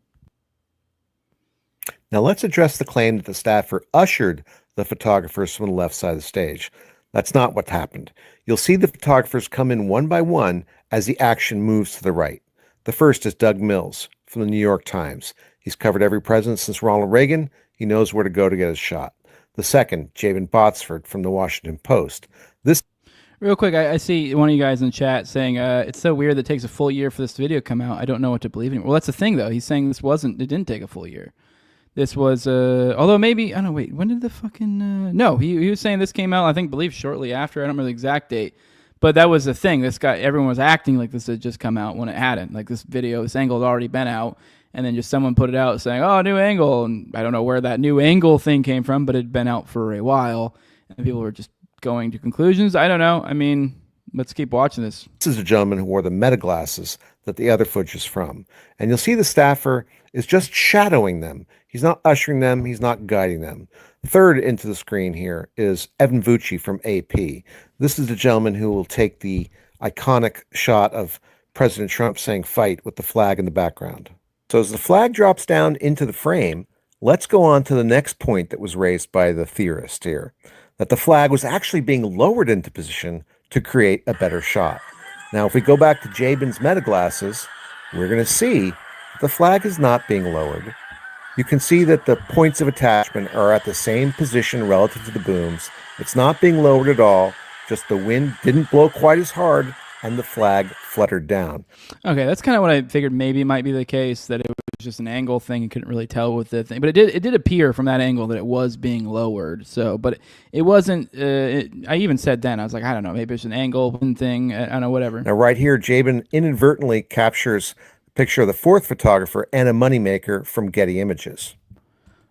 Now let's address the claim that the staffer ushered the photographers from the left side of the stage. That's not what happened. You'll see the photographers come in one by one as the action moves to the right. The first is Doug Mills from the New York Times. He's covered every president since Ronald Reagan. He knows where to go to get his shot. The second, Javen Botsford from the Washington Post. Real quick, I see one of you guys in the chat saying, it's so weird that it takes a full year for this video to come out. I don't know what to believe anymore. Well, that's the thing, though. He's saying it didn't take a full year. This was, although maybe, I don't know, wait, when did the fucking, no, he was saying this came out, I believe shortly after. I don't remember the exact date. But that was the thing. This guy, everyone was acting like this had just come out when it hadn't. Like this angle had already been out. And then just someone put it out saying, oh, new angle. And I don't know where that new angle thing came from, but it had been out for a while. And people were just going to conclusions. I don't know. I mean, let's keep watching this. This is a gentleman who wore the meta glasses that the other footage is from. And you'll see the staffer is just shadowing them. He's not ushering them. He's not guiding them. Third into the screen here is Evan Vucci from AP. This is the gentleman who will take the iconic shot of President Trump saying fight with the flag in the background. So as the flag drops down into the frame, let's go on to the next point that was raised by the theorist here, that the flag was actually being lowered into position to create a better shot. Now, if we go back to Jabin's meta glasses, we're going to see that the flag is not being lowered. You can see that the points of attachment are at the same position relative to the booms. It's not being lowered at all, just the wind didn't blow quite as hard and the flag fluttered down. Okay, that's kind of what I figured maybe might be the case, that it was just an angle thing. You couldn't really tell with the thing. But it did appear from that angle that it was being lowered. So, but it wasn't, I even said then, I was like, I don't know, maybe it's an angle thing, I don't know, whatever. Now right here, Jabin inadvertently captures picture of the fourth photographer and a moneymaker from Getty Images.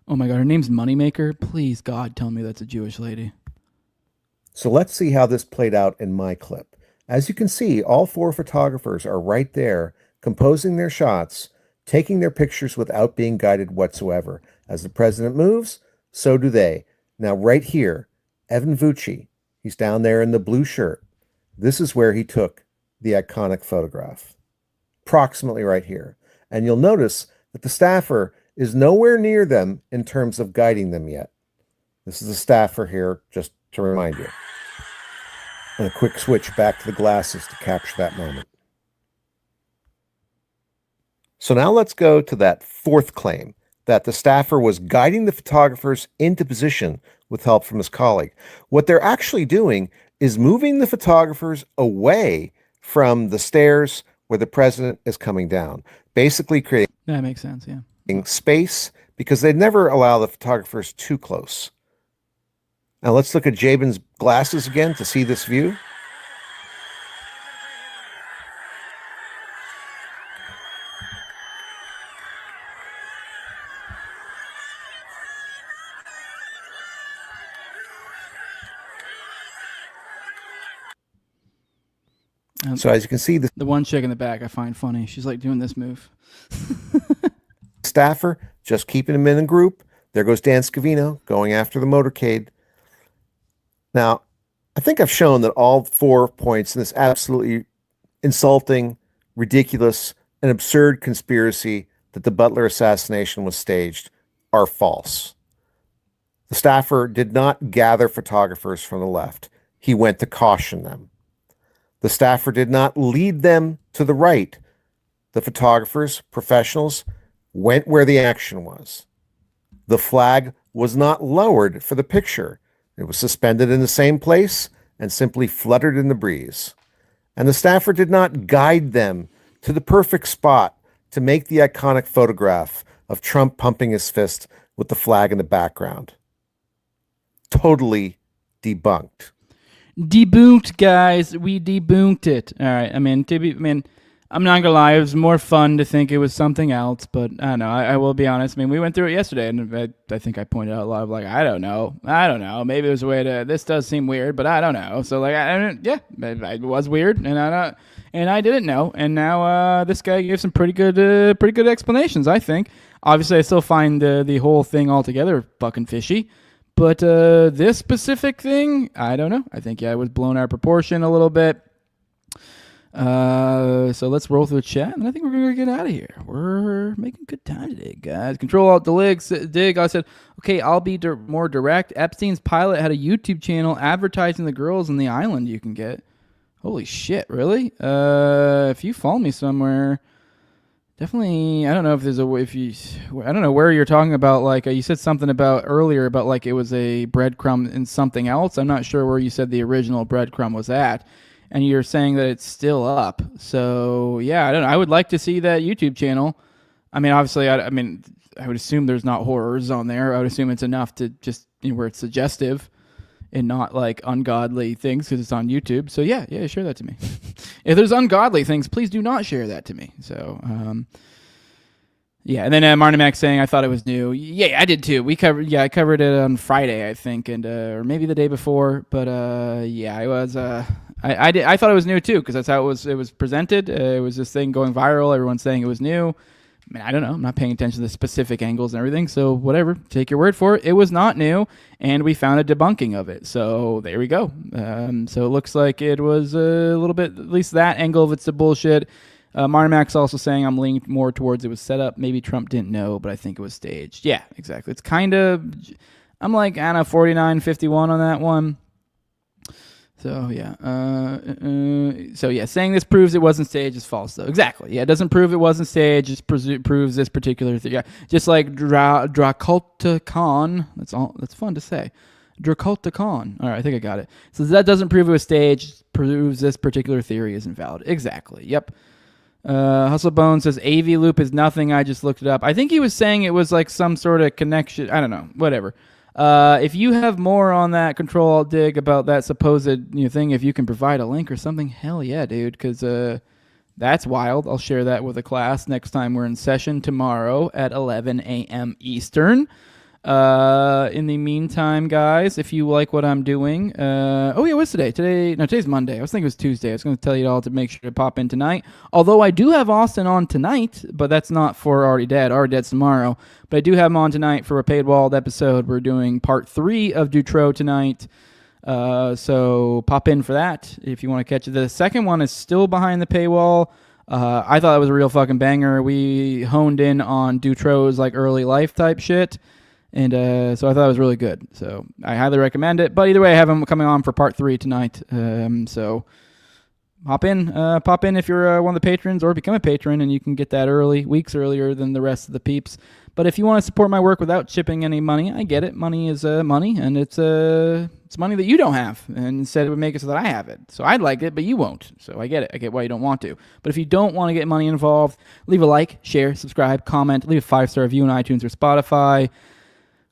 Oh my God, her name's Moneymaker? Please, God, tell me that's a Jewish lady. So let's see how this played out in my clip. As you can see, all four photographers are right there, composing their shots, taking their pictures without being guided whatsoever. As the president moves, so do they. Now right here, Evan Vucci, he's down there in the blue shirt. This is where he took the iconic photograph. Approximately right here. And you'll notice that the staffer is nowhere near them in terms of guiding them yet. This is the staffer here, just to remind you. And a quick switch back to the glasses to capture that moment. So now let's go to that fourth claim, that the staffer was guiding the photographers into position with help from his colleague. What they're actually doing is moving the photographers away from the stairs where the president is coming down, basically creating that makes sense, yeah. Space, because they never allow the photographers too close. Now let's look at Jabin's glasses again to see this view. So as you can see, the one chick in the back I find funny. She's like doing this move. Staffer just keeping them in a group. There goes Dan Scavino going after the motorcade. Now, I think I've shown that all 4 points in this absolutely insulting, ridiculous, and absurd conspiracy that the Butler assassination was staged are false. The staffer did not gather photographers from the left. He went to caution them. The staffer did not lead them to the right. The photographers, professionals, went where the action was. The flag was not lowered for the picture. It was suspended in the same place and simply fluttered in the breeze. And the staffer did not guide them to the perfect spot to make the iconic photograph of Trump pumping his fist with the flag in the background. Totally debunked. Debunked, guys. We debunked it. All right. I mean, I'm not gonna lie. It was more fun to think it was something else, but I don't know. I will be honest. I mean, we went through it yesterday, and I think I pointed out a lot of like, I don't know. Maybe there's a way to. This does seem weird, but I don't know. So like, it was weird, and I didn't know, and now this guy gave some pretty good explanations. I think. Obviously, I still find the whole thing altogether fucking fishy. But this specific thing, I don't know. I think, it was blown out of proportion a little bit. So let's roll through the chat, and I think we're going to get out of here. We're making good time today, guys. Control-Alt-Dig. I said, okay, I'll be more direct. Epstein's pilot had a YouTube channel advertising the girls in the island you can get. Holy shit, really? If you follow me somewhere... Definitely, I don't know if there's I don't know where you're talking about, like, you said something about earlier about, like, it was a breadcrumb in something else. I'm not sure where you said the original breadcrumb was at, and you're saying that it's still up. So, yeah, I don't know. I would like to see that YouTube channel. I mean, obviously, I would assume there's not horrors on there. I would assume it's enough to just where it's suggestive and not like ungodly things because it's on YouTube. So yeah, share that to me. If there's ungodly things, please do not share that to me. So yeah, and then Marnimac saying I thought it was new. Yeah, I did too. I covered it on Friday, I think, and or maybe the day before. But yeah, I was I thought it was new too because that's how it was presented. It was this thing going viral. Everyone's saying it was new. I mean, I don't know. I'm not paying attention to the specific angles and everything. So whatever, take your word for it. It was not new, and we found a debunking of it. So there we go. So it looks like it was a little bit, at least that angle of it's the bullshit. Marnamac's also saying I'm leaning more towards it was set up. Maybe Trump didn't know, but I think it was staged. Yeah, exactly. It's kind of, I'm like, 49-51 on that one. So yeah, saying this proves it wasn't staged is false though. Exactly. Yeah, it doesn't prove it wasn't staged. It proves this particular thing. Yeah, just like Draculticon. That's fun to say. Draculticon. All right, I think I got it. So that doesn't prove it was staged. Proves this particular theory isn't valid. Exactly. Yep. Hustlebone says AV loop is nothing. I just looked it up. I think he was saying it was like some sort of connection. I don't know. Whatever. If you have more on that, Control-Alt-Dig about that supposed thing, if you can provide a link or something, hell yeah, dude, because that's wild. I'll share that with a class next time we're in session tomorrow at 11 a.m. Eastern. In the meantime, guys, if you like what I'm doing, what's today? Today's Monday. I was thinking it was Tuesday. I was going to tell you all to make sure to pop in tonight. Although I do have Austin on tonight, but that's not for Already Dead. Already Dead's tomorrow. But I do have him on tonight for a paid walled episode. We're doing part 3 of Dutroux tonight. So pop in for that if you want to catch it. The second one is still behind the paywall. I thought it was a real fucking banger. We honed in on Dutroux's like early life type shit. And so I thought it was really good. So I highly recommend it. But either way, I have him coming on for part 3 tonight. So pop in if you're one of the patrons or become a patron, and you can get that early, weeks earlier than the rest of the peeps. But if you want to support my work without chipping any money, I get it. Money is money, and it's money that you don't have. And instead it would make it so that I have it. So I'd like it, but you won't. So I get it. I get why you don't want to. But if you don't want to get money involved, leave a like, share, subscribe, comment, leave a 5-star review on iTunes or Spotify.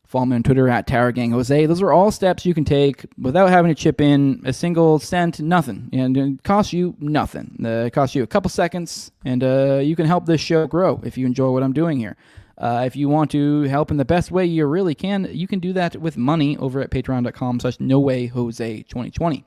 Follow me on Twitter at TowerGangJose. Those are all steps you can take without having to chip in a single cent, nothing. And it costs you nothing. It costs you a couple seconds, and you can help this show grow if you enjoy what I'm doing here. If you want to help in the best way you really can, you can do that with money over at patreon.com/NoWayJose2020.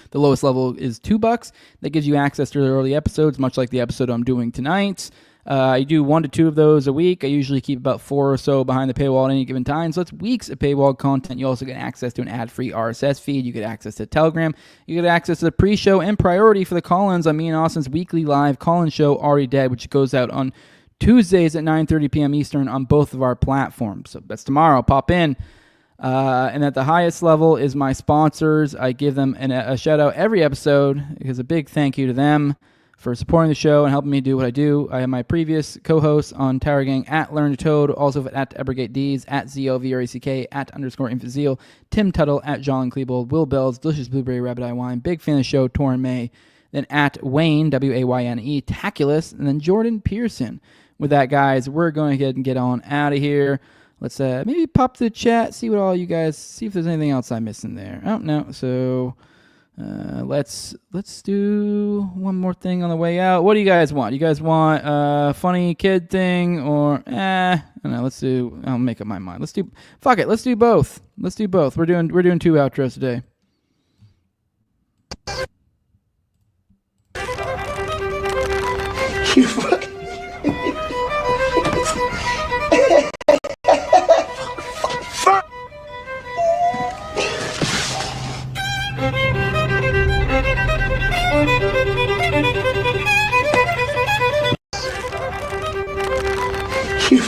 The lowest level is $2. That gives you access to the early episodes, much like the episode I'm doing tonight. I do 1 to 2 of those a week. I usually keep about 4 or so behind the paywall at any given time. So it's weeks of paywall content. You also get access to an ad-free RSS feed. You get access to Telegram. You get access to the pre-show and priority for the call-ins on me and Austin's weekly live call-in show, Already Dead, which goes out on Tuesdays at 9:30 p.m. Eastern on both of our platforms. So that's tomorrow. Pop in. And at the highest level is my sponsors. I give them a shout-out every episode because a big thank you to them for supporting the show and helping me do what I do. I have my previous co-hosts on Tower Gang at Learn to Toad, also at AbrogateDees, at ZLVRACK, at _Infazeal, Tim Tuttle, at John Klebold, Will Bells, Delicious Blueberry Rabbit Eye Wine, big fan of the show, Torrin May, then at Wayne, Wayne, Taculus, and then Jordan Pearson. With that, guys, we're going to get on out of here. Let's maybe pop to the chat, see what all you guys, see if there's anything else I'm missing there. Oh, no, so... let's do one more thing on the way out. What do you guys want? You guys want a funny kid thing or I don't know, I'll make up my mind. Let's do both. We're doing 2 outros today. You